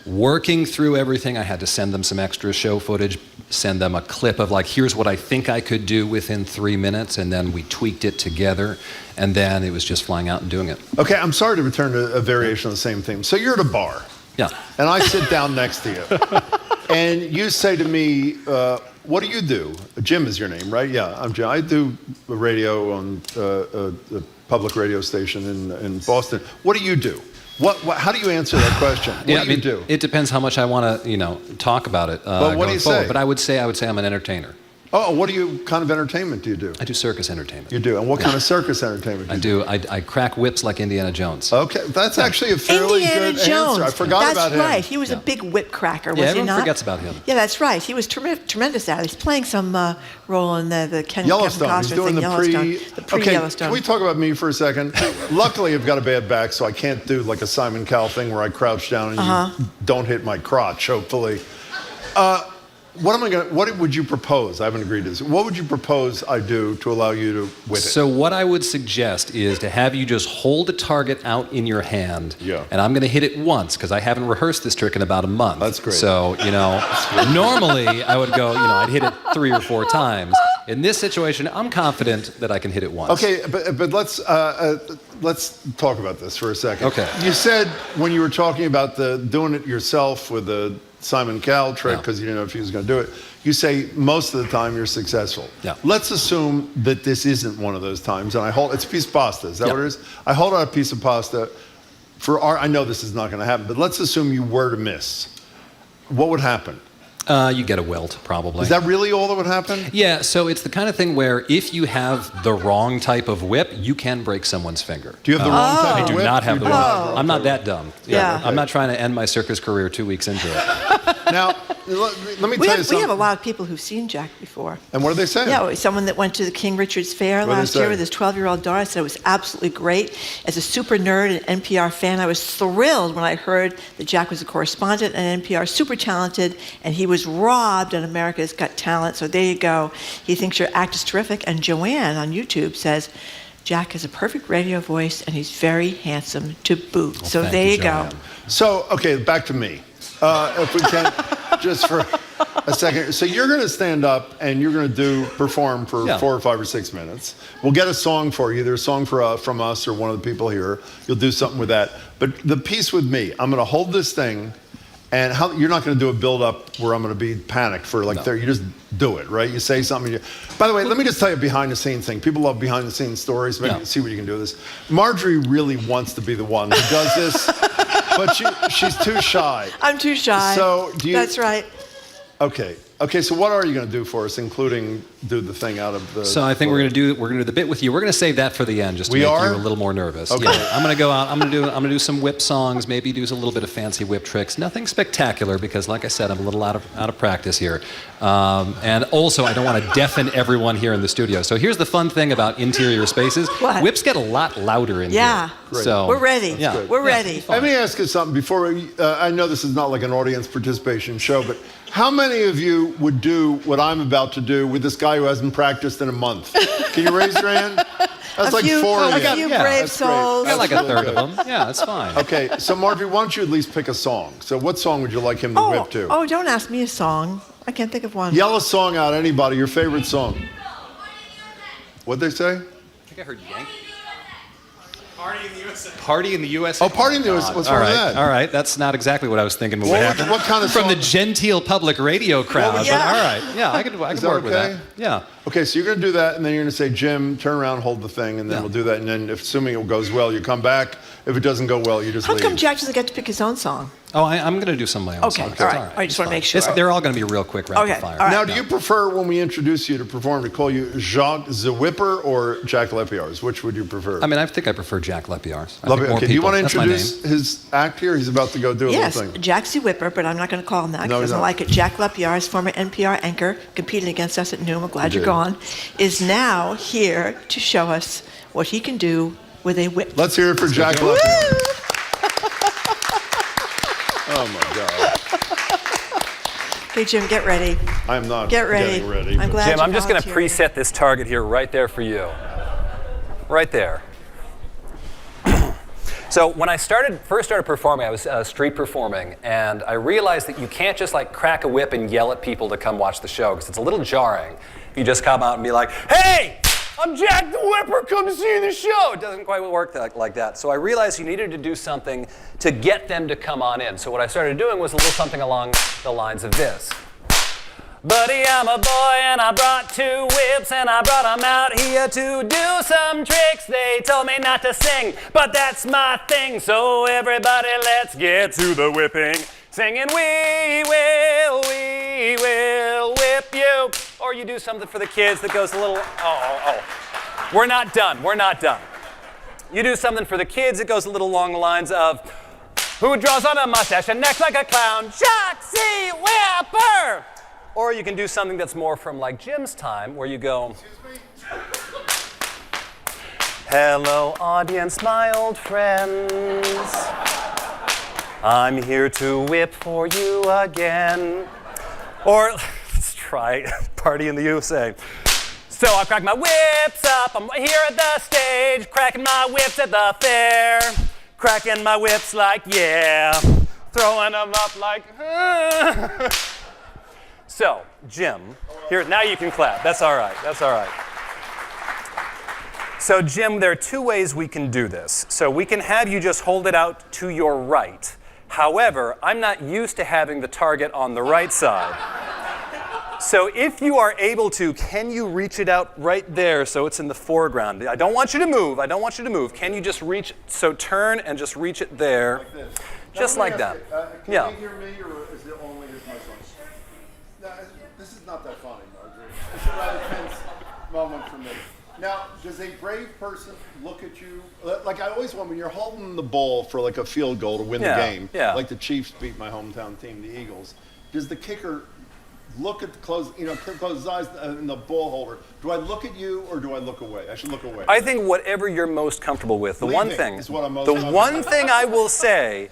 [SPEAKER 11] working through everything. I had to send them some extra show footage, send them a clip of here's what I think I could do within 3 minutes, and then we tweaked it together, and then it was just flying out and doing it.
[SPEAKER 1] Okay, I'm sorry to return to a variation of the same theme. So you're at a bar.
[SPEAKER 11] Yeah.
[SPEAKER 1] And I sit down next to you. And you say to me, what do you do? Jim is your name, right? Yeah, I'm Jim. I do radio on a public radio station in Boston. What do you do? How do you answer that question? What do you do?
[SPEAKER 11] It depends how much I want to, talk about it.
[SPEAKER 1] But what do you say?
[SPEAKER 11] But I would say I'm an entertainer.
[SPEAKER 1] Oh, what kind of entertainment do you do?
[SPEAKER 11] I do circus entertainment.
[SPEAKER 1] You do? And what kind of circus entertainment do you do?
[SPEAKER 11] I crack whips like Indiana Jones.
[SPEAKER 1] Okay, that's actually a fairly good answer. I forgot about him.
[SPEAKER 2] That's right. He was a big whip cracker, was he not?
[SPEAKER 11] Everyone forgets about him.
[SPEAKER 2] Yeah, that's right. He was tremendous at it. He's playing some role in the
[SPEAKER 1] Yellowstone.
[SPEAKER 2] Kevin
[SPEAKER 1] He's doing the
[SPEAKER 2] pre-Yellowstone.
[SPEAKER 1] Can we talk about me for a second? Luckily, I've got a bad back, so I can't do like a Simon Cowell thing where I crouch down and you don't hit my crotch, hopefully. What would you propose? I haven't agreed to this. What would you propose I do to allow you to whip it?
[SPEAKER 11] So what I would suggest is to have you just hold a target out in your hand. Yeah. And I'm going to hit it once because I haven't rehearsed this trick in about a month. That's
[SPEAKER 1] great.
[SPEAKER 11] So, normally I would go, I'd hit it 3 or 4 times. In this situation, I'm confident that I can hit it once.
[SPEAKER 1] Okay, but let's talk about this for a second.
[SPEAKER 11] Okay.
[SPEAKER 1] You said when you were talking about doing it yourself with the Simon Cowell trick because you didn't know if he was going to do it, you say most of the time you're successful.
[SPEAKER 11] Yeah.
[SPEAKER 1] Let's assume that this isn't one of those times, and it's a piece of pasta. Is that what it is? I hold out a piece of pasta I know this is not going to happen, but let's assume you were to miss. What would happen?
[SPEAKER 11] You get a welt, probably.
[SPEAKER 1] Is that really all that would happen?
[SPEAKER 11] Yeah, so it's the kind of thing where if you have the wrong type of whip, you can break someone's finger.
[SPEAKER 1] Do you have the wrong type of whip?
[SPEAKER 11] I do not have the wrong. I'm not that dumb.
[SPEAKER 2] Yeah.
[SPEAKER 11] I'm not trying to end my circus career 2 weeks into it.
[SPEAKER 1] Now, let me tell you something.
[SPEAKER 2] We have a lot of people who've seen Jack before.
[SPEAKER 1] And what are they saying?
[SPEAKER 2] Yeah, someone that went to the King Richard's Fair last year with his 12-year-old daughter said it was absolutely great. As a super nerd and NPR fan, I was thrilled when I heard that Jack was a correspondent at NPR, super talented, and he was robbed on America's Got Talent. So there you go. He thinks your act is terrific. And Joanne on YouTube says, Jack has a perfect radio voice, and he's very handsome to boot.
[SPEAKER 11] Well,
[SPEAKER 2] so there you go.
[SPEAKER 1] So, okay, back to me. If we can, just for a second. So you're going to stand up and you're going to perform for 4 or 5 or 6 minutes. We'll get a song for you, either a song from us or one of the people here. You'll do something with that. But the piece with me, I'm going to hold this thing, and you're not going to do a build-up where I'm going to be panicked for like 30. You just do it, right? You say something. By the way, let me just tell you a behind-the-scenes thing. People love behind-the-scenes stories. Maybe see what you can do with this. Marjorie really wants to be the one who does this, but she's too shy.
[SPEAKER 2] I'm too shy.
[SPEAKER 1] So do you?
[SPEAKER 2] That's right.
[SPEAKER 1] Okay, so what are you going to do for us, including do the thing out of the...
[SPEAKER 11] So I think we're going to do the bit with you. We're going to save that for the end, just to make you a little more nervous.
[SPEAKER 1] Okay.
[SPEAKER 11] Yeah, I'm going to go out. I'm going to do some whip songs, maybe do a little bit of fancy whip tricks. Nothing spectacular, because like I said, I'm a little out of practice here. And also, I don't want to deafen everyone here in the studio. So here's the fun thing about interior spaces.
[SPEAKER 2] What?
[SPEAKER 11] Whips get a lot louder in here.
[SPEAKER 2] Yeah.
[SPEAKER 11] So
[SPEAKER 2] we're ready.
[SPEAKER 11] Yeah.
[SPEAKER 2] We're ready.
[SPEAKER 1] Let me ask you something before I know this is not like an audience participation show, but how many of you would do what I'm about to do with this guy who hasn't practiced in a month? Can you raise your hand? That's like 4 of you.
[SPEAKER 2] A few brave souls.
[SPEAKER 11] I got like a third of them. Yeah, that's fine.
[SPEAKER 1] Okay, so Marjorie, why don't you at least pick a song? So what song would you like him to whip to?
[SPEAKER 2] Oh, don't ask me a song. I can't think of one.
[SPEAKER 1] Yell a song out, anybody, your favorite song. What'd they say?
[SPEAKER 11] I think I heard Yankee. Party in the USA. Party in the USA.
[SPEAKER 1] Oh, Party in the USA. What's wrong with that?
[SPEAKER 11] All right, that's not exactly what I was thinking would happen.
[SPEAKER 1] What kind of
[SPEAKER 11] From
[SPEAKER 1] song?
[SPEAKER 11] the genteel public radio crowd.
[SPEAKER 1] Well,
[SPEAKER 11] But all right, yeah, I could work with that. Yeah.
[SPEAKER 1] Okay, so you're going to do that, and then you're going to say, Jim, turn around, hold the thing, and then we'll do that. And then, assuming it goes well, you come back. If it doesn't go well, you just leave.
[SPEAKER 2] How come Jack doesn't get to pick his own song?
[SPEAKER 11] Oh, I'm going to do some of my own songs.
[SPEAKER 2] All right. I just want to make sure.
[SPEAKER 11] They're all going to be real quick rapid fire.
[SPEAKER 2] All right.
[SPEAKER 1] Now, do you prefer when we introduce you to perform to call you Jacques the Whipper or Jack Lepiards? Which would you prefer?
[SPEAKER 11] I mean, I think I prefer Jack Lepiards.
[SPEAKER 1] Okay, do you want to introduce his act here? He's about to go do a little thing.
[SPEAKER 2] Yes, Jack the Whipper, but I'm not going to call him that because he doesn't like it. Jack Lepiards, former NPR anchor, competing against us at noon. We're glad you're gone. Is now here to show us what he can do with a whip.
[SPEAKER 1] Let's hear it for Jack Lepiards. Oh my God.
[SPEAKER 2] Okay, Jim, get ready.
[SPEAKER 1] I'm not
[SPEAKER 2] getting ready. I'm glad
[SPEAKER 12] Jim, I'm just going to preset this target here right there for you. Right there. So when I first started performing, I was street performing, and I realized that you can't just like crack a whip and yell at people to come watch the show, because it's a little jarring. If you just come out and be like, hey, I'm Jack the Whipper, come see the show. It doesn't quite work like that. So I realized you needed to do something to get them to come on in. So what I started doing was a little something along the lines of this. Buddy, I'm a boy and I brought 2 whips and I brought them out here to do some tricks. They told me not to sing, but that's my thing. So everybody, let's get to the whipping. Singing, we will whip you. Or you do something for the kids that goes a little, We're not done. You do something for the kids that goes a little along the lines of, who draws on a mustache and necks like a clown? Jack C. Whipper! Or you can do something that's more from like Jim's time, where you go, hello audience, my old friends. I'm here to whip for you again. Or let's try Party in the USA. So I crack my whips up, I'm here at the stage, cracking my whips at the fair. Cracking my whips like, yeah, throwing them up like, So, Jim, here, now you can clap. That's all right. So, Jim, there are 2 ways we can do this. So we can have you just hold it out to your right. However, I'm not used to having the target on the right side. So if you are able to, can you reach it out right there so it's in the foreground? I don't want you to move. Can you just reach, so turn and just reach it there. Like this. Just like that.
[SPEAKER 1] Can you hear me, or is it only my son? No, this is not that funny, Marjorie. It's a rather tense moment for me. Now, does a brave person look at you, like I always want when you're holding the ball for like a field goal to win the game, like the Chiefs beat my hometown team, the Eagles, does the kicker look at close his eyes in the ball holder? Do I look at you or do I look away? I should look away.
[SPEAKER 12] I think whatever you're most comfortable with. The one thing I will say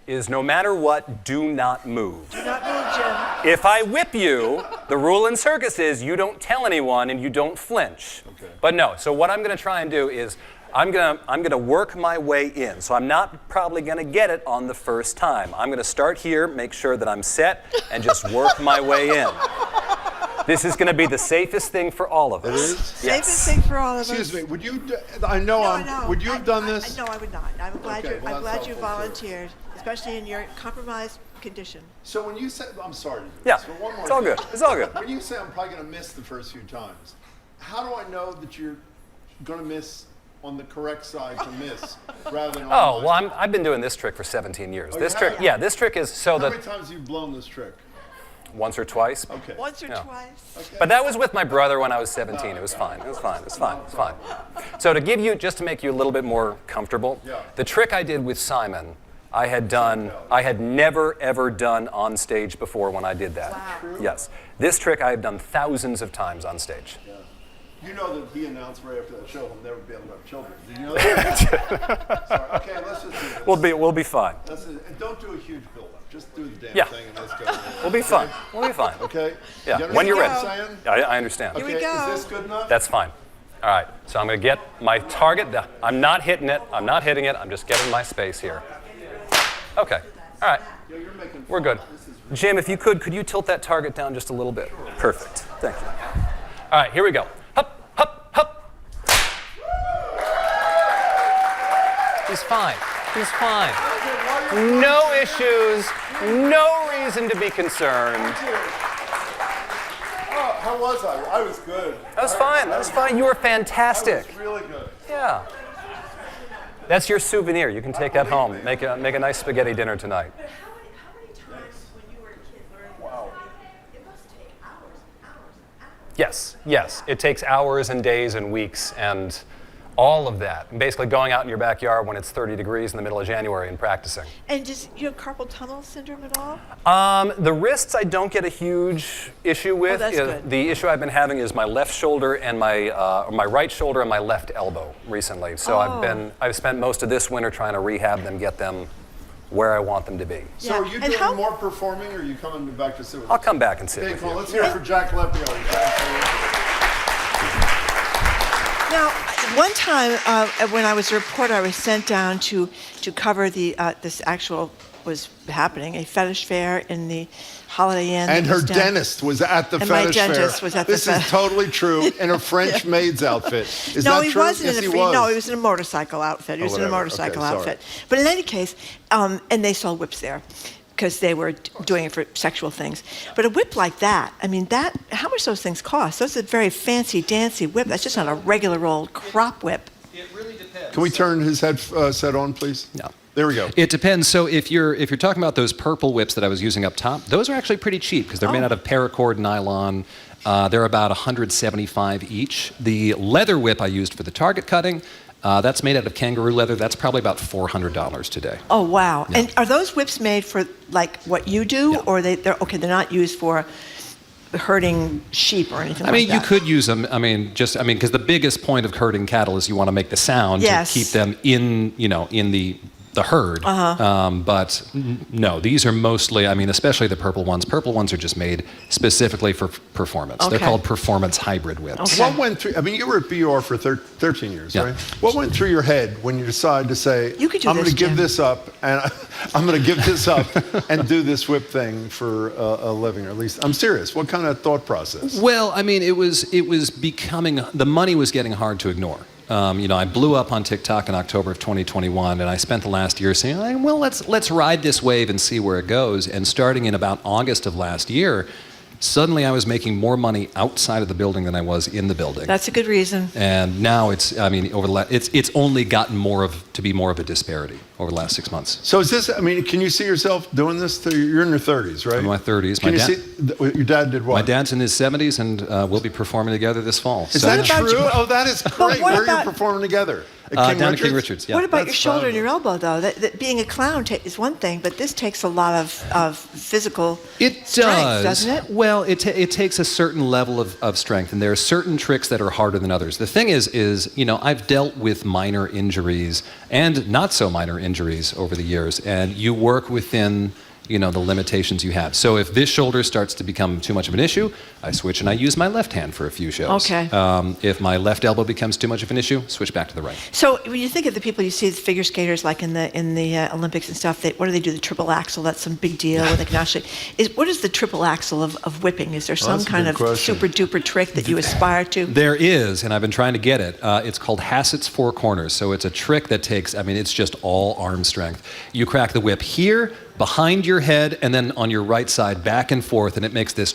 [SPEAKER 12] is no matter what, do not move.
[SPEAKER 2] Do not move, Jim.
[SPEAKER 12] If I whip you, the rule in circus is you don't tell anyone and you don't flinch.
[SPEAKER 1] Okay.
[SPEAKER 12] But no, so what I'm going to try and do is I'm going to work my way in. So I'm not probably going to get it on the first time. I'm going to start here, make sure that I'm set, and just work my way in. This is going to be the safest thing for all of us.
[SPEAKER 1] It is?
[SPEAKER 12] Yes.
[SPEAKER 2] Safest thing for all of us.
[SPEAKER 1] Excuse me, would you, would you have done this?
[SPEAKER 2] No, I would not. I'm glad,
[SPEAKER 1] Okay, well,
[SPEAKER 2] I'm glad
[SPEAKER 1] that's
[SPEAKER 2] you
[SPEAKER 1] helpful, too.
[SPEAKER 2] volunteered, especially in your compromised condition.
[SPEAKER 1] So when you said, I'm sorry to do
[SPEAKER 12] Yeah,
[SPEAKER 1] this, but one more
[SPEAKER 12] it's all
[SPEAKER 1] thing.
[SPEAKER 12] good. It's all good.
[SPEAKER 1] When you say I'm probably going to miss the first few times, how do I know that you're going to miss on the correct side to miss rather than
[SPEAKER 12] Oh, well, I've been doing this trick for 17 years.
[SPEAKER 1] Oh,
[SPEAKER 12] this
[SPEAKER 1] you
[SPEAKER 12] trick,
[SPEAKER 1] have?
[SPEAKER 12] yeah, this trick is so
[SPEAKER 1] How
[SPEAKER 12] that
[SPEAKER 1] many times have you blown this trick?
[SPEAKER 12] once or twice.
[SPEAKER 1] Okay.
[SPEAKER 2] Once or
[SPEAKER 12] Yeah.
[SPEAKER 2] twice.
[SPEAKER 1] Okay.
[SPEAKER 12] But that was with my brother when I was 17. It was fine. It was fine. It was fine. It was fine. So to give you, just to make you a little bit more comfortable,
[SPEAKER 1] Yeah.
[SPEAKER 12] the trick I did with Simon, I had never ever done on stage before when I did that.
[SPEAKER 2] Wow.
[SPEAKER 12] Yes. This trick I have done thousands of times on stage.
[SPEAKER 1] Yeah. You know that he announced right after that show he'll never be able to have children. Did you know that? Sorry. Okay, let's just do this.
[SPEAKER 12] We'll be fine.
[SPEAKER 1] And don't do a huge build-up. Just do the damn
[SPEAKER 12] Yeah.
[SPEAKER 1] thing and let's go.
[SPEAKER 12] We'll be fine. We'll be fine.
[SPEAKER 1] Okay?
[SPEAKER 12] Yeah.
[SPEAKER 1] You
[SPEAKER 12] When you're ready.
[SPEAKER 1] understand what I'm saying?
[SPEAKER 12] I understand.
[SPEAKER 2] Here we
[SPEAKER 1] Okay,
[SPEAKER 2] go.
[SPEAKER 1] is this good enough?
[SPEAKER 12] That's fine. All right. So I'm going to get my target. I'm not hitting it. I'm not hitting it. I'm just getting my space here. Okay. All right. We're good. Jim, if you could you tilt that target down just a little bit? Perfect. Thank you. All right. Here we go. Hup, hup, hup. He's fine. He's fine. No issues. No reason to be concerned.
[SPEAKER 1] Oh, how was I? I was good.
[SPEAKER 12] That was fine. That was fine. You were fantastic.
[SPEAKER 1] That was really good.
[SPEAKER 12] Yeah. That's your souvenir. You can take that home. Make a nice spaghetti dinner tonight.
[SPEAKER 2] How many times when you were a kid learning
[SPEAKER 1] Wow.
[SPEAKER 2] it must take hours and hours and hours.
[SPEAKER 12] Yes. It takes hours and days and weeks and all of that. And basically going out in your backyard when it's 30 degrees in the middle of January and practicing.
[SPEAKER 2] And does you have carpal tunnel syndrome at all?
[SPEAKER 12] The wrists I don't get a huge issue with.
[SPEAKER 2] that's good.
[SPEAKER 12] The issue I've been having is my left shoulder and my right shoulder and my left elbow recently. So I've spent most of this winter trying to rehab them, get them where I want them to be.
[SPEAKER 1] So are you doing more performing or are you coming back to sit with us?
[SPEAKER 12] I'll come back and sit
[SPEAKER 1] Okay,
[SPEAKER 12] with
[SPEAKER 1] cool.
[SPEAKER 12] you.
[SPEAKER 1] Let's hear it for Jack Lepio.
[SPEAKER 2] Now, one time when I was a reporter, I was sent down to cover this actual was happening, a fetish fair in the Holiday Inn.
[SPEAKER 1] And her dentist was at the
[SPEAKER 2] And
[SPEAKER 1] fetish fair.
[SPEAKER 2] my dentist was at the
[SPEAKER 1] This is totally true, in a French maid's outfit. Is
[SPEAKER 2] no,
[SPEAKER 1] that
[SPEAKER 2] he
[SPEAKER 1] true?
[SPEAKER 2] wasn't
[SPEAKER 1] Yes,
[SPEAKER 2] in a
[SPEAKER 1] he was.
[SPEAKER 2] No, he was in a motorcycle outfit. He was in a
[SPEAKER 1] whatever.
[SPEAKER 2] motorcycle
[SPEAKER 1] Okay, sorry.
[SPEAKER 2] outfit. But in any case, and they sold whips there because they were doing it for sexual things. But a whip like that, I mean, how much those things cost? Those are very fancy, dancy whip. That's just not a regular old crop whip.
[SPEAKER 11] It really depends.
[SPEAKER 1] Can we turn his headset on, please?
[SPEAKER 11] No.
[SPEAKER 1] There we go.
[SPEAKER 11] It depends. So if you're talking about those purple whips that I was using up top, those are actually pretty cheap because they're made out of paracord nylon. They're about $175 each. The leather whip I used for the target cutting, that's made out of kangaroo leather. That's probably about $400 today.
[SPEAKER 2] Oh, wow.
[SPEAKER 11] Yeah.
[SPEAKER 2] And are those whips made for like what you do, or they're not used for herding sheep or anything like that?
[SPEAKER 11] You could use them. Because the biggest point of herding cattle is you want to make the sound
[SPEAKER 2] Yes.
[SPEAKER 11] to keep them in the herd. But no, these are mostly, especially the purple ones. Purple ones are just made specifically for performance.
[SPEAKER 2] Okay.
[SPEAKER 11] They're called performance hybrid whips.
[SPEAKER 1] What went through, you were at BR for 13 years, right? What went through your head when you decided to say,
[SPEAKER 2] You could do
[SPEAKER 1] I'm going
[SPEAKER 2] this,
[SPEAKER 1] to give
[SPEAKER 2] Jim."
[SPEAKER 1] this up, and I'm going to give this up and do this whip thing for a living, or at least, I'm serious. What kind of thought process?
[SPEAKER 11] Well, it was becoming, the money was getting hard to ignore. I blew up on TikTok in October of 2021, and I spent the last year saying, well, let's ride this wave and see where it goes. And starting in about August of last year, suddenly I was making more money outside of the building than I was in the building.
[SPEAKER 2] That's a good reason.
[SPEAKER 11] And now it's only gotten to be more of a disparity over the last 6 months.
[SPEAKER 1] So is this, can you see yourself doing this? You're in your 30s, right?
[SPEAKER 11] I'm in my 30s.
[SPEAKER 1] Can you see, your dad did what?
[SPEAKER 11] My dad's in his 70s, and we'll be performing together this fall.
[SPEAKER 1] Is that true? Oh, that is great. Where are you performing together? King
[SPEAKER 11] down at King
[SPEAKER 1] Richards?
[SPEAKER 11] Richards. Yeah.
[SPEAKER 2] What about
[SPEAKER 1] That's
[SPEAKER 2] your shoulder and
[SPEAKER 1] fabulous.
[SPEAKER 2] your elbow, though? That being a clown is one thing, but this takes a lot of physical strength, doesn't it?
[SPEAKER 11] Well, it takes a certain level of strength, and there are certain tricks that are harder than others. The thing is I've dealt with minor injuries and not so minor injuries over the years, and you work within the limitations you have. So if this shoulder starts to become too much of an issue, I switch and I use my left hand for a few shows.
[SPEAKER 2] Okay.
[SPEAKER 11] If my left elbow becomes too much of an issue, switch back to the right.
[SPEAKER 2] So when you think of the people you see, the figure skaters, like in the Olympics and stuff, what do they do? The triple axel, that's some big deal. Where they can actually, what is the triple axel of whipping? Is there some kind of super duper trick that you aspire to?
[SPEAKER 11] There is, and I've been trying to get it. It's called Hassett's Four Corners. So it's a trick that takes, it's just all arm strength. You crack the whip here, behind your head, and then on your right side, back and forth, and it makes this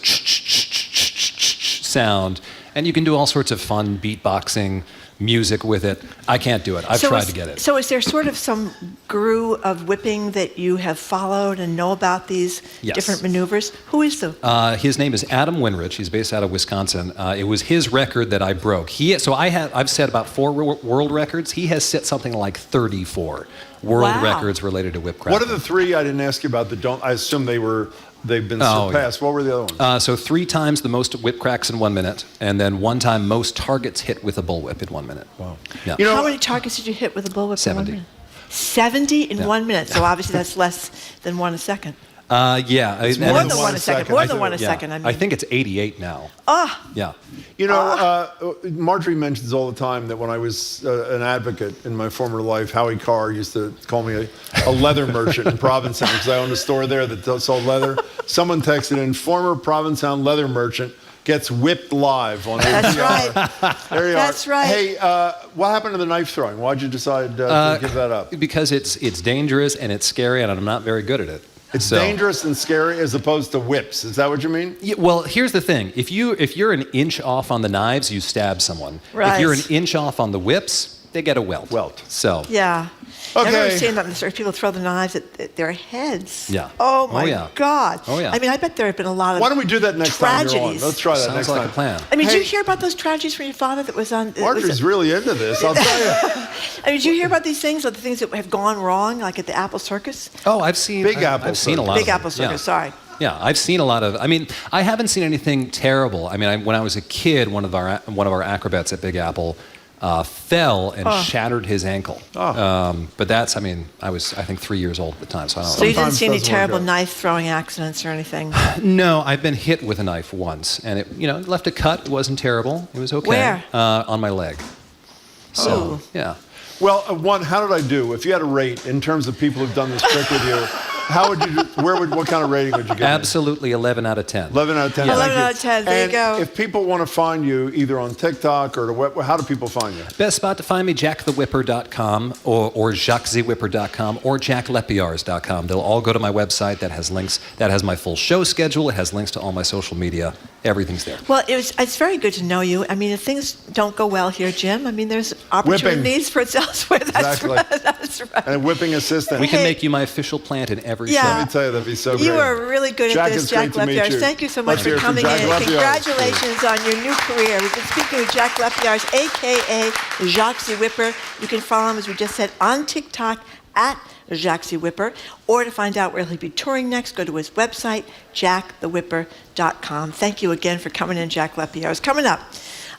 [SPEAKER 11] sound. And you can do all sorts of fun beatboxing music with it. I can't do it. I've tried to get it.
[SPEAKER 2] So is there sort of some guru of whipping that you have followed and know about these different maneuvers? Who is the?
[SPEAKER 11] His name is Adam Winrich. He's based out of Wisconsin. It was his record that I broke. I've set about 4 world records. He has set something like 34 world records related to whip cracking.
[SPEAKER 1] What are the 3 I didn't ask you about that don't? I assume they've been surpassed. What were the other ones?
[SPEAKER 11] So 3 times the most whip cracks in 1 minute, and then 1 time most targets hit with a bullwhip in 1 minute.
[SPEAKER 1] Wow.
[SPEAKER 11] Yeah.
[SPEAKER 2] How many targets did you hit with a bullwhip
[SPEAKER 11] 70.
[SPEAKER 2] in 1 minute? 70 in 1 minute. So obviously that's less than 1 a second.
[SPEAKER 11] It's
[SPEAKER 2] more than 1 a second. More than 1 a second.
[SPEAKER 11] I think it's 88 now.
[SPEAKER 2] Yeah.
[SPEAKER 1] Marjorie mentions all the time that when I was an advocate in my former life, Howie Carr used to call me a leather merchant in Provincetown because I owned a store there that sold leather. Someone texted in, former Provincetown leather merchant gets whipped live on NPR.
[SPEAKER 2] That's right.
[SPEAKER 1] There you
[SPEAKER 2] That's
[SPEAKER 1] are.
[SPEAKER 2] right.
[SPEAKER 1] Hey, what happened to the knife throwing? Why'd you decide to give that up?
[SPEAKER 11] Because it's dangerous and it's scary, and I'm not very good at it.
[SPEAKER 1] It's dangerous and scary as opposed to whips. Is that what you mean?
[SPEAKER 11] Yeah, well, here's the thing. If you're an inch off on the knives, you stab someone.
[SPEAKER 2] Right.
[SPEAKER 11] If you're an inch off on the whips, they get a welt. So.
[SPEAKER 2] Yeah.
[SPEAKER 1] Okay.
[SPEAKER 2] I've never seen that in the circus. People throw the knives at their heads.
[SPEAKER 11] Yeah.
[SPEAKER 2] Oh my God.
[SPEAKER 11] Oh yeah.
[SPEAKER 2] I mean, I bet there have been a lot of
[SPEAKER 1] Why don't we do that next
[SPEAKER 2] tragedies.
[SPEAKER 1] time you're on? Let's try that next time.
[SPEAKER 11] Sounds like a plan.
[SPEAKER 2] I mean, did you hear about those tragedies from your father that was on?
[SPEAKER 1] Marjorie's really into this, I'll tell you.
[SPEAKER 2] I mean, did you hear about these things, or the things that have gone wrong, like at the Apple Circus?
[SPEAKER 11] Oh, I've seen I've seen a lot.
[SPEAKER 2] Big
[SPEAKER 11] of
[SPEAKER 2] Apple
[SPEAKER 11] them.
[SPEAKER 2] Circus. Sorry.
[SPEAKER 11] Yeah, I've seen a lot of. I mean, I haven't seen anything terrible. I mean, when I was a kid, one of our acrobats at Big Apple fell and shattered his ankle. But that's, I was, I think, 3 years old at the time, so I don't know.
[SPEAKER 2] So you didn't see any terrible knife throwing accidents or anything?
[SPEAKER 11] No, I've been hit with a knife once, and it left a cut. It wasn't terrible. It was okay.
[SPEAKER 2] Where?
[SPEAKER 11] On my leg. So, yeah.
[SPEAKER 1] Well, how did I do? If you had a rate in terms of people who've done this trick with you, how would you? What kind of rating would you give?
[SPEAKER 11] Absolutely, 11 out of 10.
[SPEAKER 1] 11 out of 10.
[SPEAKER 11] Yeah.
[SPEAKER 2] 11 out of 10. There you go.
[SPEAKER 1] If people want to find you either on TikTok or the web, how do people find you?
[SPEAKER 11] Best spot to find me, jackthewhipper.com or jacqueszwhipper.com or jacklepiars.com. They'll all go to my website that has links. That has my full show schedule. It has links to all my social media. Everything's there.
[SPEAKER 2] Well, it's very good to know you. I mean, if things don't go well here, Jim, I mean, there's opportunities for it's elsewhere. That's
[SPEAKER 1] Exactly.
[SPEAKER 2] right. That's right.
[SPEAKER 1] And a whipping assistant.
[SPEAKER 11] We can make you my official plant in every show.
[SPEAKER 1] Let me tell you, that'd be so great.
[SPEAKER 2] You are really good
[SPEAKER 1] Jack,
[SPEAKER 2] at this,
[SPEAKER 1] it's
[SPEAKER 2] Jack
[SPEAKER 1] great to meet
[SPEAKER 2] Lepiars.
[SPEAKER 1] you.
[SPEAKER 2] Thank you so much
[SPEAKER 1] Let's
[SPEAKER 2] for
[SPEAKER 1] hear it from
[SPEAKER 2] coming
[SPEAKER 1] Jack
[SPEAKER 2] in.
[SPEAKER 1] Lepiars.
[SPEAKER 2] Congratulations on your new career. We've been speaking with Jack Lepiars, a.k.a. Jacques the Whipper. You can follow him, as we just said, on TikTok at Jacques the Whipper. Or to find out where he'll be touring next, go to his website, jackthewhipper.com. Thank you again for coming in, Jack Lepiars. Coming up,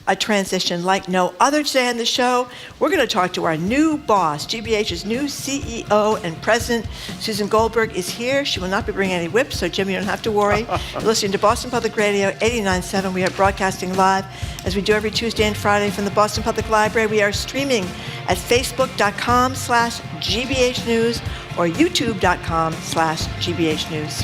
[SPEAKER 2] a transition like no other today on the show. We're going to talk to our new boss, GBH's new CEO and president. Susan Goldberg is here. She will not be bringing any whips, so Jim, you don't have to worry. You're listening to Boston Public Radio 89.7. We are broadcasting live, as we do every Tuesday and Friday, from the Boston Public Library. We are streaming at facebook.com/GBH News or youtube.com/GBH News.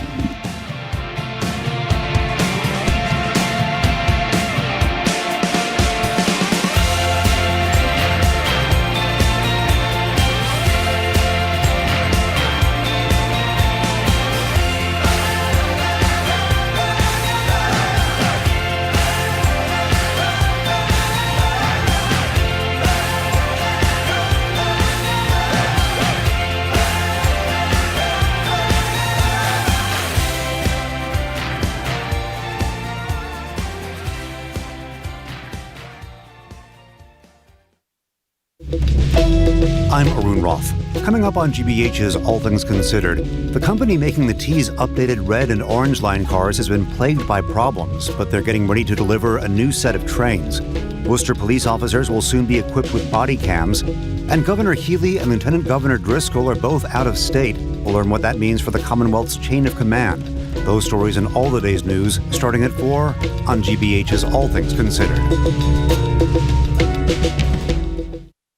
[SPEAKER 14] I'm Arun Roth. Coming up on GBH's All Things Considered, the company making the T's updated red and orange line cars has been plagued by problems, but they're getting ready to deliver a new set of trains. Worcester police officers will soon be equipped with body cams, and Governor Healy and Lieutenant Governor Driscoll are both out of state. We'll learn what that means for the Commonwealth's chain of command. Those stories and all the day's news starting at 4 on GBH's All Things Considered.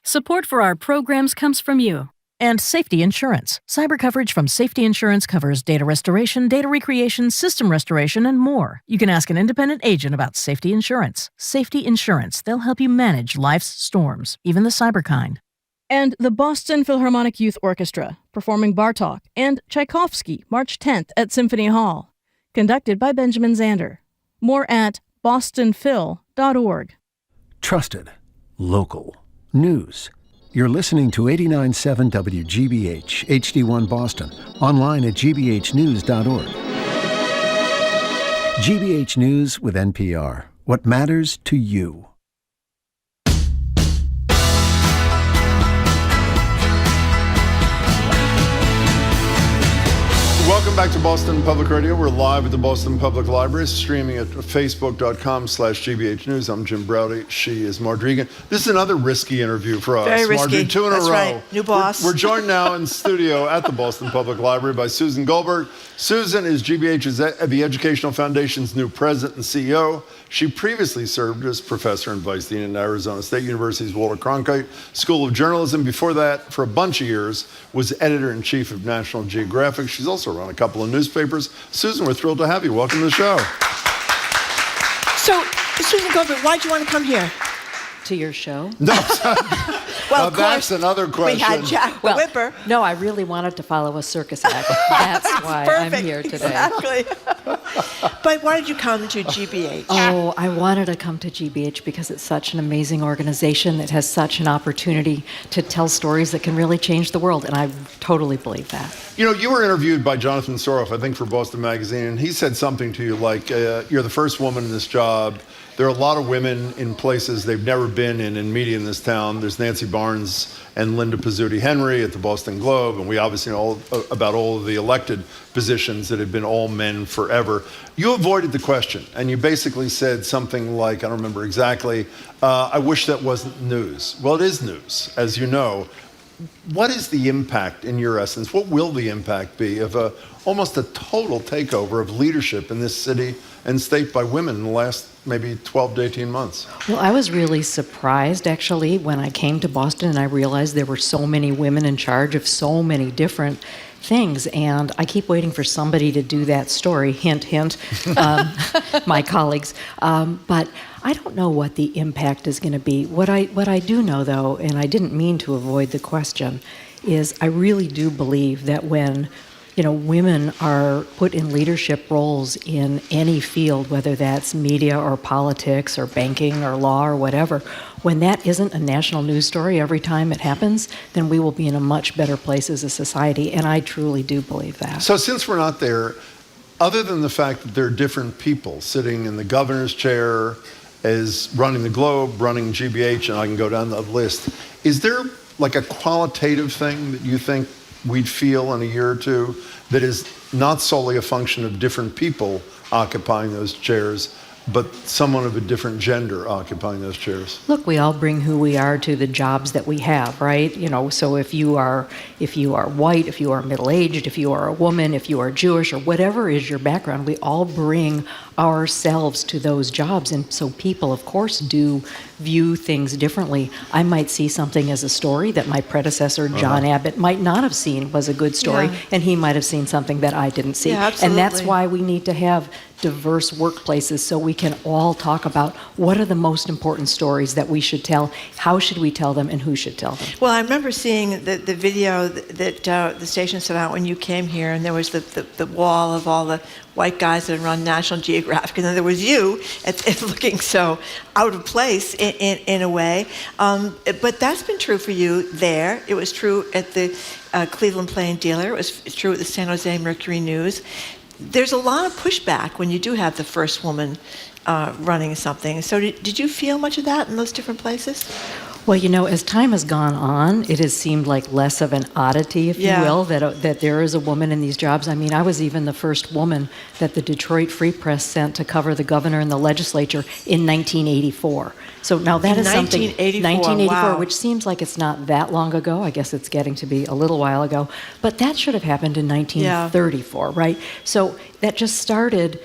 [SPEAKER 15] Support for our programs comes from you. And Safety Insurance. Cyber coverage from Safety Insurance covers data restoration, data recreation, system restoration, and more. You can ask an independent agent about Safety Insurance. Safety Insurance. They'll help you manage life's storms, even the cyber kind. And the Boston Philharmonic Youth Orchestra, performing Bartók and Tchaikovsky March 10th at Symphony Hall. Conducted by Benjamin Zander. More at bostonphil.org.
[SPEAKER 13] Trusted. Local. News. You're listening to 89.7 WGBH, HD1 Boston, online at gbhnews.org. GBH News with NPR. What matters to you.
[SPEAKER 1] Welcome back to Boston Public Radio. We're live at the Boston Public Library, streaming at facebook.com/GBH News. I'm Jim Browdy. She is Marjorie Egan. This is another risky interview for us.
[SPEAKER 2] Very risky.
[SPEAKER 1] Marjorie, two in
[SPEAKER 2] That's
[SPEAKER 1] a row.
[SPEAKER 2] right. New boss.
[SPEAKER 1] We're joined now in studio at the Boston Public Library by Susan Goldberg. Susan is GBH's the Educational Foundation's new president and CEO. She previously served as professor and vice dean at Arizona State University's Walter Cronkite School of Journalism. Before that, for a bunch of years, was editor-in-chief of National Geographic. She's also run a couple of newspapers. Susan, we're thrilled to have you. Welcome to the show.
[SPEAKER 2] So, Susan Goldberg, why'd you want to come here?
[SPEAKER 16] To your show?
[SPEAKER 1] No.
[SPEAKER 2] Well, of
[SPEAKER 1] that's
[SPEAKER 2] course,
[SPEAKER 1] another question.
[SPEAKER 2] We had Jack the Whipper.
[SPEAKER 16] No, I really wanted to follow a circus act. That's why I'm here today.
[SPEAKER 2] Exactly. But why did you come to GBH?
[SPEAKER 16] Oh, I wanted to come to GBH because it's such an amazing organization that has such an opportunity to tell stories that can really change the world, and I totally believe that.
[SPEAKER 1] You know, you were interviewed by Jonathan Soroff, I think, for Boston Magazine, and he said something to you like, you're the first woman in this job. There are a lot of women in places they've never been in media in this town. There's Nancy Barnes and Linda Pizzuti Henry at the Boston Globe, and we obviously know about all of the elected positions that have been all men forever. You avoided the question, and you basically said something like, I don't remember exactly, I wish that wasn't news. Well, it is news, as you know. What is the impact, in your essence? What will the impact be of almost a total takeover of leadership in this city and state by women in the last maybe 12 to 18 months?
[SPEAKER 16] Well, I was really surprised, actually, when I came to Boston and I realized there were so many women in charge of so many different things, and I keep waiting for somebody to do that story, hint, hint, my colleagues. But I don't know what the impact is going to be. What I do know, though, and I didn't mean to avoid the question, is I really do believe that when women are put in leadership roles in any field, whether that's media or politics or banking or law or whatever, when that isn't a national news story every time it happens, then we will be in a much better place as a society, and I truly do believe that.
[SPEAKER 1] So since we're not there, other than the fact that there are different people sitting in the governor's chair, as running the Globe, running GBH, and I can go down the list, is there like a qualitative thing that you think we'd feel in a year or two that is not solely a function of different people occupying those chairs, but someone of a different gender occupying those chairs?
[SPEAKER 16] Look, we all bring who we are to the jobs that we have, right? So if you are white, if you are middle-aged, if you are a woman, if you are Jewish, or whatever is your background, we all bring ourselves to those jobs. And so people, of course, do view things differently. I might see something as a story that my predecessor, John Abbott, might not have seen was a good story, and he might have seen something that I didn't see.
[SPEAKER 2] Yeah, absolutely.
[SPEAKER 16] And that's why we need to have diverse workplaces so we can all talk about what are the most important stories that we should tell, how should we tell them, and who should tell them.
[SPEAKER 2] Well, I remember seeing the video that the station sent out when you came here, and there was the wall of all the white guys that run National Geographic, and then there was you at looking so out of place in a way. But that's been true for you there. It was true at the Cleveland Plain Dealer. It was true at the San Jose Mercury News. There's a lot of pushback when you do have the first woman running something. So did you feel much of that in those different places?
[SPEAKER 16] Well, as time has gone on, it has seemed like less of an oddity, if you will, that there is a woman in these jobs. I mean, I was even the first woman that the Detroit Free Press sent to cover the governor and the legislature in 1984. So now that is something. 1984,
[SPEAKER 2] wow.
[SPEAKER 16] which seems like it's not that long ago. I guess it's getting to be a little while ago. But that should have happened in 1934, right? So that just started,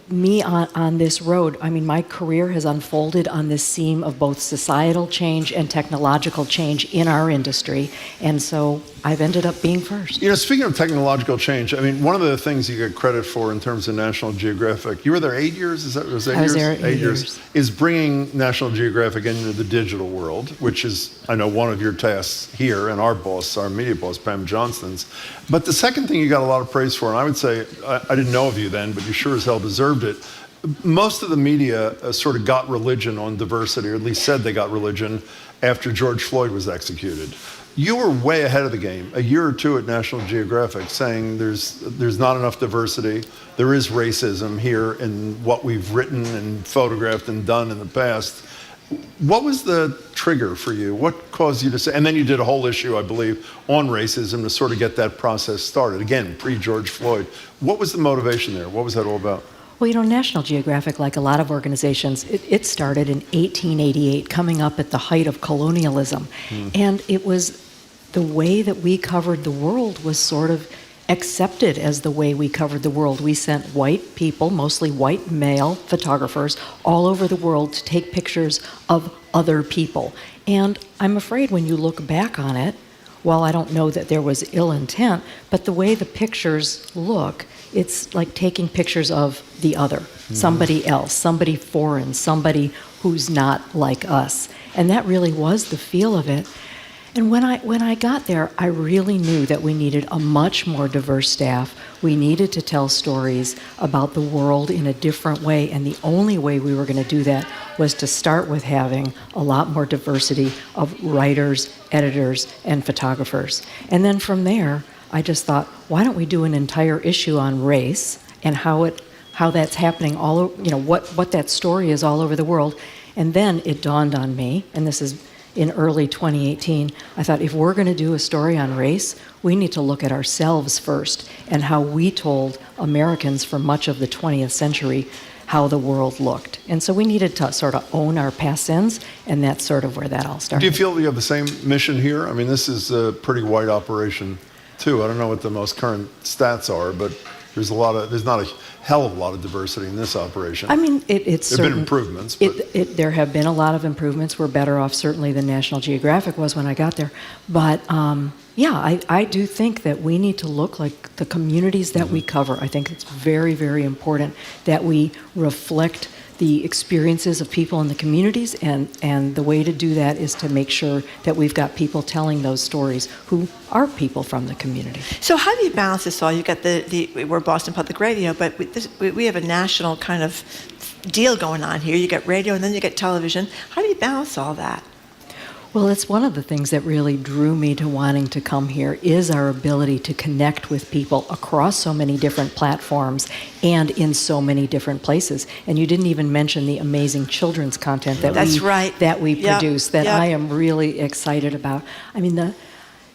[SPEAKER 16] me on this road. I mean, my career has unfolded on this seam of both societal change and technological change in our industry. And so I've ended up being first.
[SPEAKER 1] Speaking of technological change, I mean, one of the things you get credit for in terms of National Geographic, you were there 8 years? Was it 8 years?
[SPEAKER 16] I was there 8 years.
[SPEAKER 1] Is bringing National Geographic into the digital world, which is, I know, one of your tasks here, and our boss, our media boss, Pam Johnston's. But the second thing you got a lot of praise for, and I would say, I didn't know of you then, but you sure as hell deserved it. Most of the media sort of got religion on diversity, or at least said they got religion after George Floyd was executed. You were way ahead of the game, a year or two at National Geographic, saying there's not enough diversity, there is racism here in what we've written and photographed and done in the past. What was the trigger for you? What caused you to say, and then you did a whole issue, I believe, on racism to sort of get that process started, again, pre-George Floyd. What was the motivation there? What was that all about?
[SPEAKER 16] Well, National Geographic, like a lot of organizations, it started in 1888, coming up at the height of colonialism. And it was the way that we covered the world was sort of accepted as the way we covered the world. We sent white people, mostly white male photographers, all over the world to take pictures of other people. And I'm afraid when you look back on it, while I don't know that there was ill intent, but the way the pictures look, it's like taking pictures of the other, somebody else, somebody foreign, somebody who's not like us. And that really was the feel of it. And when I got there, I really knew that we needed a much more diverse staff. We needed to tell stories about the world in a different way, and the only way we were going to do that was to start with having a lot more diversity of writers, editors, and photographers. And then from there, I just thought, why don't we do an entire issue on race and how that's happening what that story is all over the world. And then it dawned on me, and this is in early 2018, I thought, if we're going to do a story on race, we need to look at ourselves first and how we told Americans for much of the 20th century how the world looked. And so we needed to sort of own our past sins, and that's sort of where that all started.
[SPEAKER 1] Do you feel you have the same mission here? I mean, this is a pretty white operation, too. I don't know what the most current stats are, but there's not a hell of a lot of diversity in this operation.
[SPEAKER 16] I mean, it's
[SPEAKER 1] there have been improvements. But
[SPEAKER 16] there have been a lot of improvements. We're better off, certainly, than National Geographic was when I got there. But I do think that we need to look like the communities that we cover. I think it's very, very important that we reflect the experiences of people in the communities, and the way to do that is to make sure that we've got people telling those stories who are people from the community.
[SPEAKER 2] So how do you balance this all? You got we're Boston Public Radio, but we have a national kind of deal going on here. You got radio and then you get television. How do you balance all that?
[SPEAKER 16] Well, it's one of the things that really drew me to wanting to come here is our ability to connect with people across so many different platforms and in so many different places. And you didn't even mention the amazing children's content that we produce that I am really excited about. I mean,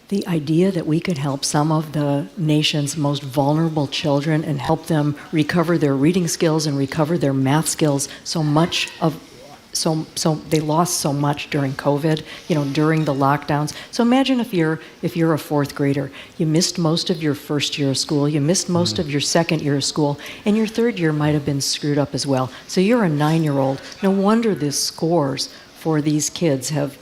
[SPEAKER 16] the idea that we could help some of the nation's most vulnerable children and help them recover their reading skills and recover their math skills, so they lost so much during COVID, during the lockdowns. So imagine if you're a fourth grader, you missed most of your first year of school, you missed most of your second year of school, and your third year might have been screwed up as well. So you're a 9-year-old. No wonder the scores for these kids have,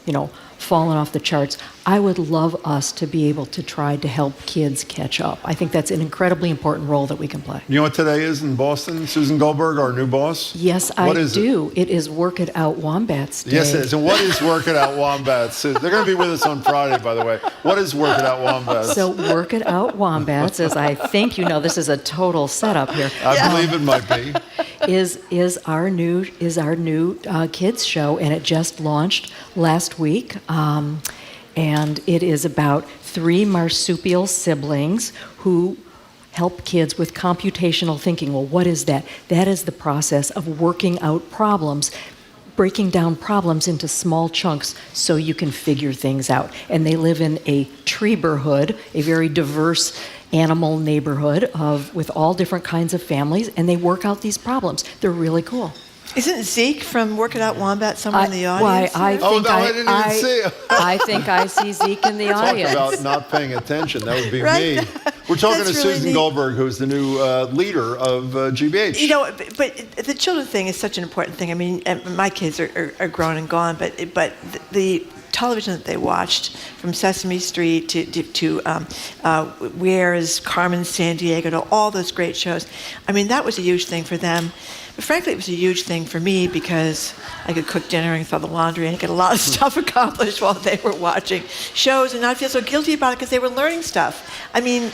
[SPEAKER 16] fallen off the charts. I would love us to be able to try to help kids catch up. I think that's an incredibly important role that we can play.
[SPEAKER 1] You know what today is in Boston? Susan Goldberg, our new boss?
[SPEAKER 16] Yes, I do. It is Work It Out Wombats Day.
[SPEAKER 1] Yes, it is. And what is Work It Out Wombats? They're going to be with us on Friday, by the way. What is Work It Out Wombats?
[SPEAKER 16] So Work It Out Wombats, as I think this is a total setup here.
[SPEAKER 1] I believe it might be.
[SPEAKER 16] Is our new kids show, and it just launched last week. And it is about 3 marsupial siblings who help kids with computational thinking. Well, what is that? That is the process of working out problems breaking down problems into small chunks so you can figure things out. And they live in a treeborhood, a very diverse animal neighborhood with all different kinds of families, and they work out these problems. They're really cool.
[SPEAKER 2] Isn't Zeke from Work It Out Wombat somewhere in the audience?
[SPEAKER 1] I didn't even see it.
[SPEAKER 16] I think I see Zeke in the audience.
[SPEAKER 1] Talk about not paying attention. That would be
[SPEAKER 2] Right?
[SPEAKER 1] me. We're talking
[SPEAKER 2] That's
[SPEAKER 1] to
[SPEAKER 2] really
[SPEAKER 1] Susan
[SPEAKER 2] neat.
[SPEAKER 1] Goldberg, who's the new leader of GBH.
[SPEAKER 2] You know, but the children thing is such an important thing. I mean, my kids are grown and gone, but the television that they watched, from Sesame Street to Where's Carmen Sandiego, to all those great shows, I mean, that was a huge thing for them. But frankly, it was a huge thing for me because I could cook dinner and throw the laundry and get a lot of stuff accomplished while they were watching shows and not feel so guilty about it because they were learning stuff. I mean,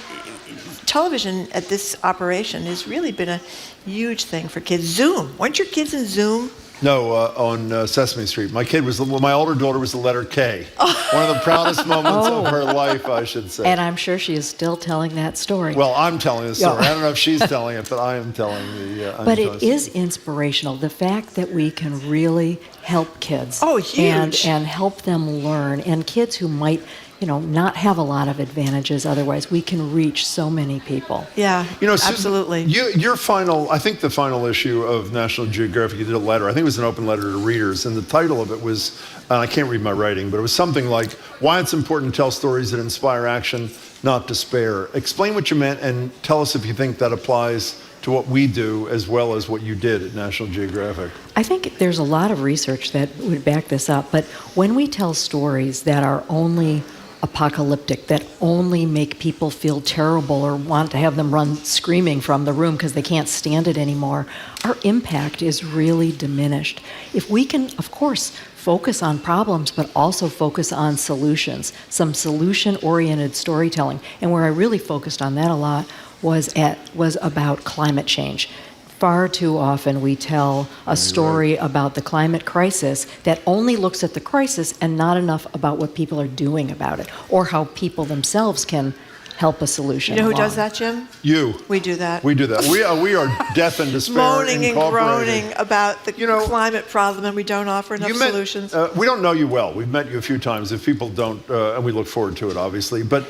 [SPEAKER 2] television at this operation has really been a huge thing for kids. Zoom. Weren't your kids in Zoom?
[SPEAKER 1] No, on Sesame Street. My older daughter was the letter K. One of the proudest moments of her life, I should say.
[SPEAKER 16] And I'm sure she is still telling that story.
[SPEAKER 1] Well, I'm telling the story. I don't know if she's telling it, but I am telling the.
[SPEAKER 16] But it is inspirational. The fact that we can really help kids.
[SPEAKER 2] Oh, huge.
[SPEAKER 16] And help them learn. And kids who might, not have a lot of advantages otherwise, we can reach so many people.
[SPEAKER 2] Yeah,
[SPEAKER 1] Susan,
[SPEAKER 2] absolutely.
[SPEAKER 1] I think the final issue of National Geographic, you did a letter. I think it was an open letter to readers, and the title of it was, and I can't read my writing, but it was something like, why it's important to tell stories that inspire action, not despair. Explain what you meant and tell us if you think that applies to what we do as well as what you did at National Geographic.
[SPEAKER 16] I think there's a lot of research that would back this up, but when we tell stories that are only apocalyptic, that only make people feel terrible or want to have them run screaming from the room because they can't stand it anymore, our impact is really diminished. If we can, of course, focus on problems, but also focus on solutions, some solution-oriented storytelling. And where I really focused on that a lot was about climate change. Far too often we tell a story about the climate crisis that only looks at the crisis and not enough about what people are doing about it or how people themselves can help a solution.
[SPEAKER 2] You know who
[SPEAKER 16] along.
[SPEAKER 2] does that, Jim?
[SPEAKER 1] You.
[SPEAKER 2] We do that.
[SPEAKER 1] We do that. We are death and despair
[SPEAKER 2] Moaning and
[SPEAKER 1] incorporated.
[SPEAKER 2] groaning about the climate problem, and we don't offer enough solutions.
[SPEAKER 1] We don't know you well. We've met you a few times. If people don't, and we look forward to it, obviously. But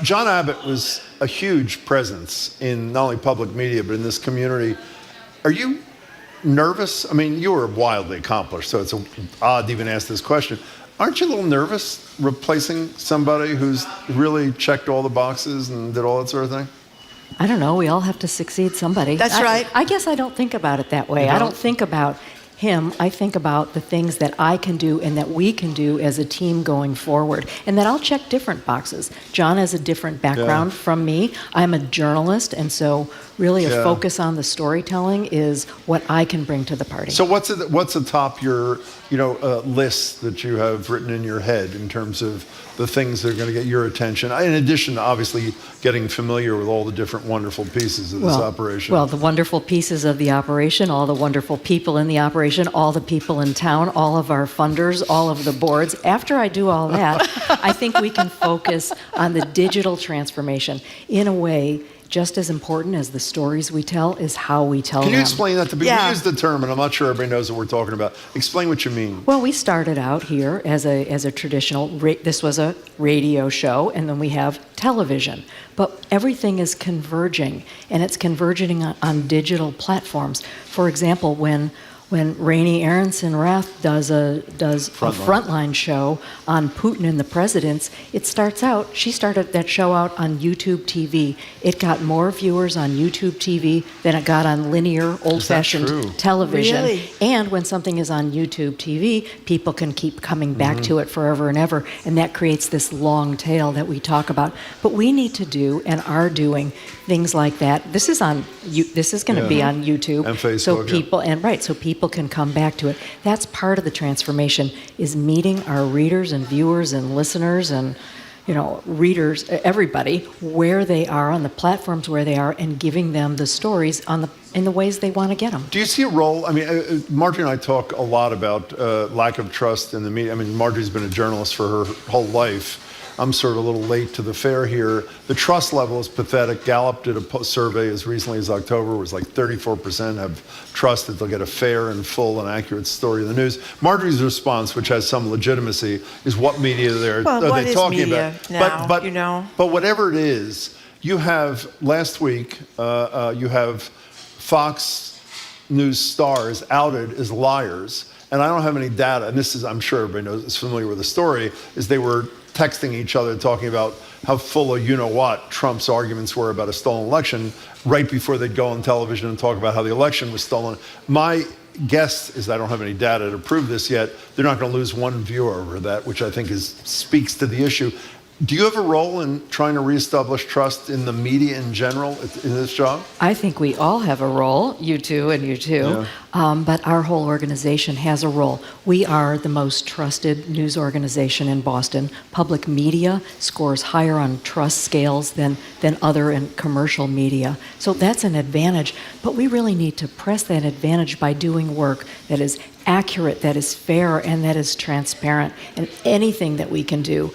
[SPEAKER 1] John Abbott was a huge presence in not only public media, but in this community. Are you nervous? I mean, you were wildly accomplished, so it's odd to even ask this question. Aren't you a little nervous replacing somebody who's really checked all the boxes and did all that sort of thing?
[SPEAKER 16] I don't know. We all have to succeed somebody.
[SPEAKER 2] That's right.
[SPEAKER 16] I guess I don't think about it that way. I don't think about him. I think about the things that I can do and that we can do as a team going forward, and that I'll check different boxes. John has a different background from me. I'm a journalist, and so really a focus on the storytelling is what I can bring to the party.
[SPEAKER 1] So what's atop your list that you have written in your head in terms of the things that are going to get your attention, in addition to obviously getting familiar with all the different wonderful pieces of this operation?
[SPEAKER 16] Well, the wonderful pieces of the operation, all the wonderful people in the operation, all the people in town, all of our funders, all of the boards. After I do all that, I think we can focus on the digital transformation in a way. Just as important as the stories we tell is how we tell them.
[SPEAKER 1] Can you explain that? We use the term, and I'm not sure everybody knows what we're talking about. Explain what you mean.
[SPEAKER 16] Well, we started out here as a traditional, this was a radio show, and then we have television. But everything is converging, and it's converging on digital platforms. For example, when Rainey Aronson-Rath does a frontline show on Putin and the presidents, she started that show out on YouTube TV. It got more viewers on YouTube TV than it got on linear, old-fashioned television.
[SPEAKER 2] Really?
[SPEAKER 16] And when something is on YouTube TV, people can keep coming back to it forever and ever, and that creates this long tail that we talk about. But we need to do and are doing things like that. This is going to be on YouTube,
[SPEAKER 1] and Facebook,
[SPEAKER 16] so people can come back to it. That's part of the transformation, is meeting our readers and viewers and listeners and readers, everybody, where they are on the platforms where they are, and giving them the stories in the ways they want to get them.
[SPEAKER 1] Do you see a role? I mean, Marjorie and I talk a lot about lack of trust in the media. I mean, Marjorie's been a journalist for her whole life. I'm sort of a little late to the fair here. The trust level is pathetic. Gallup did a survey as recently as October. It was like 34% have trust that they'll get a fair and full and accurate story of the news. Marjorie's response, which has some legitimacy, is what media are they talking about?
[SPEAKER 2] Now,
[SPEAKER 1] but whatever it is, you have last week, you have Fox News stars outed as liars. And I don't have any data, and this is, I'm sure everybody knows, is familiar with the story, is they were texting each other talking about how full of you-know-what Trump's arguments were about a stolen election right before they'd go on television and talk about how the election was stolen. My guess is, I don't have any data to prove this yet, they're not going to lose one viewer over that, which I think speaks to the issue. Do you have a role in trying to reestablish trust in the media in general in this job?
[SPEAKER 16] I think we all have a role, you two and you too, but our whole organization has a role. We are the most trusted news organization in Boston. Public media scores higher on trust scales than other and commercial media. So that's an advantage, but we really need to press that advantage by doing work that is accurate, that is fair, and that is transparent. And anything that we can do,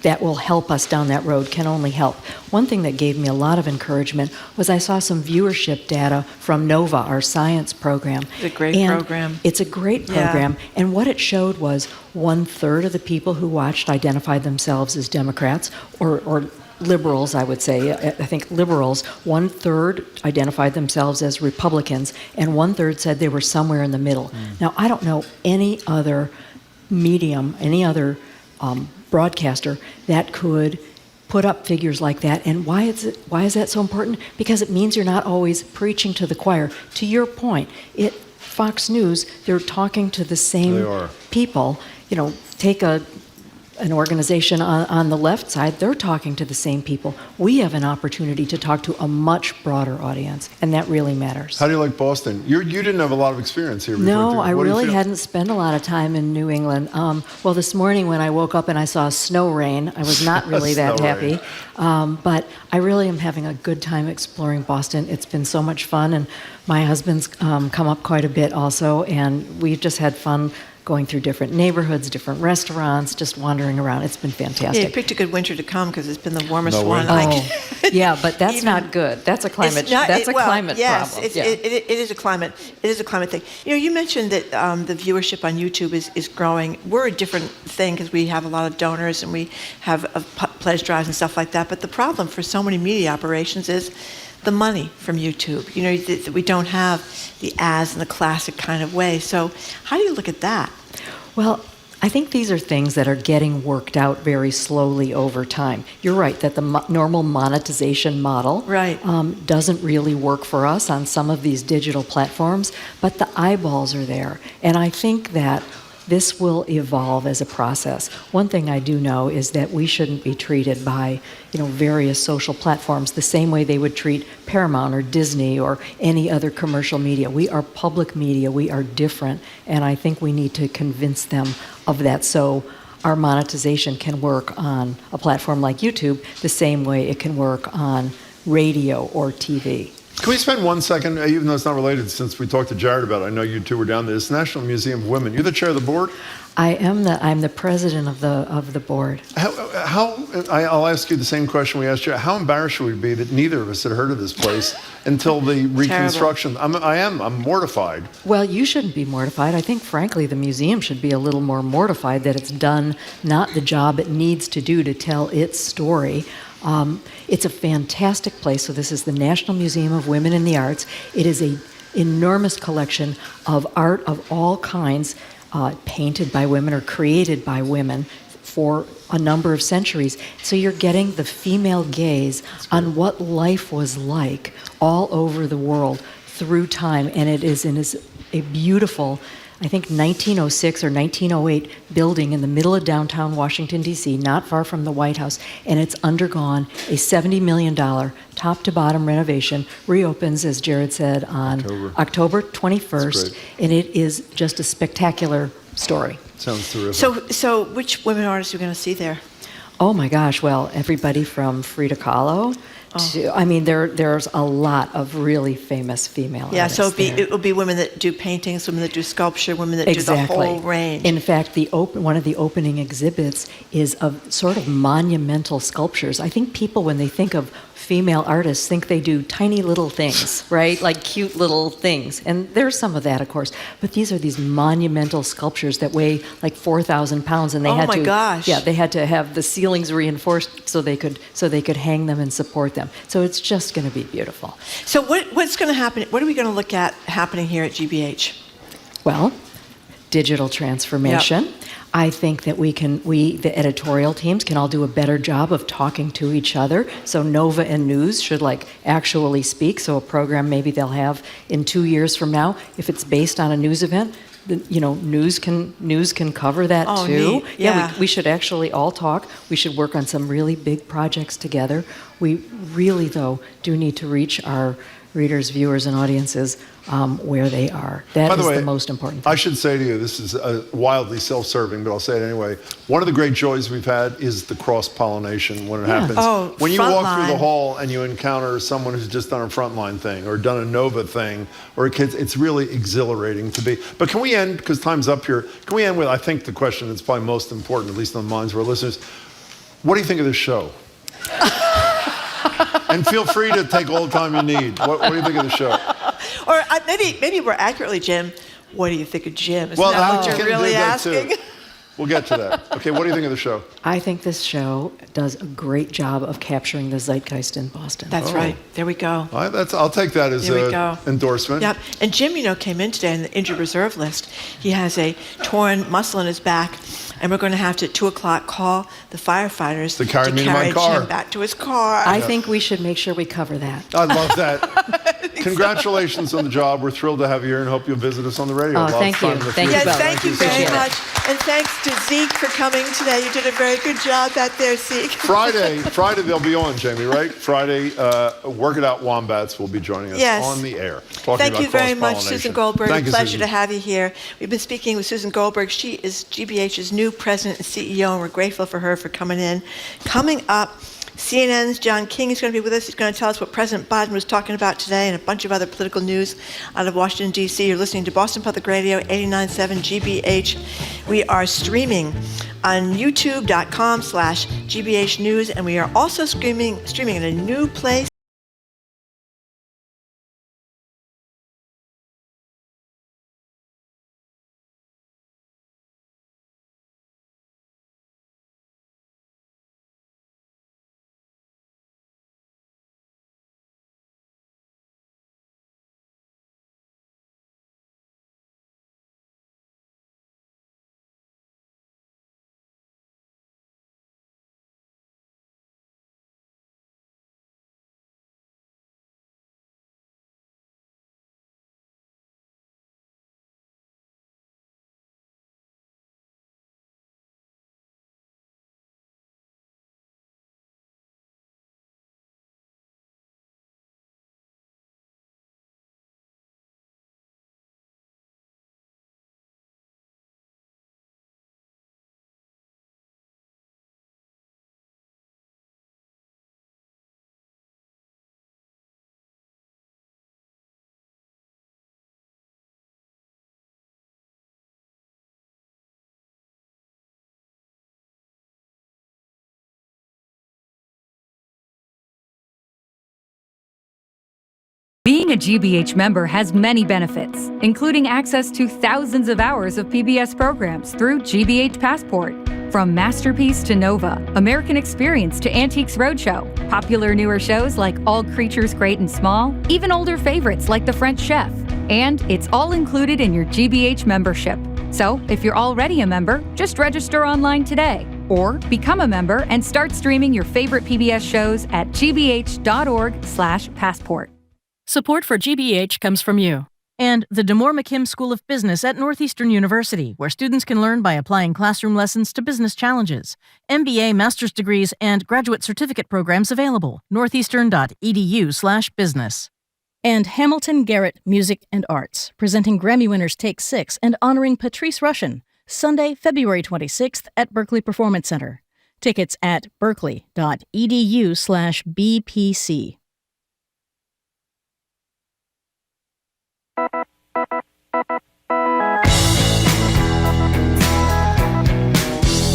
[SPEAKER 16] that will help us down that road can only help. One thing that gave me a lot of encouragement was I saw some viewership data from NOVA, our science program.
[SPEAKER 2] It's a great program.
[SPEAKER 16] It's a great program.
[SPEAKER 2] Yeah.
[SPEAKER 16] And what it showed was 1/3 of the people who watched identified themselves as Democrats or liberals, I would say. I think liberals, 1/3 identified themselves as Republicans, and 1/3 said they were somewhere in the middle. Now, I don't know any other medium, any other broadcaster that could put up figures like that. And why is that so important? Because it means you're not always preaching to the choir. To your point, Fox News, they're talking to the same people. Take an organization on the left side, they're talking to the same people. We have an opportunity to talk to a much broader audience, and that really matters.
[SPEAKER 1] How do you like Boston? You didn't have a lot of experience here before.
[SPEAKER 16] No, I really hadn't spent a lot of time in New England. Well, this morning when I woke up and I saw snow rain, I was not really that happy. But I really am having a good time exploring Boston. It's been so much fun, and my husband's come up quite a bit also, and we've just had fun going through different neighborhoods, different restaurants, just wandering around. It's been fantastic.
[SPEAKER 2] Yeah, you picked a good winter to come because it's been the warmest one.
[SPEAKER 16] Yeah, but that's not good. That's a climate. That's a climate
[SPEAKER 2] yes,
[SPEAKER 16] problem.
[SPEAKER 2] It is a climate. It is a climate thing. You mentioned that the viewership on YouTube is growing. We're a different thing because we have a lot of donors and we have pledge drives and stuff like that. But the problem for so many media operations is the money from YouTube. We don't have the ads in the classic kind of way. So how do you look at that?
[SPEAKER 16] Well, I think these are things that are getting worked out very slowly over time. You're right that the normal monetization model doesn't really work for us on some of these digital platforms, but the eyeballs are there. And I think that this will evolve as a process. One thing I do know is that we shouldn't be treated by, various social platforms the same way they would treat Paramount or Disney or any other commercial media. We are public media. We are different, and I think we need to convince them of that so our monetization can work on a platform like YouTube the same way it can work on radio or TV.
[SPEAKER 1] Can we spend 1 second, even though it's not related, since we talked to Jared about it, I know you two were down there, this National Museum of Women. You're the chair of the board?
[SPEAKER 16] I'm the president of the board.
[SPEAKER 1] I'll ask you the same question we asked you. How embarrassed should we be that neither of us had heard of this place until the reconstruction? I'm mortified.
[SPEAKER 16] Well, you shouldn't be mortified. I think, frankly, the museum should be a little more mortified that it's done not the job it needs to do to tell its story. It's a fantastic place. So this is the National Museum of Women in the Arts. It is an enormous collection of art of all kinds, painted by women or created by women for a number of centuries. So you're getting the female gaze on what life was like all over the world through time. And it is a beautiful, I think, 1906 or 1908 building in the middle of downtown Washington, D.C., not far from the White House, and it's undergone a $70 million top-to-bottom renovation, reopens, as Jared said, on October 21st, and it is just a spectacular story.
[SPEAKER 1] Sounds terrific.
[SPEAKER 2] So which women artists are we going to see there?
[SPEAKER 16] Oh my gosh, well, everybody from Frida Kahlo I mean, there's a lot of really famous female
[SPEAKER 2] Yeah,
[SPEAKER 16] artists.
[SPEAKER 2] so
[SPEAKER 16] there.
[SPEAKER 2] it will be women that do paintings, women that do sculpture, women that do the whole range.
[SPEAKER 16] In fact, one of the opening exhibits is of sort of monumental sculptures. I think people, when they think of female artists, think they do tiny little things, right? Like cute little things. And there's some of that, of course. But these are these monumental sculptures that weigh like 4,000 pounds, and they had to.
[SPEAKER 2] Gosh.
[SPEAKER 16] Yeah, they had to have the ceilings reinforced so they could hang them and support them. So it's just going to be beautiful.
[SPEAKER 2] So what's going to happen? What are we going to look at happening here at GBH?
[SPEAKER 16] Well, digital transformation.
[SPEAKER 2] Yep.
[SPEAKER 16] I think that the editorial teams can all do a better job of talking to each other. So Nova and News should actually speak. So a program maybe they'll have in 2 years from now, if it's based on a news event, news can cover that too.
[SPEAKER 2] Neat. Yeah.
[SPEAKER 16] We should actually all talk. We should work on some really big projects together. We really, though, do need to reach our readers, viewers, and audiences where they are. That is the most important thing.
[SPEAKER 1] I should say to you, this is wildly self-serving, but I'll say it anyway. One of the great joys we've had is the cross-pollination when it happens.
[SPEAKER 2] Oh,
[SPEAKER 1] when you walk through the
[SPEAKER 2] frontline.
[SPEAKER 1] hall and you encounter someone who's just done a frontline thing or done a Nova thing, or it's really exhilarating to be. But can we end, because time's up here, can we end with, I think the question that's probably most important, at least on the minds of our listeners, what do you think of this show? And feel free to take all the time you need. What do you think of the show?
[SPEAKER 2] Or maybe more accurately, Jim, what do you think of Jim? Isn't
[SPEAKER 1] Well,
[SPEAKER 2] that
[SPEAKER 1] how
[SPEAKER 2] what
[SPEAKER 1] you
[SPEAKER 2] you're
[SPEAKER 1] can
[SPEAKER 2] really
[SPEAKER 1] do that
[SPEAKER 2] asking?
[SPEAKER 1] too. We'll get to that. Okay, what do you think of the show?
[SPEAKER 16] I think this show does a great job of capturing the zeitgeist in Boston.
[SPEAKER 2] That's right. There we go.
[SPEAKER 1] I'll take that as an endorsement.
[SPEAKER 2] Yep. And Jim, came in today on the injured reserve list. He has a torn muscle in his back, and we're going to have to, at 2 o'clock, call the firefighters
[SPEAKER 1] to carry
[SPEAKER 2] Jim back to his car.
[SPEAKER 16] I think we should make sure we cover that.
[SPEAKER 1] I love that. Congratulations on the job. We're thrilled to have you here and hope you'll visit us on the radio.
[SPEAKER 16] Thank you.
[SPEAKER 1] Thank
[SPEAKER 2] you very much. And thanks to Zeke for coming today. You did a very good job back there, Zeke.
[SPEAKER 1] Friday they'll be on, Jamie, right? Friday, Work It Out Wombats will be joining us on the air.
[SPEAKER 2] Thank you very much, Susan Goldberg.
[SPEAKER 1] Thank you,
[SPEAKER 2] Pleasure
[SPEAKER 1] Susan.
[SPEAKER 2] to have you here. We've been speaking with Susan Goldberg. She is GBH's new president and CEO, and we're grateful for her for coming in. Coming up, CNN's John King is going to be with us. He's going to tell us what President Biden was talking about today and a bunch of other political news out of Washington, D.C. You're listening to Boston Public Radio, 89.7 GBH. We are streaming on youtube.com/GBH News, and we are also streaming in a new place.
[SPEAKER 4] Being a GBH member has many benefits, including access to thousands of hours of PBS programs through GBH Passport. From Masterpiece to Nova, American Experience to Antiques Roadshow, popular newer shows like All Creatures Great and Small, even older favorites like The French Chef. And it's all included in your GBH membership. So if you're already a member, just register online today. Or become a member and start streaming your favorite PBS shows at gbh.org/passport.
[SPEAKER 15] Support for GBH comes from you and the DeMoore McKim School of Business at Northeastern University, where students can learn by applying classroom lessons to business challenges. MBA, master's degrees, and graduate certificate programs available. northeastern.edu/business. And Hamilton Garrett Music and Arts, presenting Grammy winners Take 6 and honoring Patrice Rushen, Sunday, February 26th at Berkeley Performance Center. Tickets at berkeley.edu/BPC.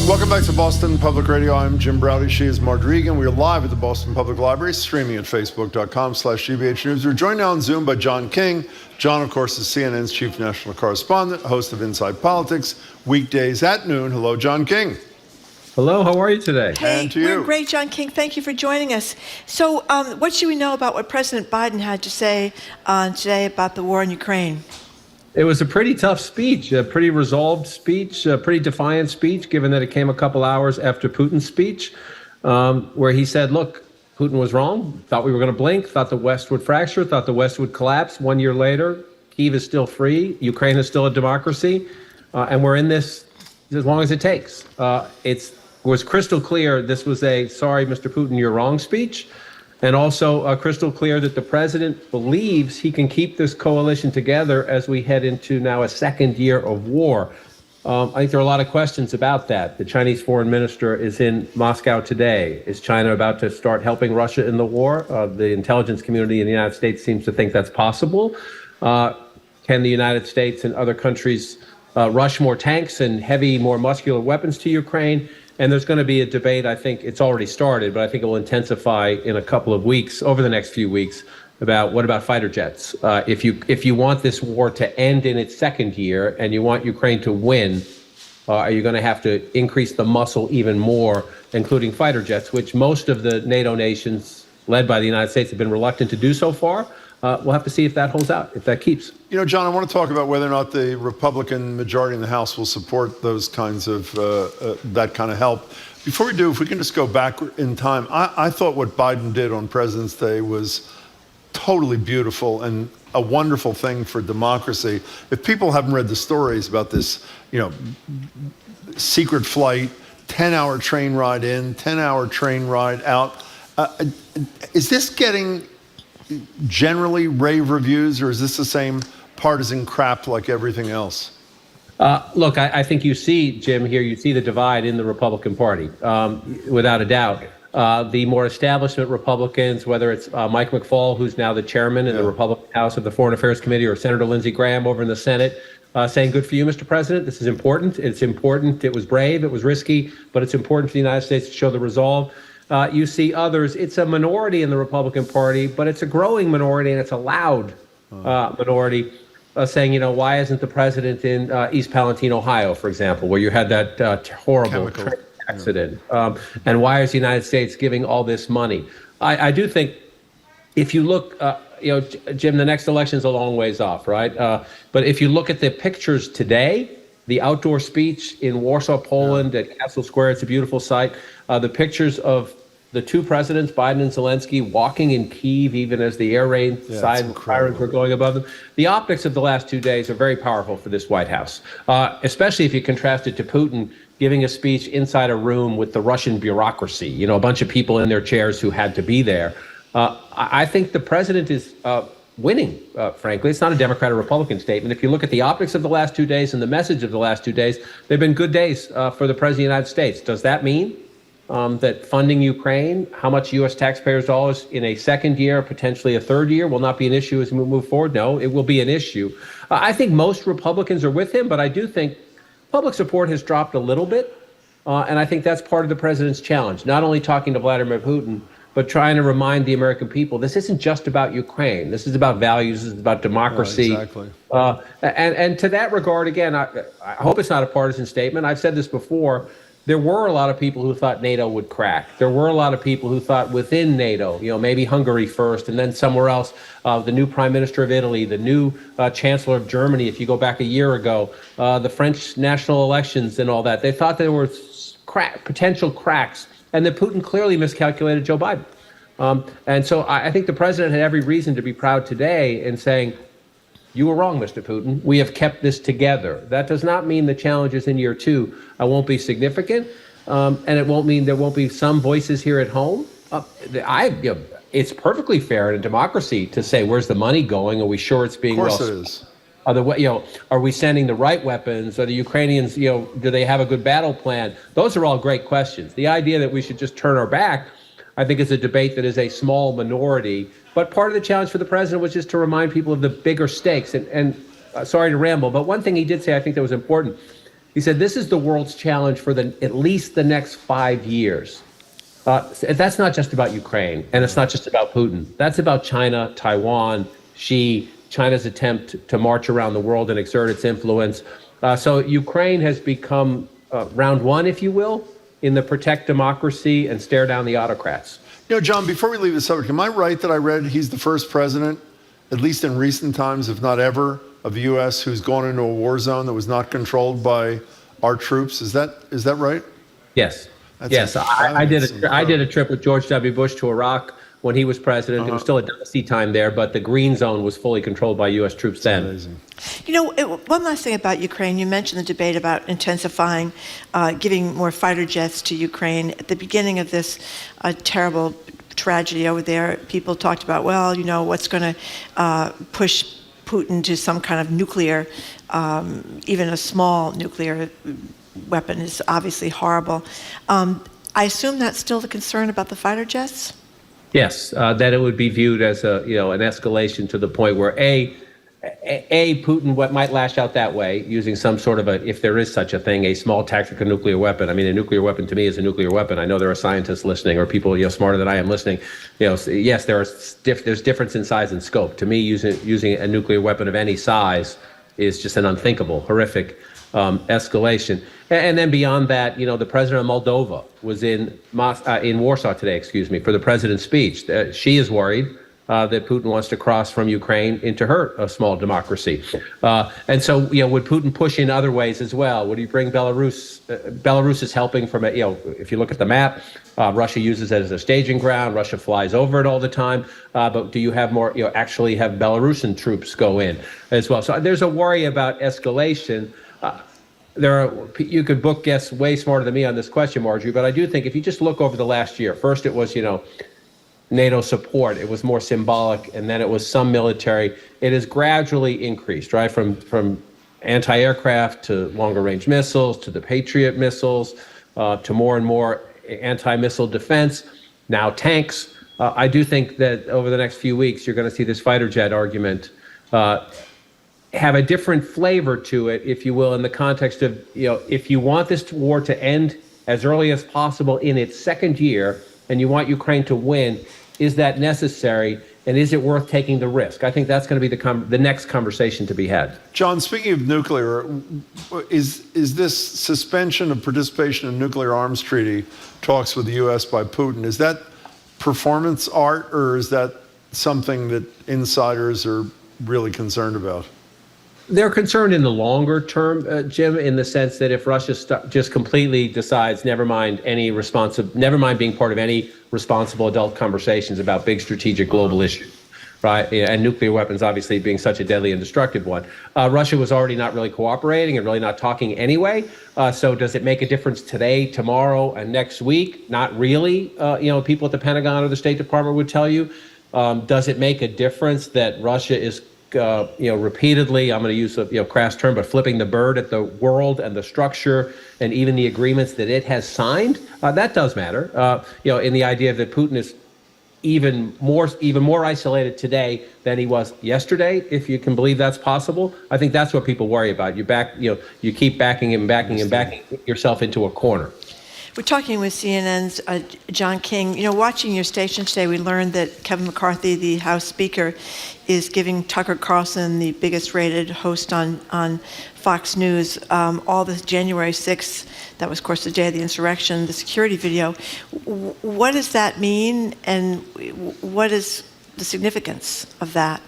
[SPEAKER 1] Welcome back to Boston Public Radio. I'm Jim Browdy. She is Marjorie Egan. We are live at the Boston Public Library, streaming at facebook.com/GBH News. We're joined now on Zoom by John King. John, of course, is CNN's chief national correspondent, host of Inside Politics, weekdays at noon. Hello, John King.
[SPEAKER 5] Hello, how are you today?
[SPEAKER 2] Hey,
[SPEAKER 1] and to you.
[SPEAKER 2] We're great, John King. Thank you for joining us. So what should we know about what President Biden had to say today about the war in Ukraine?
[SPEAKER 5] It was a pretty tough speech, a pretty resolved speech, a pretty defiant speech, given that it came a couple hours after Putin's speech, where he said, look, Putin was wrong, thought we were going to blink, thought the West would fracture, thought the West would collapse. 1 year later, Kyiv is still free, Ukraine is still a democracy, and we're in this as long as it takes. It was crystal clear this was a, sorry, Mr. Putin, you're wrong speech. And also crystal clear that the president believes he can keep this coalition together as we head into now a second year of war. I think there are a lot of questions about that. The Chinese foreign minister is in Moscow today. Is China about to start helping Russia in the war? The intelligence community in the United States seems to think that's possible. Can the United States and other countries rush more tanks and heavy, more muscular weapons to Ukraine? And there's going to be a debate, I think it's already started, but I think it will intensify in a couple of weeks, over the next few weeks, about what about fighter jets? If you want this war to end in its second year and you want Ukraine to win, are you going to have to increase the muscle even more, including fighter jets, which most of the NATO nations, led by the United States, have been reluctant to do so far? We'll have to see if that holds out, if that keeps.
[SPEAKER 1] You know, John, I want to talk about whether or not the Republican majority in the House will support those kinds of, that kind of help. Before we do, if we can just go back in time, I thought what Biden did on President's Day was totally beautiful and a wonderful thing for democracy. If people haven't read the stories about this, secret flight, 10-hour train ride in, 10-hour train ride out, is this getting generally rave reviews, or is this the same partisan crap like everything else?
[SPEAKER 5] Look, I think you see, Jim, here, you see the divide in the Republican Party, without a doubt. The more establishment Republicans, whether it's Mike McFaul, who's now the chairman in the Republican House of the Foreign Affairs Committee, or Senator Lindsey Graham over in the Senate, saying, good for you, Mr. President. This is important. It's important. It was brave. It was risky, but it's important for the United States to show the resolve. You see others. It's a minority in the Republican Party, but it's a growing minority, and it's a loud minority, saying, why isn't the president in East Palestine, Ohio, for example, where you had that horrible train accident? And why is the United States giving all this money? I do think if you look, Jim, the next election is a long ways off, right? But if you look at the pictures today, the outdoor speech in Warsaw, Poland at Castle Square, it's a beautiful sight. The pictures of the two presidents, Biden and Zelensky, walking in Kyiv, even as the air raid sirens were going above them. The optics of the last 2 days are very powerful for this White House, especially if you contrast it to Putin giving a speech inside a room with the Russian bureaucracy, a bunch of people in their chairs who had to be there. I think the president is winning, frankly. It's not a Democrat or Republican statement. If you look at the optics of the last 2 days and the message of the last 2 days, they've been good days for the President of the United States. Does that mean that funding Ukraine, how much U.S. taxpayers' dollars in a second year, potentially a third year, will not be an issue as we move forward? No, it will be an issue. I think most Republicans are with him, but I do think public support has dropped a little bit. And I think that's part of the president's challenge, not only talking to Vladimir Putin, but trying to remind the American people, this isn't just about Ukraine. This is about values. This is about democracy.
[SPEAKER 1] Exactly.
[SPEAKER 5] And to that regard, again, I hope it's not a partisan statement. I've said this before. There were a lot of people who thought NATO would crack. There were a lot of people who thought within NATO, maybe Hungary first and then somewhere else, the new prime minister of Italy, the new chancellor of Germany, if you go back a year ago, the French national elections and all that. They thought there were potential cracks, and that Putin clearly miscalculated Joe Biden. And so I think the president had every reason to be proud today in saying, you were wrong, Mr. Putin. We have kept this together. That does not mean the challenges in year two won't be significant, and it won't mean there won't be some voices here at home. It's perfectly fair in a democracy to say, where's the money going? Are we sure it's being well spent?
[SPEAKER 1] Of course it is.
[SPEAKER 5] Are we sending the right weapons? Are the Ukrainians, do they have a good battle plan? Those are all great questions. The idea that we should just turn our back, I think, is a debate that is a small minority. But part of the challenge for the president was just to remind people of the bigger stakes. And sorry to ramble, but one thing he did say I think that was important. He said, this is the world's challenge for at least the next 5 years. That's not just about Ukraine, and it's not just about Putin. That's about China, Taiwan, China's attempt to march around the world and exert its influence. So Ukraine has become round one, if you will, in the protect democracy and stare down the autocrats.
[SPEAKER 1] John, before we leave the subject, am I right that I read he's the first president, at least in recent times, if not ever, of the U.S. who's gone into a war zone that was not controlled by our troops? Is that right?
[SPEAKER 5] Yes. Yes. I did a trip with George W. Bush to Iraq when he was president. It was still a dusty time there, but the green zone was fully controlled by U.S. troops then.
[SPEAKER 1] Amazing.
[SPEAKER 2] One last thing about Ukraine. You mentioned the debate about intensifying, giving more fighter jets to Ukraine. At the beginning of this terrible tragedy over there, people talked about, what's going to push Putin to some kind of nuclear, even a small nuclear weapon is obviously horrible. I assume that's still the concern about the fighter jets?
[SPEAKER 5] Yes, that it would be viewed as an escalation to the point where Putin might lash out that way using some sort of if there is such a thing, a small tactical nuclear weapon. I mean, a nuclear weapon to me is a nuclear weapon. I know there are scientists listening or people smarter than I am listening. Yes, there's difference in size and scope. To me, using a nuclear weapon of any size is just an unthinkable, horrific escalation. And then beyond that, the president of Moldova was in Warsaw today, for the president's speech. She is worried that Putin wants to cross from Ukraine into her small democracy. And so, would Putin push in other ways as well? Would he bring Belarus? Belarus is helping from if you look at the map, Russia uses it as a staging ground. Russia flies over it all the time. But do you have more, actually have Belarusian troops go in as well? So there's a worry about escalation. You could book guess way smarter than me on this question, Marjorie, but I do think if you just look over the last year, first it was, NATO support. It was more symbolic, and then it was some military. It has gradually increased, right? From anti-aircraft to longer-range missiles to the Patriot missiles to more and more anti-missile defense, now tanks. I do think that over the next few weeks, you're going to see this fighter jet argument have a different flavor to it, if you will, in the context of, if you want this war to end as early as possible in its second year, and you want Ukraine to win, is that necessary, and is it worth taking the risk? I think that's going to be the next conversation to be had.
[SPEAKER 1] John, speaking of nuclear, is this suspension of participation in nuclear arms treaty talks with the U.S. by Putin, is that performance art, or is that something that insiders are really concerned about?
[SPEAKER 5] They're concerned in the longer term, Jim, in the sense that if Russia just completely decides, never mind being part of any responsible adult conversations about big strategic global issues, right? And nuclear weapons obviously being such a deadly and destructive one. Russia was already not really cooperating and really not talking anyway. So does it make a difference today, tomorrow, and next week? Not really. People at the Pentagon or the State Department would tell you. Does it make a difference that Russia is repeatedly, I'm going to use a crass term, but flipping the bird at the world and the structure and even the agreements that it has signed? That does matter. In the idea that Putin is even more isolated today than he was yesterday, if you can believe that's possible. I think that's what people worry about. You keep backing yourself into a corner.
[SPEAKER 2] We're talking with CNN's John King. Watching your station today, we learned that Kevin McCarthy, the House Speaker, is giving Tucker Carlson, the biggest rated host on Fox News, all this January 6th, that was, of course, the day of the insurrection, the security video. What does that mean, and what is the significance of that?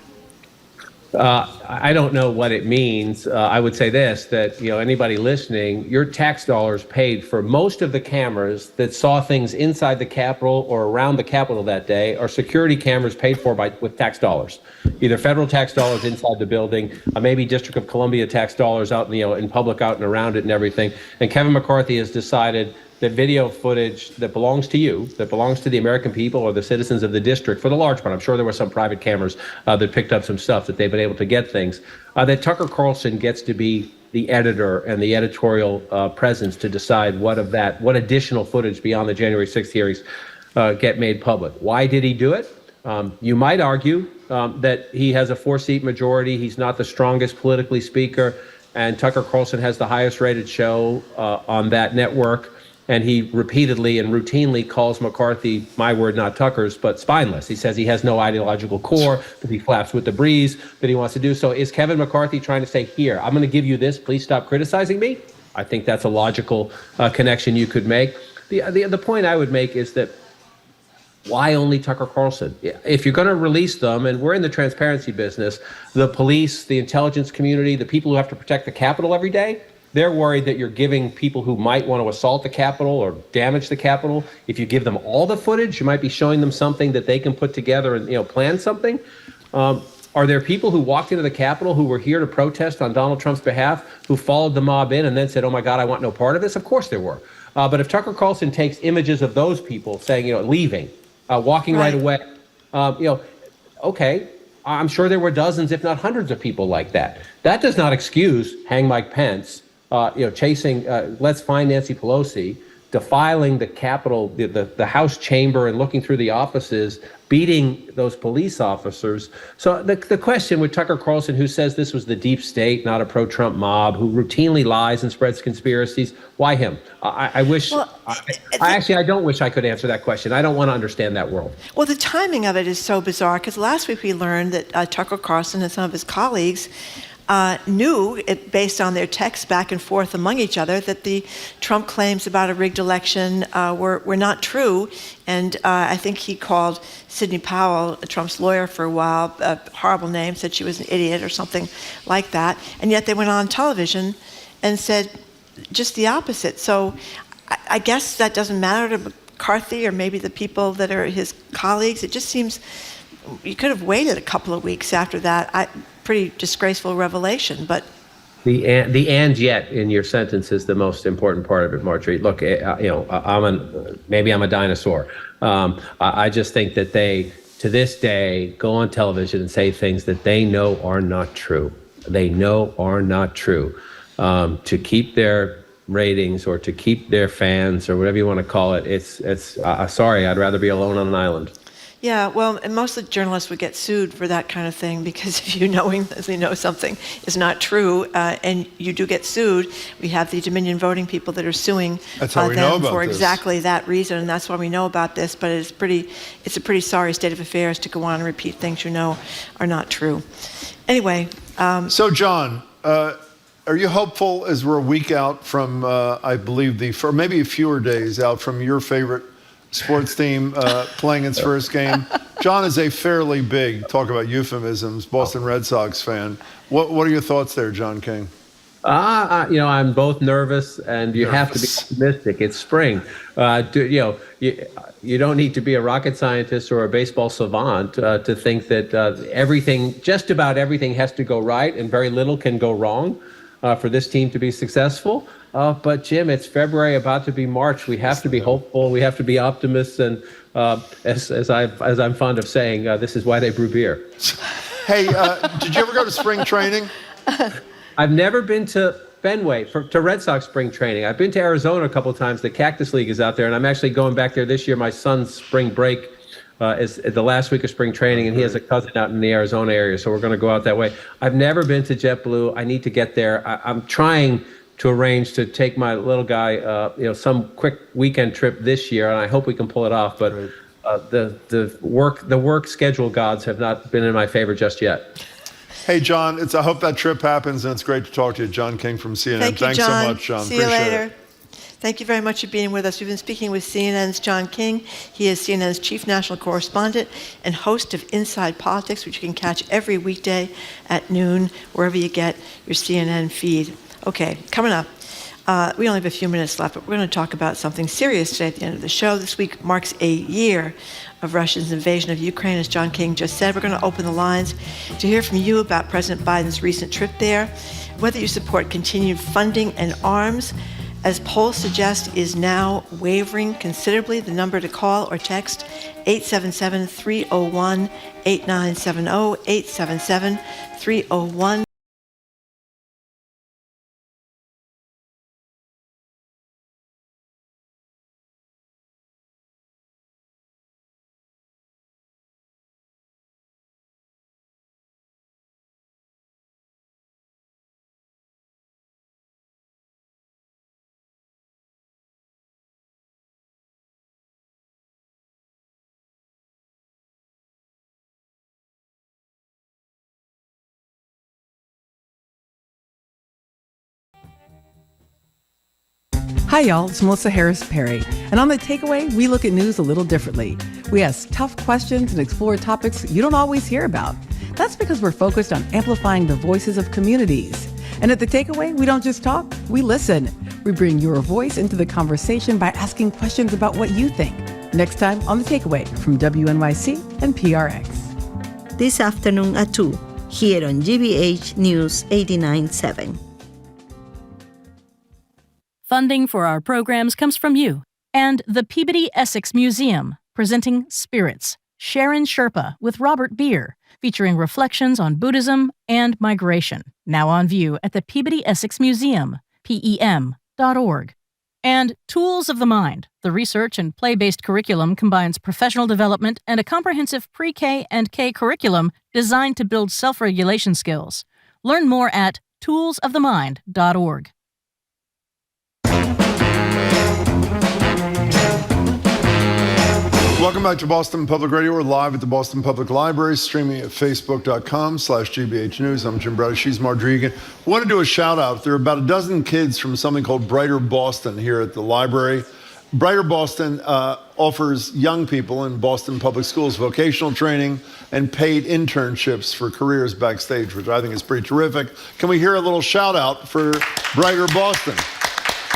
[SPEAKER 5] I don't know what it means. I would say this, that anybody listening, your tax dollars paid for most of the cameras that saw things inside the Capitol or around the Capitol that day are security cameras paid for with tax dollars, either federal tax dollars inside the building, maybe District of Columbia tax dollars out in public, out and around it and everything. And Kevin McCarthy has decided that video footage that belongs to you, that belongs to the American people or the citizens of the district, for the large part, I'm sure there were some private cameras that picked up some stuff that they've been able to get things, that Tucker Carlson gets to be the editor and the editorial presence to decide what additional footage beyond the January 6th hearings get made public. Why did he do it? You might argue that he has a 4-seat majority. He's not the strongest politically speaker, and Tucker Carlson has the highest rated show on that network. And he repeatedly and routinely calls McCarthy, my word, not Tucker's, but spineless. He says he has no ideological core, that he flaps with the breeze, that he wants to do so. Is Kevin McCarthy trying to say, here, I'm going to give you this, please stop criticizing me? I think that's a logical connection you could make. The point I would make is that why only Tucker Carlson? If you're going to release them, and we're in the transparency business, the police, the intelligence community, the people who have to protect the Capitol every day, they're worried that you're giving people who might want to assault the Capitol or damage the Capitol. If you give them all the footage, you might be showing them something that they can put together and plan something. Are there people who walked into the Capitol who were here to protest on Donald Trump's behalf, who followed the mob in and then said, oh my God, I want no part of this? Of course there were. But if Tucker Carlson takes images of those people saying, leaving, walking right away, okay, I'm sure there were dozens, if not hundreds of people like that. That does not excuse hang Mike Pence, chasing, let's find Nancy Pelosi, defiling the Capitol, the House chamber, and looking through the offices, beating those police officers. So the question with Tucker Carlson, who says this was the deep state, not a pro-Trump mob, who routinely lies and spreads conspiracies, why him? I wish, I don't wish I could answer that question. I don't want to understand that world.
[SPEAKER 2] Well, the timing of it is so bizarre, because last week we learned that Tucker Carlson and some of his colleagues knew, based on their texts back and forth among each other, that the Trump claims about a rigged election were not true. And I think he called Sidney Powell, Trump's lawyer for a while, a horrible name, said she was an idiot or something like that. And yet they went on television and said just the opposite. So I guess that doesn't matter to McCarthy or maybe the people that are his colleagues. It just seems you could have waited a couple of weeks after that. Pretty disgraceful revelation, but
[SPEAKER 5] the and yet in your sentence is the most important part of it, Marjorie. Look, maybe I'm a dinosaur. I just think that they, to this day, go on television and say things that they know are not true. They know are not true, to keep their ratings or to keep their fans or whatever you want to call it. It's sorry, I'd rather be alone on an island.
[SPEAKER 2] Yeah, well, and most of the journalists would get sued for that kind of thing, because if you knowingly know something is not true and you do get sued, we have the Dominion voting people that are suing them for exactly that reason, and that's why we know about this. But it's a pretty sorry state of affairs to go on and repeat things you know are not true. Anyway.
[SPEAKER 1] So, John, are you hopeful as we're a week out from, I believe, maybe fewer days out from your favorite sports team playing its first game? John is a fairly big, talk about euphemisms, Boston Red Sox fan. What are your thoughts there, John King?
[SPEAKER 5] I'm both nervous and you have to be optimistic. It's spring. You don't need to be a rocket scientist or a baseball savant to think that just about everything has to go right and very little can go wrong for this team to be successful. But Jim, it's February, about to be March. We have to be hopeful. We have to be optimists. And as I'm fond of saying, this is why they brew beer.
[SPEAKER 1] Hey, did you ever go to spring training?
[SPEAKER 5] I've never been to Fenway to Red Sox spring training. I've been to Arizona a couple of times. The Cactus League is out there, and I'm actually going back there this year. My son's spring break is the last week of spring training, and he has a cousin out in the Arizona area, so we're going to go out that way. I've never been to JetBlue. I need to get there. I'm trying to arrange to take my little guy, some quick weekend trip this year, and I hope we can pull it off. But the work schedule gods have not been in my favor just yet.
[SPEAKER 1] Hey, John, I hope that trip happens, and it's great to talk to you. John King from CNN.
[SPEAKER 2] Thanks
[SPEAKER 1] so much, John.
[SPEAKER 2] See you later. Thank you very much for being with us. We've been speaking with CNN's John King. He is CNN's chief national correspondent and host of Inside Politics, which you can catch every weekday at noon, wherever you get your CNN feed. Okay, coming up. We only have a few minutes left, but we're going to talk about something serious today at the end of the show. This week marks a year of Russia's invasion of Ukraine. As John King just said, we're going to open the lines to hear from you about President Biden's recent trip there, whether you support continued funding and arms as polls suggest, is now wavering considerably. The number to call or text 877-301-8970, 877-301.
[SPEAKER 17] Hi, y'all. It's Melissa Harris Perry. And on The Takeaway, we look at news a little differently. We ask tough questions and explore topics you don't always hear about. That's because we're focused on amplifying the voices of communities. And at The Takeaway, we don't just talk, we listen. We bring your voice into the conversation by asking questions about what you think. Next time on The Takeaway from WNYC and PRX.
[SPEAKER 18] This afternoon at 2, here on GBH News 89.7.
[SPEAKER 15] Funding for our programs comes from you and the Peabody Essex Museum, presenting Spirits, Sharon Sherpa with Robert Beer, featuring reflections on Buddhism and migration. Now on view at the Peabody Essex Museum, PEM.org. And Tools of the Mind, the research and play-based curriculum combines professional development and a comprehensive pre-K and K curriculum designed to build self-regulation skills. Learn more at toolsofthemind.org.
[SPEAKER 1] Welcome back to Boston Public Radio. We're live at the Boston Public Library, streaming at facebook.com/GBH News. I'm Jim Brady. She's Marjorie Egan. I want to do a shout out. There are about a dozen kids from something called Brighter Boston here at the library. Brighter Boston offers young people in Boston public schools vocational training and paid internships for careers backstage, which I think is pretty terrific. Can we hear a little shout out for Brighter Boston?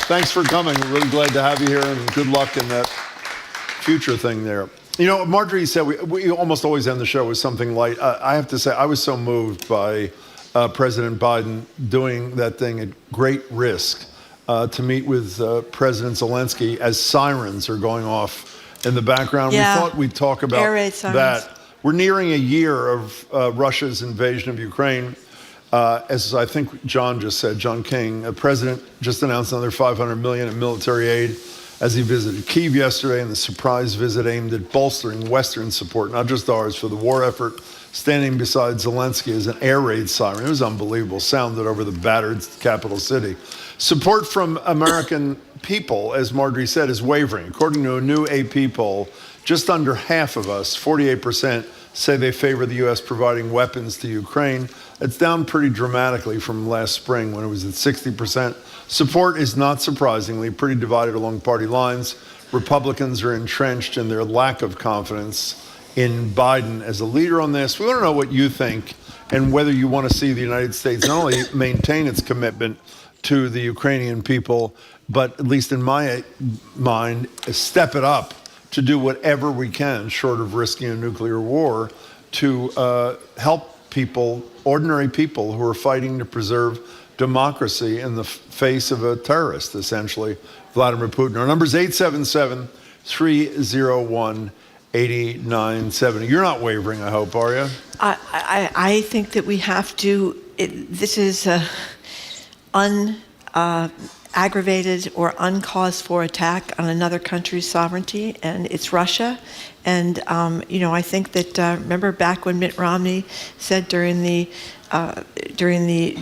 [SPEAKER 1] Thanks for coming. We're really glad to have you here, and good luck in that future thing there. You know, Marjorie said we almost always end the show with something light. I have to say, I was so moved by President Biden doing that thing at great risk to meet with President Zelensky as sirens are going off in the background.
[SPEAKER 2] Yeah.
[SPEAKER 1] We thought we'd talk about
[SPEAKER 2] Air raid sirens.
[SPEAKER 1] that. We're nearing a year of Russia's invasion of Ukraine. As I think John just said, John King, the president just announced another $500 million in military aid as he visited Kyiv yesterday, in the surprise visit aimed at bolstering Western support, not just ours, for the war effort. Standing beside Zelensky as an air raid siren. It was unbelievable, sounded over the battered capital city. Support from American people, as Marjorie said, is wavering. According to a new AP poll, just under half of us, 48%, say they favor the U.S. providing weapons to Ukraine. It's down pretty dramatically from last spring when it was at 60%. Support is not surprisingly pretty divided along party lines. Republicans are entrenched in their lack of confidence in Biden as a leader on this. We want to know what you think and whether you want to see the United States not only maintain its commitment to the Ukrainian people, but at least in my mind, step it up to do whatever we can, short of risking a nuclear war, to help people, ordinary people who are fighting to preserve democracy in the face of a terrorist, essentially, Vladimir Putin. Our number is 877-301-8970. You're not wavering, I hope, are you?
[SPEAKER 2] I think that we have to, this is aggravated or uncaused for attack on another country's sovereignty, and it's Russia. And, I think that, remember back when Mitt Romney said during the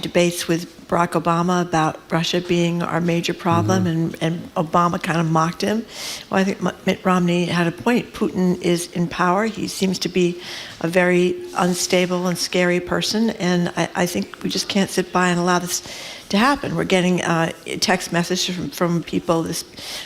[SPEAKER 2] debates with Barack Obama about Russia being our major problem, and Obama kind of mocked him. Well, I think Mitt Romney had a point. Putin is in power. He seems to be a very unstable and scary person, and I think we just can't sit by and allow this to happen. We're getting text messages from people. This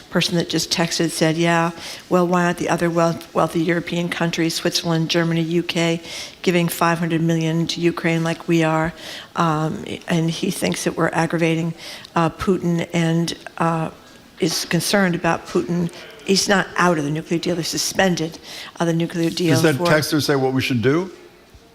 [SPEAKER 2] person that just texted said, yeah, well, why aren't the other wealthy European countries, Switzerland, Germany, UK, giving $500 million to Ukraine like we are? And he thinks that we're aggravating Putin and is concerned about Putin. He's not out of the nuclear deal. They're suspended the nuclear deal.
[SPEAKER 1] Does that texter say what we should do?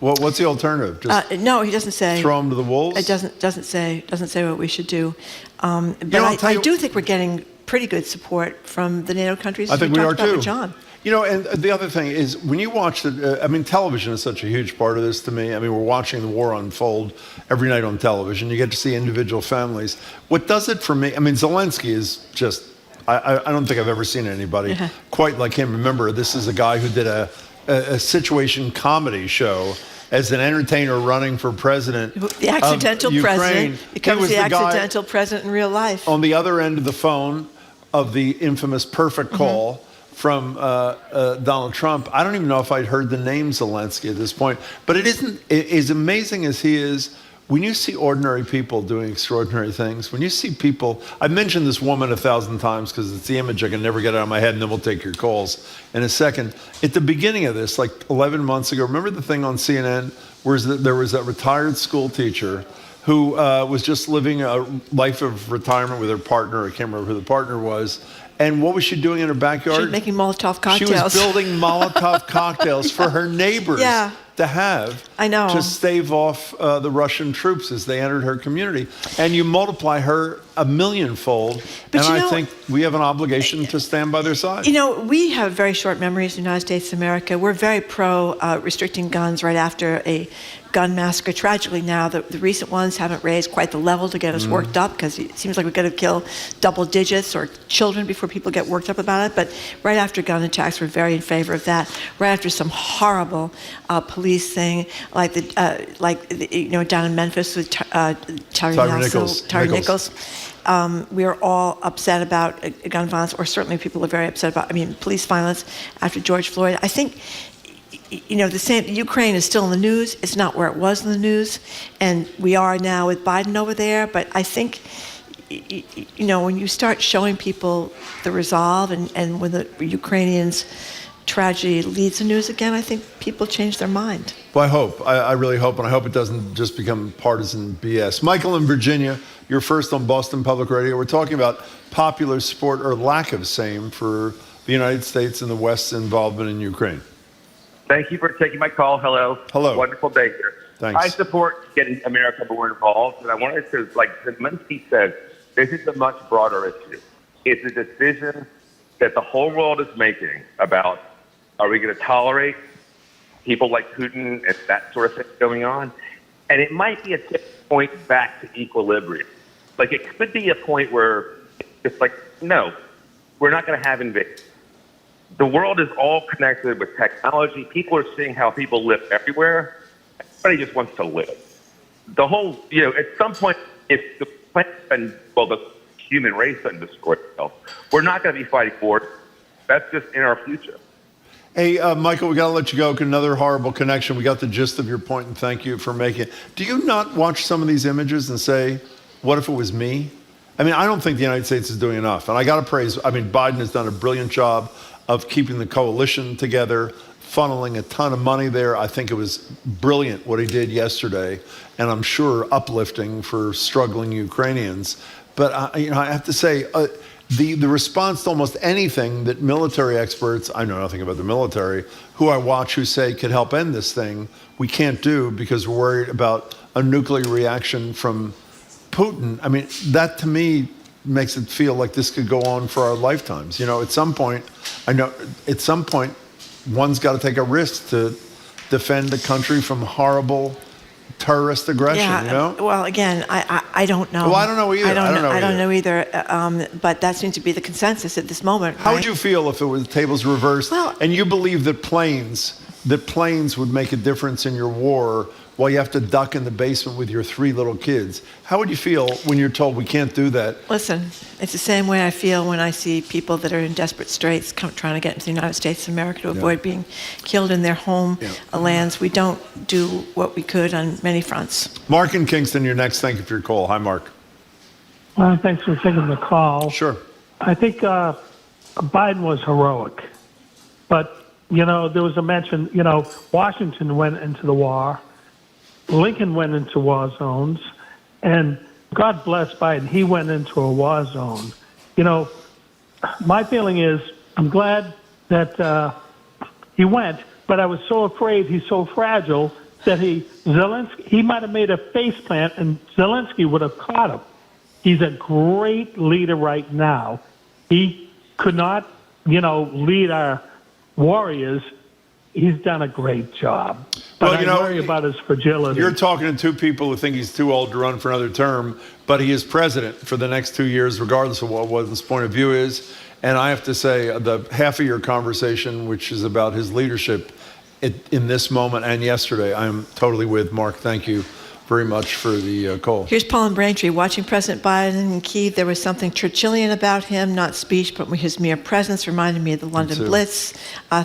[SPEAKER 1] What's the alternative? Just
[SPEAKER 2] no, he doesn't say.
[SPEAKER 1] Throw them to the wolves?
[SPEAKER 2] It doesn't say what we should do. But I do think we're getting pretty good support from the NATO countries.
[SPEAKER 1] I think we are
[SPEAKER 2] talked about
[SPEAKER 1] too.
[SPEAKER 2] with John.
[SPEAKER 1] And the other thing is, when you watch television is such a huge part of this to me. I mean, we're watching the war unfold every night on television. You get to see individual families. What does it for me, Zelensky is just, I don't think I've ever seen anybody quite like him. Remember, this is a guy who did a situation comedy show as an entertainer running for president.
[SPEAKER 2] The accidental
[SPEAKER 1] of Ukraine.
[SPEAKER 2] president becomes the accidental president in real life.
[SPEAKER 1] On the other end of the phone of the infamous perfect call from Donald Trump. I don't even know if I'd heard the name Zelensky at this point, but it isn't, as amazing as he is, when you see ordinary people doing extraordinary things, when you see people, I've mentioned this woman 1,000 times because it's the image I can never get out of my head, and then we'll take your calls in a second. At the beginning of this, like 11 months ago, remember the thing on CNN where there was that retired school teacher who was just living a life of retirement with her partner. I can't remember who the partner was. And what was she doing in her backyard?
[SPEAKER 2] She was making Molotov cocktails.
[SPEAKER 1] She was building Molotov cocktails for her neighbors to have.
[SPEAKER 2] I know.
[SPEAKER 1] To stave off the Russian troops as they entered her community. And you multiply her a millionfold. And I think we have an obligation to stand by their side.
[SPEAKER 2] We have very short memories in the United States of America. We're very pro restricting guns right after a gun massacre. Tragically now, the recent ones haven't raised quite the level to get us worked up, because it seems like we've got to kill double digits or children before people get worked up about it. But right after gun attacks, we're very in favor of that. Right after some horrible police thing, like down in Memphis with Tyre Nichols. We are all upset about gun violence, or certainly people are very upset about, police violence after George Floyd. I think, Ukraine is still in the news. It's not where it was in the news. And we are now with Biden over there. But I think, when you start showing people the resolve and when the Ukrainians' tragedy leads the news again, I think people change their mind.
[SPEAKER 1] Well, I hope. I really hope. And I hope it doesn't just become partisan BS. Michael in Virginia, you're first on Boston Public Radio. We're talking about popular sport, or lack of same, for the United States and the West's involvement in Ukraine.
[SPEAKER 19] Thank you for taking my call. Hello.
[SPEAKER 1] Hello.
[SPEAKER 19] Wonderful day here.
[SPEAKER 1] Thanks.
[SPEAKER 19] I support getting America more involved, and I wanted to, like Zelensky said, this is a much broader issue. It's a decision that the whole world is making about, are we going to tolerate people like Putin and that sort of thing going on? And it might be a tipping point back to equilibrium. Like, it could be a point where it's like, no, we're not going to have invasion. The world is all connected with technology. People are seeing how people live everywhere. Everybody just wants to live. The whole, at some point, if the planet and, the human race doesn't destroy itself, we're not going to be fighting wars. That's just in our future.
[SPEAKER 1] Hey, Michael, we got to let you go. Another horrible connection. We got the gist of your point, and thank you for making it. Do you not watch some of these images and say, what if it was me? I don't think the United States is doing enough. And I got to praise, Biden has done a brilliant job of keeping the coalition together, funneling a ton of money there. I think it was brilliant what he did yesterday, and I'm sure uplifting for struggling Ukrainians. But I have to say, the response to almost anything that military experts, I know nothing about the military, who I watch who say could help end this thing, we can't do because we're worried about a nuclear reaction from Putin. That to me makes it feel like this could go on for our lifetimes. At some point, one's got to take a risk to defend the country from horrible terrorist aggression.
[SPEAKER 2] Well, again, I don't know.
[SPEAKER 1] Well, I don't know either.
[SPEAKER 2] I don't know either. But that seems to be the consensus at this moment.
[SPEAKER 1] How would you feel if it was tables reversed and you believe that planes would make a difference in your war while you have to duck in the basement with your 3 little kids? How would you feel when you're told we can't do that?
[SPEAKER 2] Listen, it's the same way I feel when I see people that are in desperate straits trying to get into the United States of America to avoid being killed in their home lands. We don't do what we could on many fronts.
[SPEAKER 1] Mark in Kingston, you're next. Thank you for your call. Hi, Mark.
[SPEAKER 20] Thanks for taking the call.
[SPEAKER 1] Sure.
[SPEAKER 20] I think Biden was heroic. But, there was a mention, Washington went into the war. Lincoln went into war zones, and God bless Biden, he went into a war zone. My feeling is I'm glad that he went, but I was so afraid he's so fragile that he might have made a face plant and Zelensky would have caught him. He's a great leader right now. He could not, lead our warriors. He's done a great job. But I worry about his fragility.
[SPEAKER 1] You're talking to two people who think he's too old to run for another term, but he is president for the next 2 years, regardless of what his point of view is. And I have to say, the half of your conversation, which is about his leadership in this moment and yesterday, I'm totally with Mark. Thank you very much for the call.
[SPEAKER 2] Here's Paul in Braintree. Watching President Biden in Kyiv, there was something Churchillian about him, not speech, but his mere presence reminded me of the London Blitz.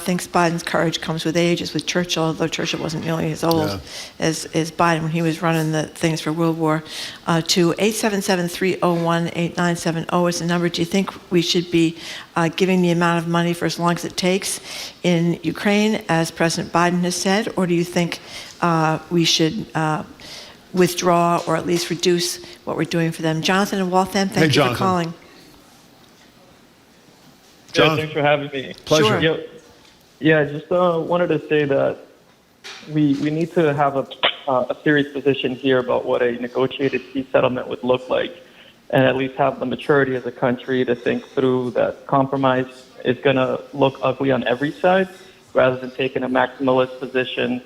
[SPEAKER 2] Thinks Biden's courage comes with age, as with Churchill, although Churchill wasn't nearly as old as Biden when he was running the things for World War II. 877-301-8970 is the number. Do you think we should be giving the amount of money for as long as it takes in Ukraine, as President Biden has said, or do you think we should withdraw or at least reduce what we're doing for them? Jonathan in Waltham, thank you for calling.
[SPEAKER 21] Yeah, thanks for having me.
[SPEAKER 1] Pleasure.
[SPEAKER 21] Sure. Yeah, just wanted to say that we need to have a serious position here about what a negotiated peace settlement would look like, and at least have the maturity as a country to think through that compromise is going to look ugly on every side, rather than taking a maximalist position,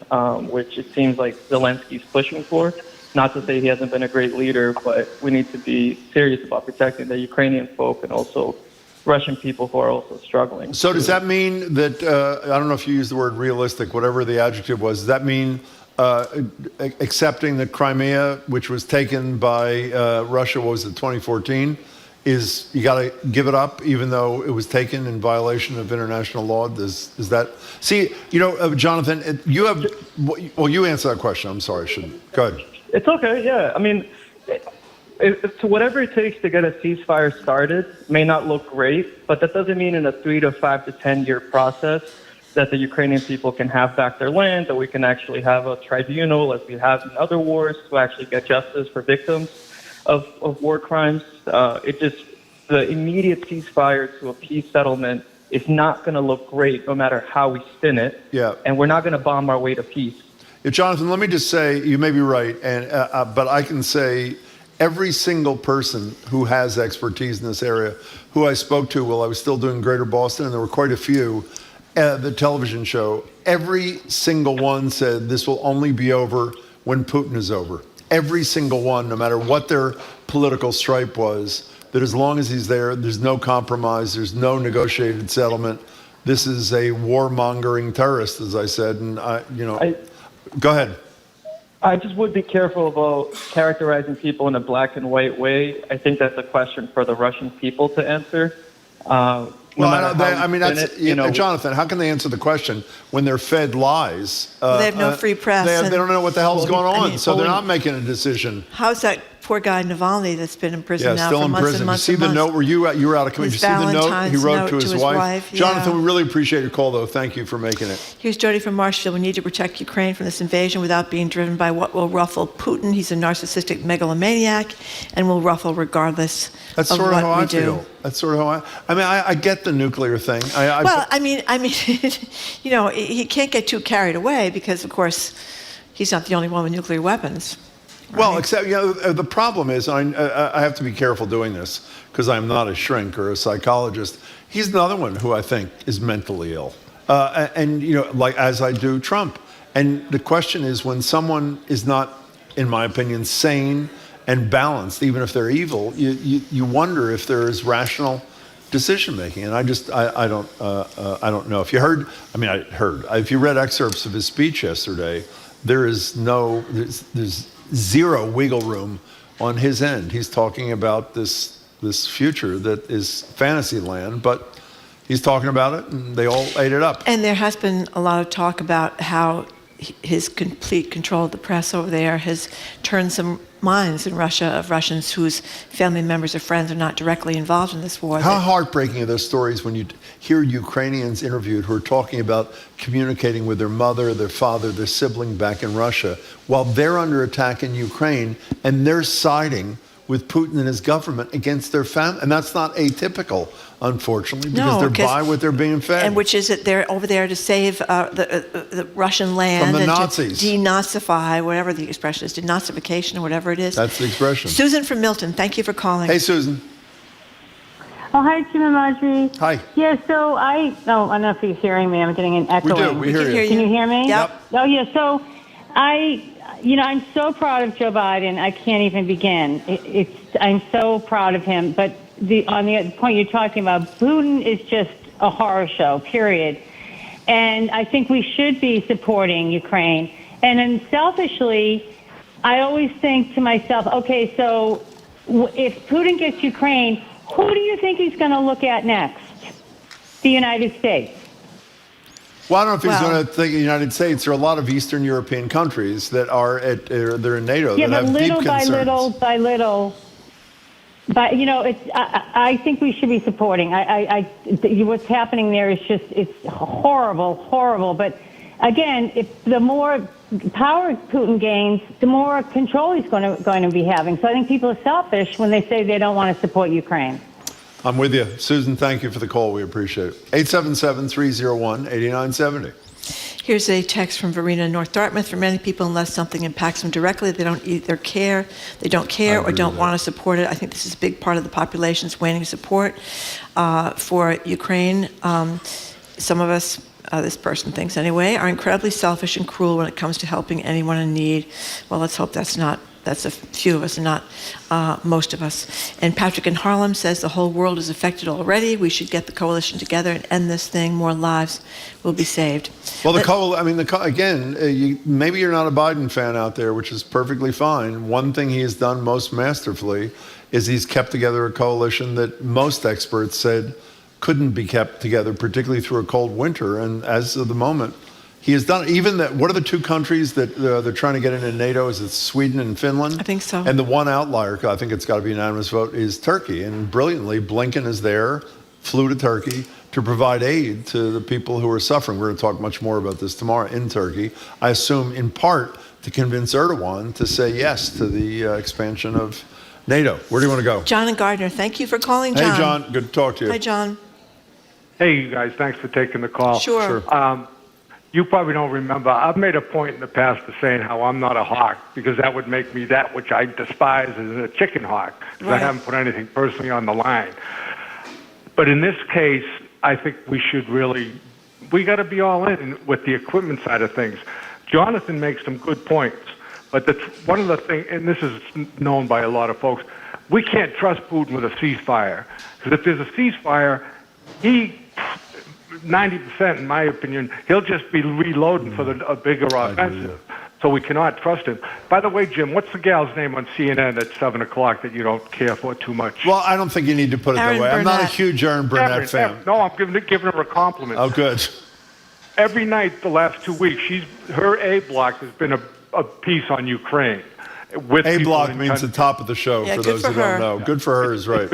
[SPEAKER 21] which it seems like Zelensky's pushing for. Not to say he hasn't been a great leader, but we need to be serious about protecting the Ukrainian folk and also Russian people who are also struggling.
[SPEAKER 1] So does that mean that, I don't know if you used the word realistic, whatever the adjective was, does that mean accepting the Crimea, which was taken by Russia, what was it, 2014? Is you got to give it up, even though it was taken in violation of international law? Is that? See, Jonathan, you have. Well, you answer that question. I'm sorry, I shouldn't. Go ahead.
[SPEAKER 21] It's okay. Yeah, I mean, to whatever it takes to get a ceasefire started may not look great, but that doesn't mean in a 3 to 5 to 10 year process that the Ukrainian people can have back their land, that we can actually have a tribunal, as we have in other wars, to actually get justice for victims of war crimes. The immediate ceasefire to a peace settlement is not going to look great, no matter how we spin it.
[SPEAKER 1] Yeah.
[SPEAKER 21] And we're not going to bomb our way to peace.
[SPEAKER 1] Yeah, Jonathan, let me just say, you may be right, and but I can say every single person who has expertise in this area, who I spoke to while I was still doing Greater Boston, and there were quite a few, the television show, every single one said this will only be over when Putin is over. Every single one, no matter what their political stripe was, that as long as he's there, there's no compromise, there's no negotiated settlement. This is a warmongering terrorist, as I said, and go ahead.
[SPEAKER 21] I just would be careful about characterizing people in a black and white way. I think that's a question for the Russian people to anscer.
[SPEAKER 1] Jonathan, how can they answer the question when they're fed lies?
[SPEAKER 2] They have no free press.
[SPEAKER 1] They don't know what the hell's going on, so they're not making a decision.
[SPEAKER 2] How's that poor guy Navalny that's been in prison now
[SPEAKER 1] still
[SPEAKER 2] for
[SPEAKER 1] in
[SPEAKER 2] months
[SPEAKER 1] prison.
[SPEAKER 2] and months
[SPEAKER 1] You see
[SPEAKER 2] and
[SPEAKER 1] the
[SPEAKER 2] months?
[SPEAKER 1] note? You were out of commission. You see the note he wrote to his wife?
[SPEAKER 2] Yeah.
[SPEAKER 1] Jonathan, we really appreciate your call, though. Thank you for making it.
[SPEAKER 2] Here's Jody from Marshfield. We need to protect Ukraine from this invasion without being driven by what will ruffle Putin. He's a narcissistic megalomaniac and will ruffle regardless
[SPEAKER 1] That's
[SPEAKER 2] of
[SPEAKER 1] sort of
[SPEAKER 2] what
[SPEAKER 1] how
[SPEAKER 2] we
[SPEAKER 1] I
[SPEAKER 2] do.
[SPEAKER 1] feel. That's sort of how I get the nuclear thing.
[SPEAKER 2] He can't get too carried away because, of course, he's not the only one with nuclear weapons. Right?
[SPEAKER 1] Well, except, the problem is, I have to be careful doing this because I'm not a shrink or a psychologist. He's another one who I think is mentally ill. Like as I do Trump. And the question is, when someone is not, in my opinion, sane and balanced, even if they're evil, you wonder if there is rational decision making. And I don't know. If you heard, if you read excerpts of his speech yesterday, there's zero wiggle room on his end. He's talking about this future that is fantasy land, but he's talking about it, and they all ate it up.
[SPEAKER 2] And there has been a lot of talk about how his complete control of the press over there has turned some minds in Russia of Russians whose family members or friends are not directly involved in this war.
[SPEAKER 1] How heartbreaking are those stories when you hear Ukrainians interviewed who are talking about communicating with their mother, their father, their sibling back in Russia while they're under attack in Ukraine, and they're siding with Putin and his government against their family. And that's not atypical, unfortunately, because
[SPEAKER 2] No,
[SPEAKER 1] they're by what they're being fed.
[SPEAKER 2] And which is that they're over there to save the Russian land.
[SPEAKER 1] From the
[SPEAKER 2] and
[SPEAKER 1] Nazis.
[SPEAKER 2] To denazify, whatever the expression is, denazification or whatever it is.
[SPEAKER 1] That's the expression.
[SPEAKER 2] Susan from Milton, thank you for calling.
[SPEAKER 1] Hey, Susan.
[SPEAKER 6] Oh, hi, Jim and Marjorie.
[SPEAKER 1] Hi.
[SPEAKER 6] Yeah, so I don't know if you're hearing me. I'm getting an echoing.
[SPEAKER 1] We do. We hear you.
[SPEAKER 6] Can you hear me?
[SPEAKER 2] Yep.
[SPEAKER 6] Oh, yeah. So I'm so proud of Joe Biden. I can't even begin. I'm so proud of him. But on the point you're talking about, Putin is just a horror show, period. And I think we should be supporting Ukraine. And then selfishly, I always think to myself, okay, so if Putin gets Ukraine, who do you think he's going to look at next? The United States.
[SPEAKER 1] Well, I don't know if he's going to think of the United States. There are a lot of Eastern European countries that are they're in NATO
[SPEAKER 6] Yeah,
[SPEAKER 1] that
[SPEAKER 6] but
[SPEAKER 1] have
[SPEAKER 6] little
[SPEAKER 1] deep
[SPEAKER 6] by
[SPEAKER 1] concerns.
[SPEAKER 6] little by little. But I think we should be supporting. What's happening there is it's horrible. But again, if the more power Putin gains, the more control he's going to be having. So I think people are selfish when they say they don't want to support Ukraine.
[SPEAKER 1] I'm with you. Susan, thank you for the call. We appreciate it. 877-301-8970.
[SPEAKER 2] Here's a text from Verena in North Dartmouth. For many people, unless something impacts them directly, they don't either care, or don't want to support it. I think this is a big part of the population's waning support for Ukraine. Some of us, this person thinks anyway, are incredibly selfish and cruel when it comes to helping anyone in need. Well, let's hope that's a few of us and not most of us. And Patrick in Harlem says the whole world is affected already. We should get the coalition together and end this thing. More lives will be saved.
[SPEAKER 1] Well, maybe you're not a Biden fan out there, which is perfectly fine. One thing he has done most masterfully is he's kept together a coalition that most experts said couldn't be kept together, particularly through a cold winter. And as of the moment, he has done it. Even that. What are the two countries that they're trying to get into NATO? Is it Sweden and Finland?
[SPEAKER 2] I think so.
[SPEAKER 1] And the one outlier, I think it's got to be a unanimous vote, is Turkey. And brilliantly, Blinken is there, flew to Turkey to provide aid to the people who are suffering. We're going to talk much more about this tomorrow in Turkey. I assume in part to convince Erdogan to say yes to the expansion of NATO. Where do you want to go?
[SPEAKER 2] John and Gardner, thank you for calling, John.
[SPEAKER 1] Hey, John. Good to talk to you.
[SPEAKER 2] Hi, John.
[SPEAKER 22] Hey, you guys. Thanks for taking the call.
[SPEAKER 2] Sure.
[SPEAKER 22] You probably don't remember. I've made a point in the past of saying how I'm not a hawk because that would make me that which I despise as a chicken hawk because I haven't put anything personally on the line. But in this case, I think we got to be all in with the equipment side of things. Jonathan makes some good points, but one of the things, and this is known by a lot of folks, we can't trust Putin with a ceasefire because if there's a ceasefire, 90%, in my opinion, he'll just be reloading for a bigger offensive. So we cannot trust him. By the way, Jim, what's the gal's name on CNN at 7 o'clock that you don't care for too much?
[SPEAKER 1] Well, I don't think you need to put it that way. I'm not a huge Aaron Burnett fan.
[SPEAKER 22] No, I'm giving her a compliment.
[SPEAKER 1] Oh, good.
[SPEAKER 22] Every night the last 2 weeks, her A block has been a piece on Ukraine.
[SPEAKER 1] A block means the top of the show, for those who don't know. Good for her is right.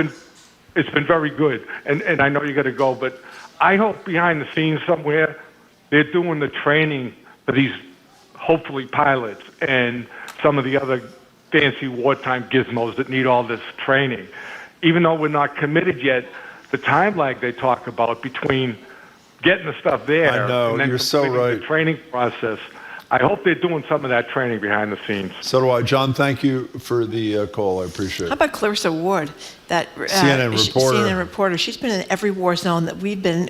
[SPEAKER 22] It's been very good. And I know you got to go, but I hope behind the scenes somewhere they're doing the training for these, hopefully, pilots and some of the other fancy wartime gizmos that need all this training. Even though we're not committed yet, the time lag they talk about between getting the stuff there
[SPEAKER 1] I know,
[SPEAKER 22] and then
[SPEAKER 1] you're so right.
[SPEAKER 22] the training process, I hope they're doing some of that training behind the scenes.
[SPEAKER 1] So do I. John, thank you for the call. I appreciate
[SPEAKER 2] How
[SPEAKER 1] it.
[SPEAKER 2] about Clarissa Ward, that
[SPEAKER 1] CNN reporter?
[SPEAKER 2] CNN reporter. She's been in every war zone that we've been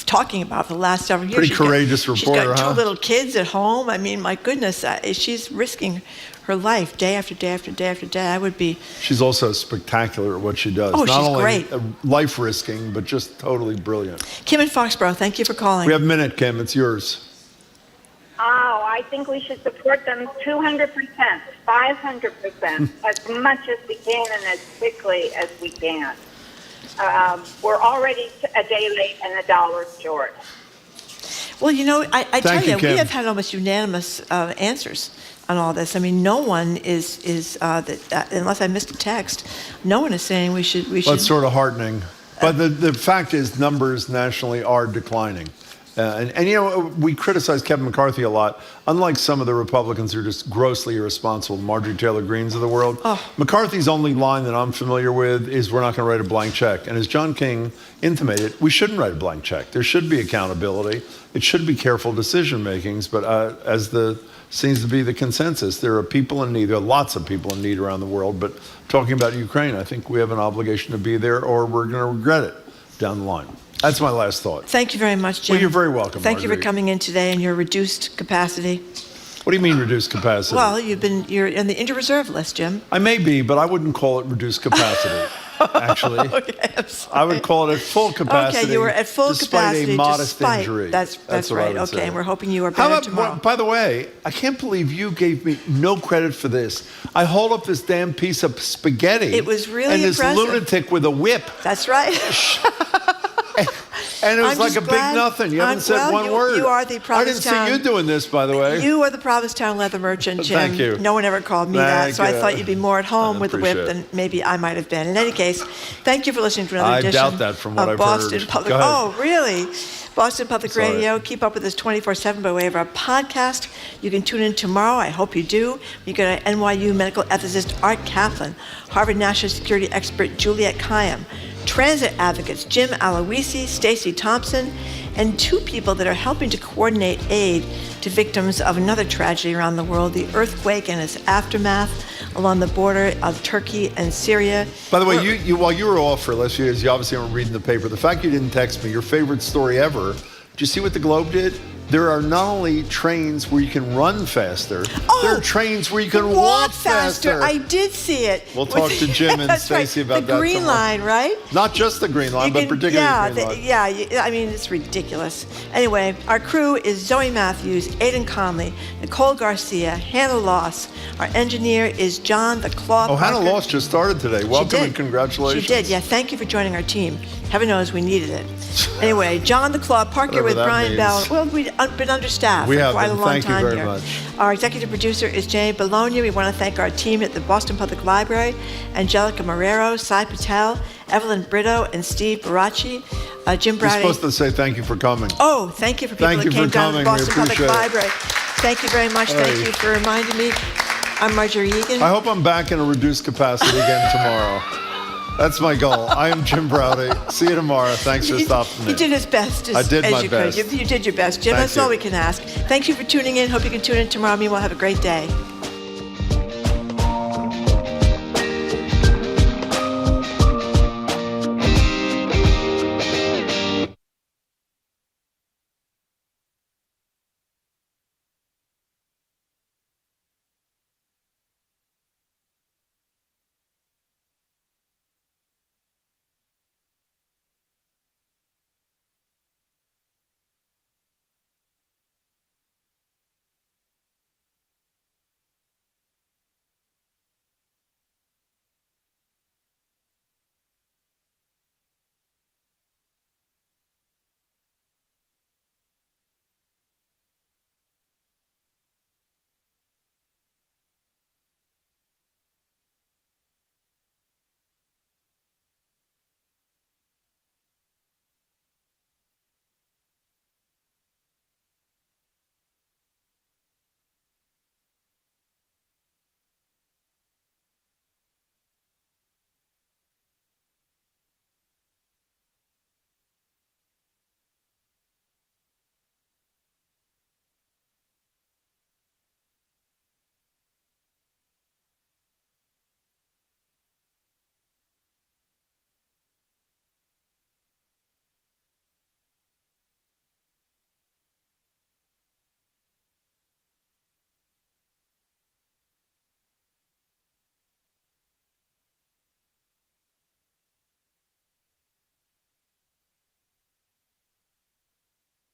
[SPEAKER 2] talking about for the last several years.
[SPEAKER 1] Pretty courageous reporter,
[SPEAKER 2] She's got two
[SPEAKER 1] huh?
[SPEAKER 2] little kids at home. I mean, my goodness, she's risking her life day after day after day after day. I would be.
[SPEAKER 1] She's also spectacular at what she does.
[SPEAKER 2] Oh,
[SPEAKER 1] Not
[SPEAKER 2] she's
[SPEAKER 1] only
[SPEAKER 2] great.
[SPEAKER 1] Life risking, but just totally brilliant.
[SPEAKER 2] Kim in Foxborough, thank you for calling.
[SPEAKER 1] We have a minute, Kim. It's yours.
[SPEAKER 23] Oh, I think we should support them 200%, 500%, as much as we can and as quickly as we can. We're already a day late and $1 short.
[SPEAKER 2] Well, I tell you,
[SPEAKER 1] Kim.
[SPEAKER 2] we have had almost unanimous answers on all this. I mean, no one is unless I missed a text, no one is saying we should.
[SPEAKER 1] Well, it's sort of heartening. But the fact is numbers nationally are declining. And we criticize Kevin McCarthy a lot. Unlike some of the Republicans who are just grossly irresponsible, Marjorie Taylor Greenes of the world, McCarthy's only line that I'm familiar with is we're not going to write a blank check. And as John King intimated, we shouldn't write a blank check. There should be accountability. It should be careful decision makings. But as seems to be the consensus, there are people in need. There are lots of people in need around the world. But talking about Ukraine, I think we have an obligation to be there, or we're going to regret it down the line. That's my last thought.
[SPEAKER 2] Thank you very much, Jim.
[SPEAKER 1] Well, you're very welcome,
[SPEAKER 2] Thank you for
[SPEAKER 1] Marjorie.
[SPEAKER 2] coming in today in your reduced capacity.
[SPEAKER 1] What do you mean reduced capacity?
[SPEAKER 2] Well, you're in the injured reserve list, Jim.
[SPEAKER 1] I may be, but I wouldn't call it reduced capacity, actually.
[SPEAKER 2] Okay, I'm sorry.
[SPEAKER 1] I would call it at full capacity.
[SPEAKER 2] Okay, you were at full
[SPEAKER 1] despite
[SPEAKER 2] capacity
[SPEAKER 1] a modest
[SPEAKER 2] despite,
[SPEAKER 1] injury.
[SPEAKER 2] That's
[SPEAKER 1] what
[SPEAKER 2] right.
[SPEAKER 1] I would
[SPEAKER 2] Okay,
[SPEAKER 1] say.
[SPEAKER 2] and we're hoping you are
[SPEAKER 1] How
[SPEAKER 2] better
[SPEAKER 1] about,
[SPEAKER 2] tomorrow.
[SPEAKER 1] by the way, I can't believe you gave me no credit for this. I hold up this damn piece of spaghetti.
[SPEAKER 2] It was really
[SPEAKER 1] and this
[SPEAKER 2] impressive.
[SPEAKER 1] lunatic with a whip.
[SPEAKER 2] That's right.
[SPEAKER 1] And it was
[SPEAKER 2] I'm
[SPEAKER 1] like
[SPEAKER 2] just
[SPEAKER 1] a big
[SPEAKER 2] glad-
[SPEAKER 1] nothing. You haven't said one word.
[SPEAKER 2] You are the Provincetown.
[SPEAKER 1] I didn't see you doing this, by the way.
[SPEAKER 2] You are the Provincetown leather merchant, Jim.
[SPEAKER 1] Thank you.
[SPEAKER 2] No one ever called me that,
[SPEAKER 1] Thank
[SPEAKER 2] so I
[SPEAKER 1] you.
[SPEAKER 2] thought you'd be more at home
[SPEAKER 1] I
[SPEAKER 2] with the whip
[SPEAKER 1] appreciate
[SPEAKER 2] than maybe I might have been. In any case, thank you for listening to another
[SPEAKER 1] I
[SPEAKER 2] edition
[SPEAKER 1] doubt that from what
[SPEAKER 2] of
[SPEAKER 1] I've
[SPEAKER 2] Boston
[SPEAKER 1] heard.
[SPEAKER 2] Public.
[SPEAKER 1] Go ahead.
[SPEAKER 2] Oh, really? Boston Public
[SPEAKER 1] Sorry.
[SPEAKER 2] Radio. Keep up with us 24/7 by way of our podcast. You can tune in tomorrow. I hope you do. You get NYU medical ethicist Art Kaplan, Harvard national security expert Juliet Kayyem, transit advocates Jim Aloisi, Stacey Thompson, and two people that are helping to coordinate aid to victims of another tragedy around the world, the earthquake and its aftermath along the border of Turkey and Syria.
[SPEAKER 1] By the way, you while you were off for last few years, you obviously weren't reading the paper. The fact you didn't text me, your favorite story ever, did you see what the Globe did? There are not only trains where you can run faster, there are trains where you can walk faster.
[SPEAKER 2] I did see it.
[SPEAKER 1] We'll talk to Jim and
[SPEAKER 2] That's right.
[SPEAKER 1] Stacey about that
[SPEAKER 2] The Green
[SPEAKER 1] tomorrow.
[SPEAKER 2] Line, right?
[SPEAKER 1] Not just the Green Line, but particularly the Green Line.
[SPEAKER 2] I mean, it's ridiculous. Anyway, our crew is Zoe Matthews, Aidan Conley, Nicole Garcia, Hannah Loss. Our engineer is John the Claw
[SPEAKER 1] Oh, Hannah
[SPEAKER 2] Parker.
[SPEAKER 1] Loss just started today. Welcome
[SPEAKER 2] did.
[SPEAKER 1] and congratulations.
[SPEAKER 2] She did, yeah. Thank you for joining our team. Heaven knows we needed it. Anyway, John the Claw Parker
[SPEAKER 1] Whatever
[SPEAKER 2] with
[SPEAKER 1] that
[SPEAKER 2] Brian
[SPEAKER 1] means.
[SPEAKER 2] Bell. Well, we've been understaffed
[SPEAKER 1] We
[SPEAKER 2] for
[SPEAKER 1] have
[SPEAKER 2] quite
[SPEAKER 1] been.
[SPEAKER 2] a long
[SPEAKER 1] Thank you
[SPEAKER 2] time
[SPEAKER 1] very
[SPEAKER 2] here.
[SPEAKER 1] much.
[SPEAKER 2] Our executive producer is Jay Bologna. We want to thank our team at the Boston Public Library, Angelica Marrero, Sai Patel, Evelyn Brito, and Steve Baracci. Jim
[SPEAKER 1] You're
[SPEAKER 2] Brady.
[SPEAKER 1] supposed to say thank you for coming.
[SPEAKER 2] Oh, thank you for people
[SPEAKER 1] Thank
[SPEAKER 2] that
[SPEAKER 1] you
[SPEAKER 2] came
[SPEAKER 1] for
[SPEAKER 2] down to the
[SPEAKER 1] coming. We
[SPEAKER 2] Boston Public
[SPEAKER 1] appreciate it.
[SPEAKER 2] Library. Thank you very much. Thank
[SPEAKER 1] Hey.
[SPEAKER 2] you for reminding me. I'm Marjorie Egan.
[SPEAKER 1] I hope I'm back in a reduced capacity again tomorrow. That's my goal. I am Jim Browdy. See you tomorrow. Thanks for stopping me.
[SPEAKER 2] You did as best as,
[SPEAKER 1] I did
[SPEAKER 2] as
[SPEAKER 1] my
[SPEAKER 2] you
[SPEAKER 1] best.
[SPEAKER 2] could. You did your best, Jim.
[SPEAKER 1] Thank
[SPEAKER 2] That's all
[SPEAKER 1] you.
[SPEAKER 2] we can ask. Thank you for tuning in. Hope you can tune in tomorrow. Meanwhile, have a great day.